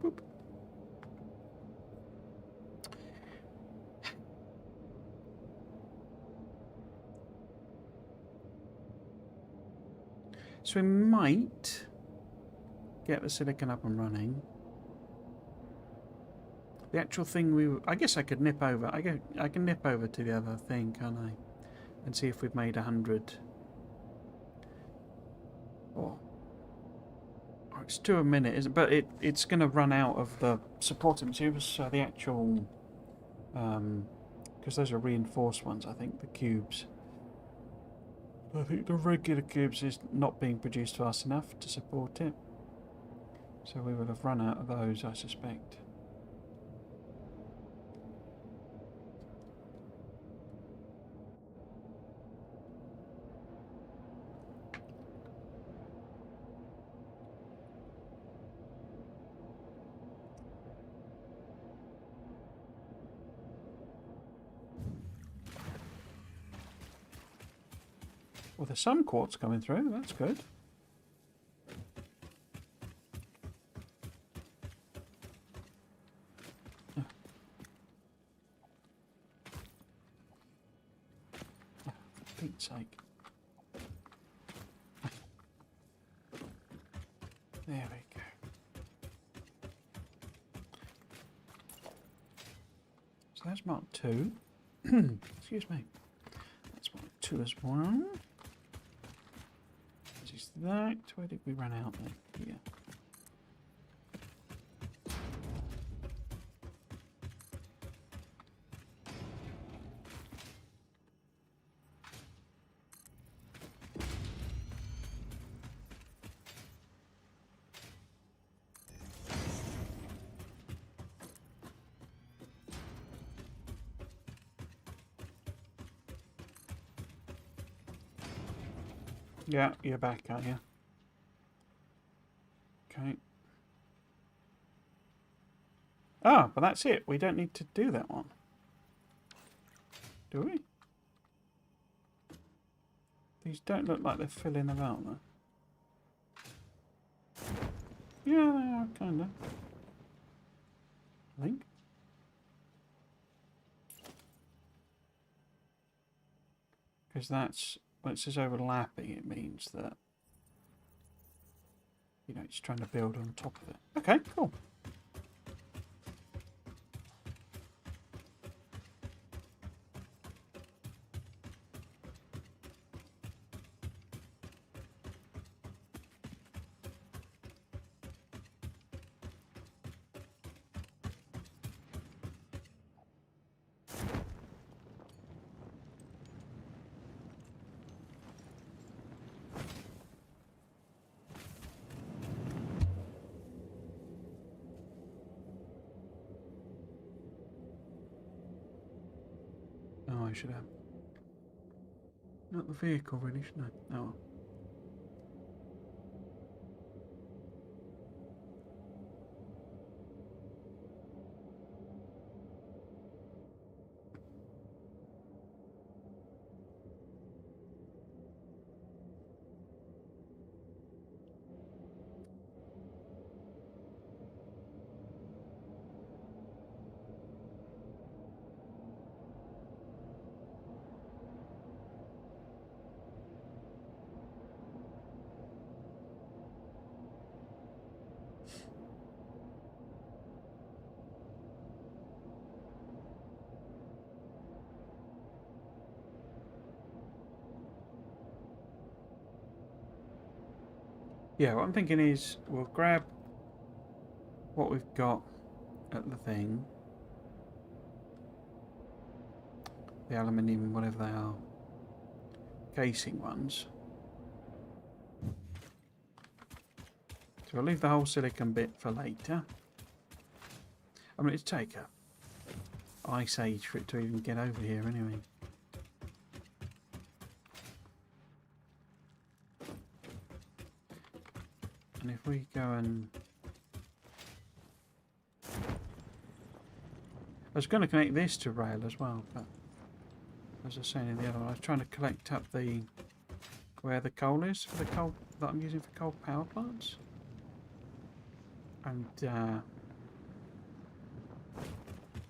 Boop. So we might get the silicon up and running. The actual thing I guess I could nip over. I can nip over to the other thing, can't I? And see if we've made 100. Or it's 2 a minute, isn't it? But it's going to run out of the supporting materials. So the actual, because those are reinforced ones, I think the cubes. I think the regular cubes is not being produced fast enough to support it. So we will have run out of those, I suspect. Well, there's some quartz coming through. That's good. Oh. Oh, for Pete's sake. There we go. So that's Mark 2. Excuse me. That's Mark 2 as well. This is that. Where did we run out then? Here. Yeah, you're back, are you? Okay. Ah, but that's it. We don't need to do that one. Do we? These don't look like they're filling about, though. Yeah, they are, kind of. I think. Because that's... when it says overlapping, it means that... you know, it's trying to build on top of it. Okay, cool. Oh, I should have. Not the vehicle, really, should I? Oh. Yeah, what I'm thinking is we'll grab what we've got at the thing. The aluminium, whatever they are. Casing ones. So we'll leave the whole silicon bit for later. I mean, it'd take a ice age for it to even get over here anyway. And if we go and... I was going to connect this to rail as well, but as I was saying in the other one, I was trying to collect up the... where the coal is for the coal that I'm using for coal power plants. And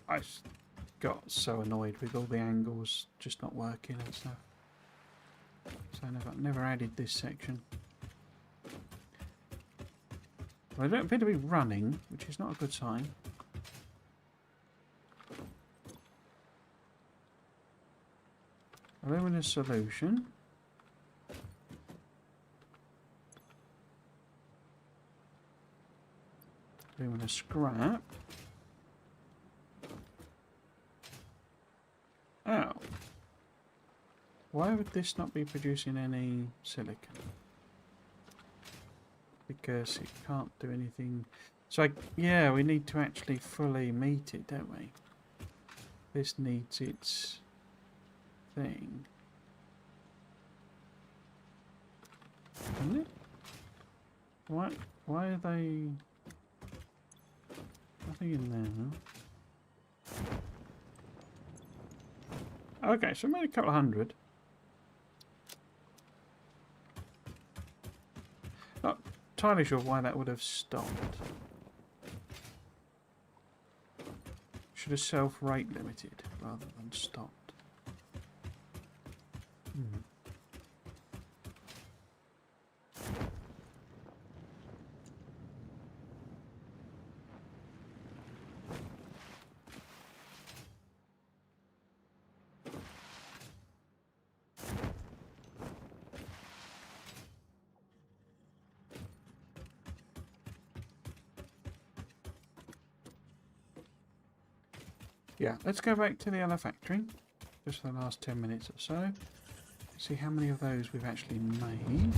I just got so annoyed with all the angles just not working and stuff. So I never added this section. Well, they don't appear to be running, which is not a good sign. Aluminium solution. Aluminium scrap. Oh. Why would this not be producing any silicon? Because it can't do anything. So, yeah, we need to actually fully meet it, don't we? This needs its thing. Doesn't it? Why are they... nothing in there, huh? Okay, so maybe a couple of hundred. entirely sure why that would have stopped. Should have self-rate limited rather than stopped. Hmm. Yeah, let's go back to the other factory, just for the last 10 minutes or so. See how many of those we've actually made.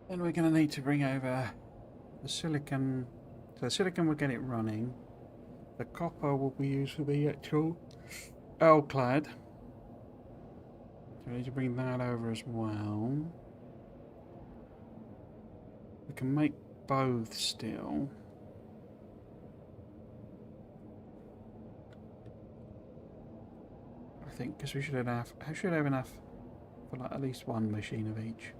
Then we're going to need to bring over the silicon. So the silicon will get it running. The copper will be used for the actual clad. So we need to bring that over as well. We can make both still. I think because we should have enough. I should have enough for like at least one machine of each.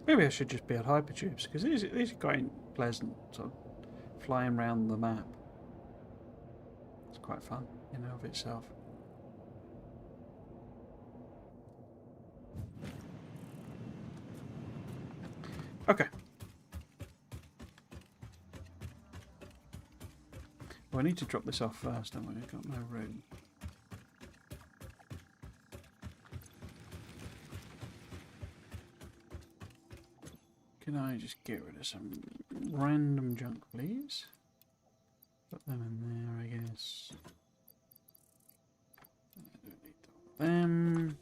Maybe I should just build hypertubes, because these are quite pleasant, sort of flying around the map. It's quite fun in and of itself. Okay. Well, I need to drop this off first, don't we? We've got no room. Can I just get rid of some random junk, please? Put them in there, I guess. I don't need them.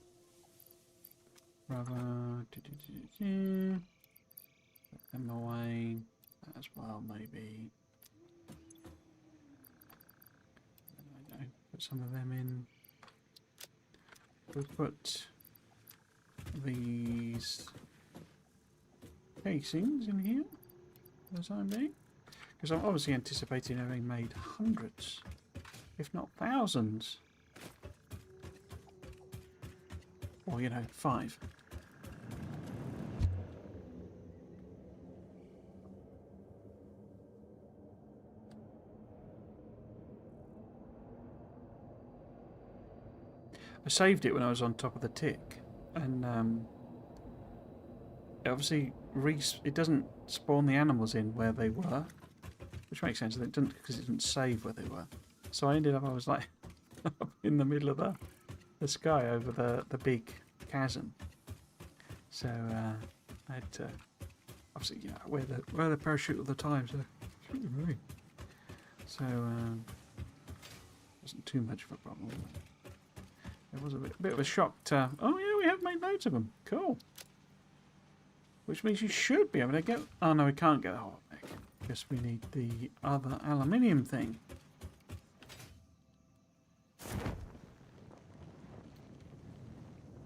Rubber. Put them away. That as well, maybe. I don't put some of them in. We'll put these casings in here for the time being, because I'm obviously anticipating having made hundreds, if not thousands, or 5. I saved it when I was on top of the tick, and obviously it doesn't spawn the animals in where they were, which makes sense. It didn't, because it didn't save where they were. So I was like up in the middle of the sky over the big chasm. So I had to obviously wear the parachute all the time. So wasn't too much of a problem. It was a bit of a shock to. Oh yeah, we have made loads of them. Cool. Which means you should be able to get... Oh no, we can't get a hot egg. Guess we need the other aluminium thing.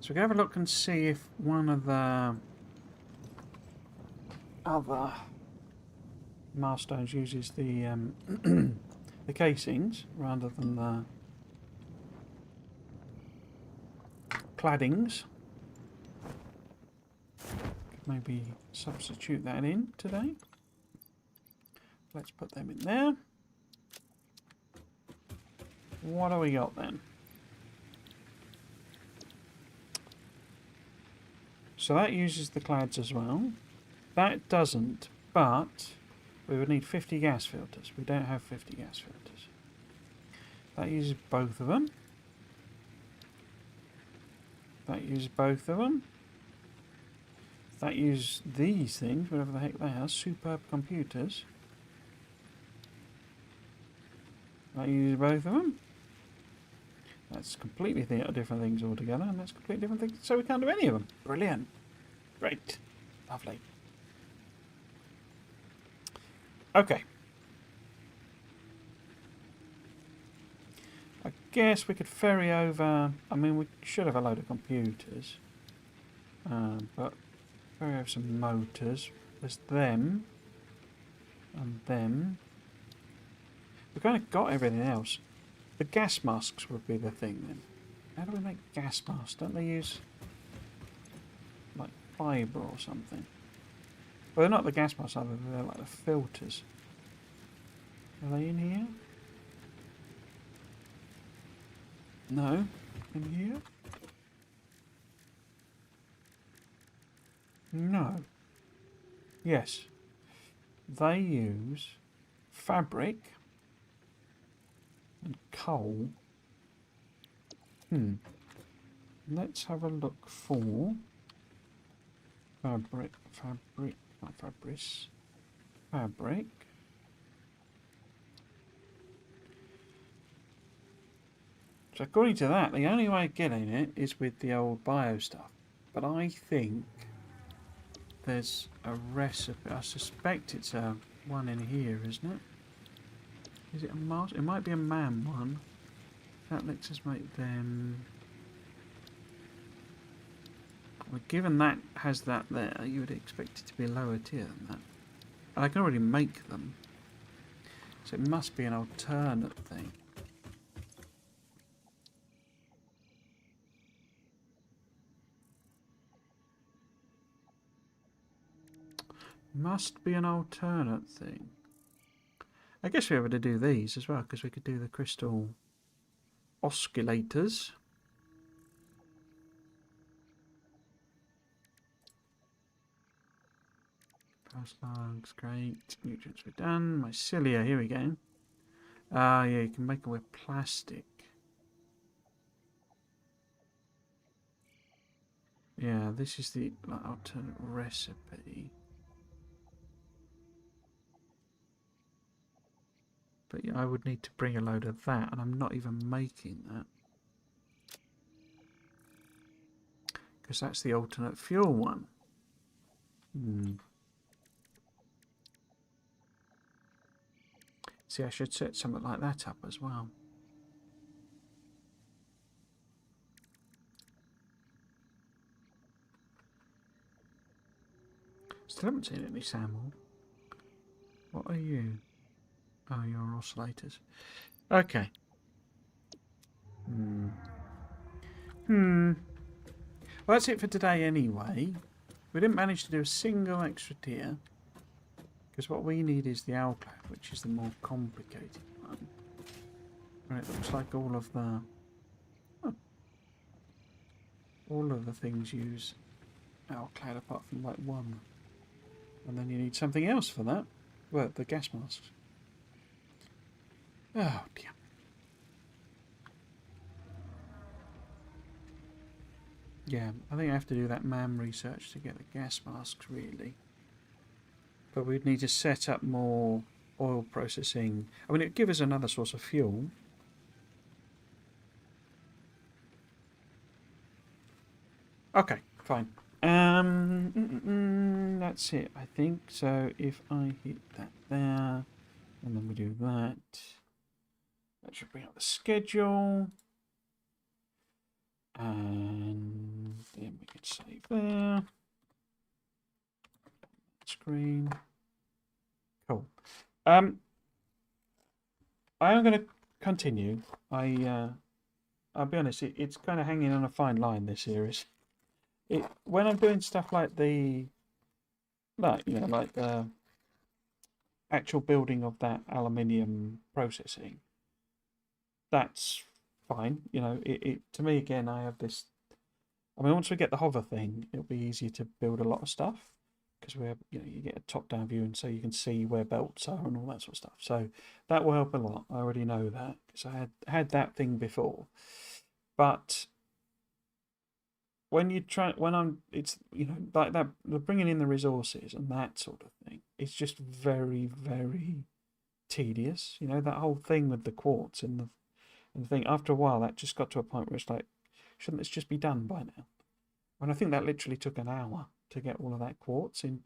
So we can have a look and see if one of the other milestones uses the the casings rather than the claddings. Could maybe substitute that in today. Let's put them in there. What do we got then? So that uses the clads as well. That doesn't, but we would need 50 gas filters. We don't have 50 gas filters. That uses both of them. That uses both of them. That uses these things, whatever the heck they are, superb computers. That uses both of them. That's completely different things altogether, and that's completely different things, so we can't do any of them. Brilliant. Great. Lovely. Okay. I guess we could ferry over... I mean, we should have a load of computers. But ferry over some motors. There's them. And them. We've kind of got everything else. The gas masks would be the thing then. How do we make gas masks? Don't they use like fibre or something? Well, they're not the gas masks, either. They're like the filters. Are they in here? No. In here? No. Yes. They use fabric and coal. Let's have a look for fabric, not fabric. So according to that, the only way of getting it is with the old bio stuff. But I think there's a recipe. I suspect it's a one in here, isn't it? Is it a Mars? It might be a man one. That lets us make them. Well, given that has that there, you would expect it to be a lower tier than that. And I can already make them. So it must be an alternate thing. Must be an alternate thing. I guess we were able to do these as well, because we could do the crystal oscillators. Power slugs, great. Nutrients we're done. Mycelia, here we go. Ah, yeah, you can make them with plastic. Yeah, this is the alternate recipe. But yeah, I would need to bring a load of that, and I'm not even making that. Because that's the alternate fuel one. See, I should set something like that up as well. Still haven't seen any Samuel. What are you? Oh, you're oscillators. Okay. Well, that's it for today anyway. We didn't manage to do a single extra tier. Because what we need is the Alclad, which is the more complicated one. And it looks like all of the... Oh, all of the things use Alclad apart from like one. And then you need something else for that. Well, the gas masks. Oh dear. Yeah, I think I have to do that MAM research to get the gas masks, really. But we'd need to set up more oil processing. I mean, it'd give us another source of fuel. Okay, fine. That's it, I think. So if I hit that there, and then we do that, that should bring up the schedule. And then we could save there. Screen. Cool. I am going to continue. I I'll be honest, it's kind of hanging on a fine line, this series. When I'm doing stuff like the actual building of that aluminium processing, that's fine. To me, again, I have this. I mean, once we get the hover thing, it'll be easier to build a lot of stuff because we have, you get a top-down view, and so you can see where belts are and all that sort of stuff. So that will help a lot. I already know that because I had that thing before. But it's like that, the bringing in the resources and that sort of thing. It's just very, very tedious. That whole thing with the quartz and the thing. After a while, that just got to a point where it's like, shouldn't this just be done by now? And I think that literally took an hour to get all of that quartz in,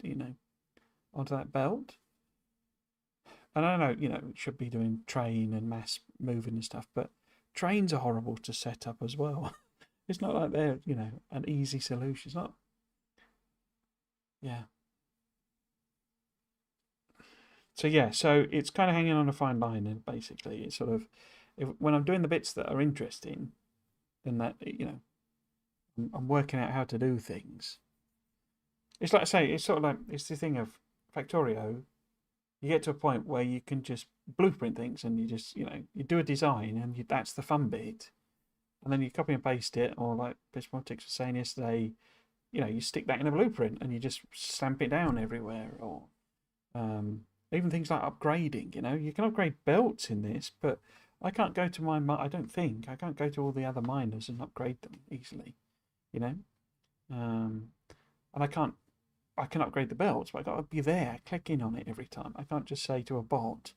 onto that belt. And I know, it should be doing train and mass moving and stuff, but trains are horrible to set up as well. It's not like they're, an easy solution. It's not. Yeah. So yeah, so it's kind of hanging on a fine line, and basically, it's sort of, when I'm doing the bits that are interesting, then that I'm working out how to do things. It's like I say, it's sort of like it's the thing of Factorio. You get to a point where you can just blueprint things, and you just you do a design, and that's the fun bit, and then you copy and paste it, or like Bismotics was saying yesterday, you stick that in a blueprint and you just stamp it down everywhere, or even things like upgrading. You can upgrade belts in this, but I can't go to I don't think I can't go to all the other miners and upgrade them easily, and I can upgrade the belts, but I got to be there clicking on it every time. I can't just say to a bot,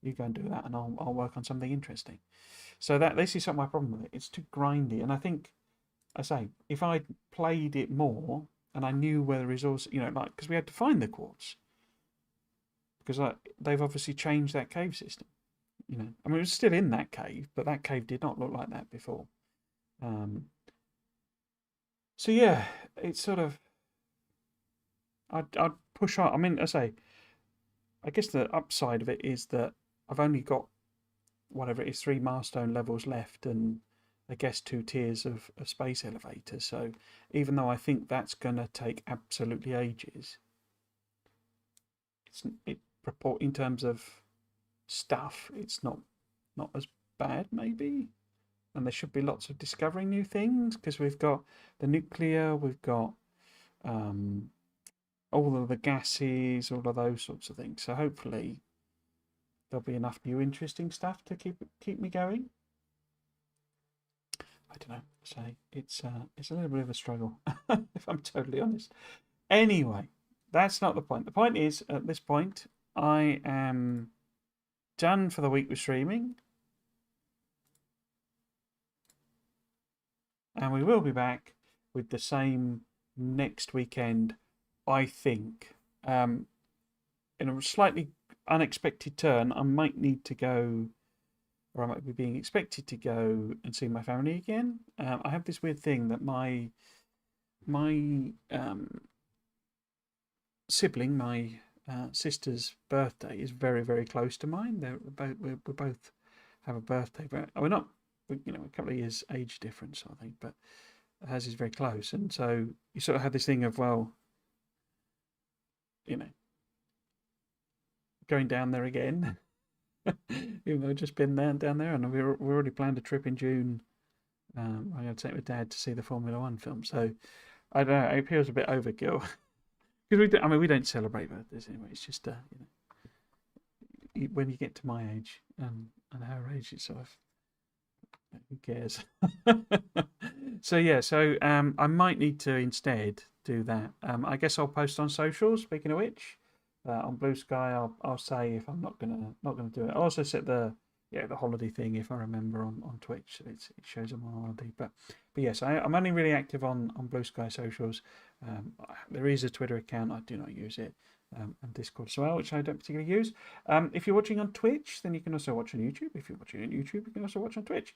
you go and do that and I'll work on something interesting. So this is my problem with it. It's too grindy, and I think, I say, if I played it more and I knew where the resource, because we had to find the quartz, because they've obviously changed that cave system. I mean, it was still in that cave, but that cave did not look like that before. So yeah, it's sort of, I'd push on. I mean, I guess the upside of it is that I've only got whatever it is, 3 milestone levels left, and I guess 2 tiers of space elevators. So even though I think that's gonna take absolutely ages, in terms of stuff, it's not as bad maybe, and there should be lots of discovering new things because we've got the nuclear, we've got all of the gases, all of those sorts of things. So hopefully there'll be enough new interesting stuff to keep me going. I don't know. Say it's a little bit of a struggle if I'm totally honest. Anyway, that's not the point. The point is, at this point, I am done for the week with streaming, and we will be back with the same next weekend, I think. In a slightly unexpected turn, I might need to go, or I might be being expected to go and see my family again. I have this weird thing that my sibling, my sister's birthday is very, very close to mine. We both have a birthday, but we're not, a couple of years age difference, I think, but hers is very close. And so you sort of have this thing of, well, going down there again, even though I've just been down there, and we already planned a trip in June. I'm going to take my dad to see the Formula One film. So I don't know, it feels a bit overkill because we don't celebrate birthdays anyway. It's just when you get to my age and her age, it's sort of, who cares? So yeah, I might need to instead do that. I guess I'll post on socials. Speaking of which, on Blue Sky, I'll say if I'm not gonna do it. I'll also set the holiday thing if I remember on Twitch. So it shows I'm on holiday. But yes, I'm only really active on Blue Sky socials. There is a Twitter account. I do not use it. And Discord as well, which I don't particularly use. If you're watching on Twitch, then you can also watch on YouTube. If you're watching on YouTube, you can also watch on Twitch.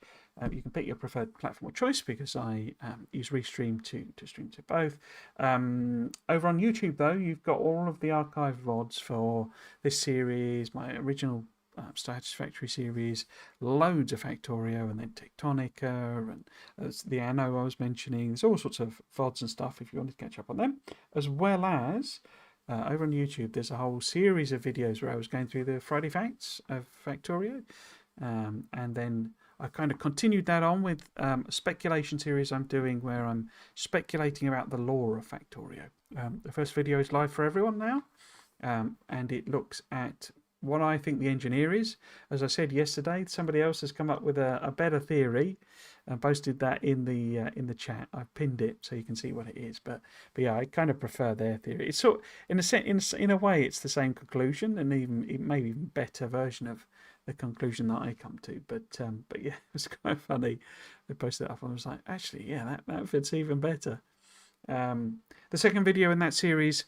You can pick your preferred platform of choice because I use Restream to stream to both. Over on YouTube, though, you've got all of the archive VODs for this series, my original Satisfactory series, loads of Factorio, and then Tectonica, and the Anno I was mentioning. There's all sorts of VODs and stuff if you want to catch up on them, as well as over on YouTube. There's a whole series of videos where I was going through the Friday Facts of Factorio, and then I kind of continued that on with a speculation series I'm doing where I'm speculating about the lore of Factorio. The first video is live for everyone now, and it looks at what I think the engineer is. As I said yesterday, somebody else has come up with a better theory and posted that in the chat. I've pinned it so you can see what it is. But yeah, I kind of prefer their theory. It's sort in a way it's the same conclusion, and maybe even better version of the conclusion that I come to. But yeah, it was kind of funny. I posted it up and I was like, actually, yeah, that fits even better. The second video in that series,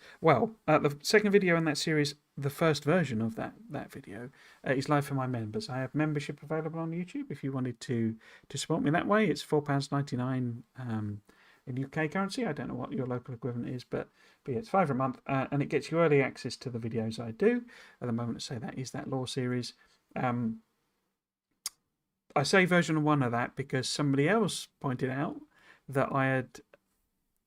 the first version of that video is live for my members. I have membership available on YouTube if you wanted to support me that way. It's £4.99 in UK currency. I don't know what your local equivalent is, but yeah, it's £5 a month, and it gets you early access to the videos I do. At the moment, I say that is that lore series. I say version 1 of that because somebody else pointed out that I had.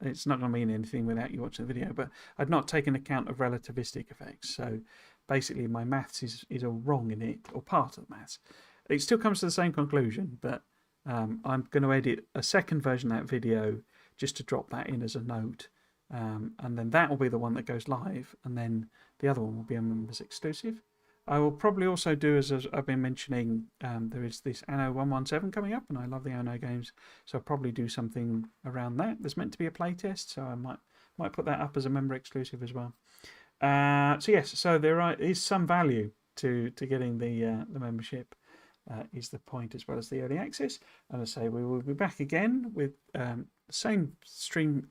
It's not going to mean anything without you watching the video, but I'd not taken account of relativistic effects. So basically my maths is all wrong in it, or part of the maths. It still comes to the same conclusion, but I'm going to edit a second version of that video just to drop that in as a note. And then that will be the one that goes live, and then the other one will be a members exclusive. I will probably also do, as I've been mentioning, there is this Anno 117 coming up, and I love the Anno games, so I'll probably do something around that. There's meant to be a playtest, so I might put that up as a member exclusive as well. So yes, so there is some value to getting the membership, is the point, as well as the early access. And I say we will be back again with the same stream,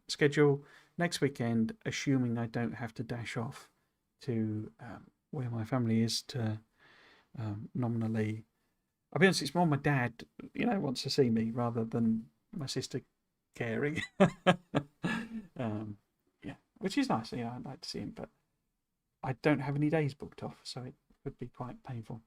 schedule next weekend, assuming I don't have to dash off to where my family is to nominally. I'll be honest, it's more my dad, wants to see me rather than my sister caring. Yeah, which is nice. Yeah, I'd like to see him, but I don't have any days booked off, so it would be quite painful.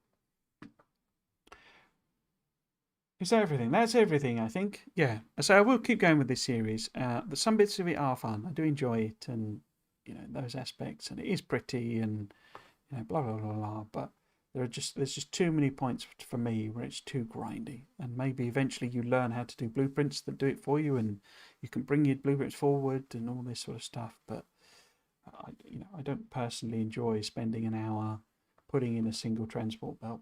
Is that everything? That's everything, I think. Yeah, so I will keep going with this series. Some bits of it are fun. I do enjoy it, and those aspects, and it is pretty, and blah blah blah blah. But there's just too many points for me where it's too grindy. And maybe eventually you learn how to do blueprints that do it for you, and you can bring your blueprints forward and all this sort of stuff. But I don't personally enjoy spending an hour putting in a single transport belt.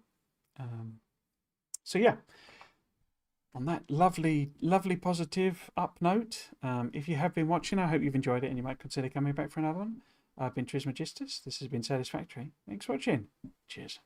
So yeah. On that lovely positive up note, if you have been watching, I hope you've enjoyed it and you might consider coming back for another one. I've been Trismegistus. This has been Satisfactory. Thanks for watching. Cheers.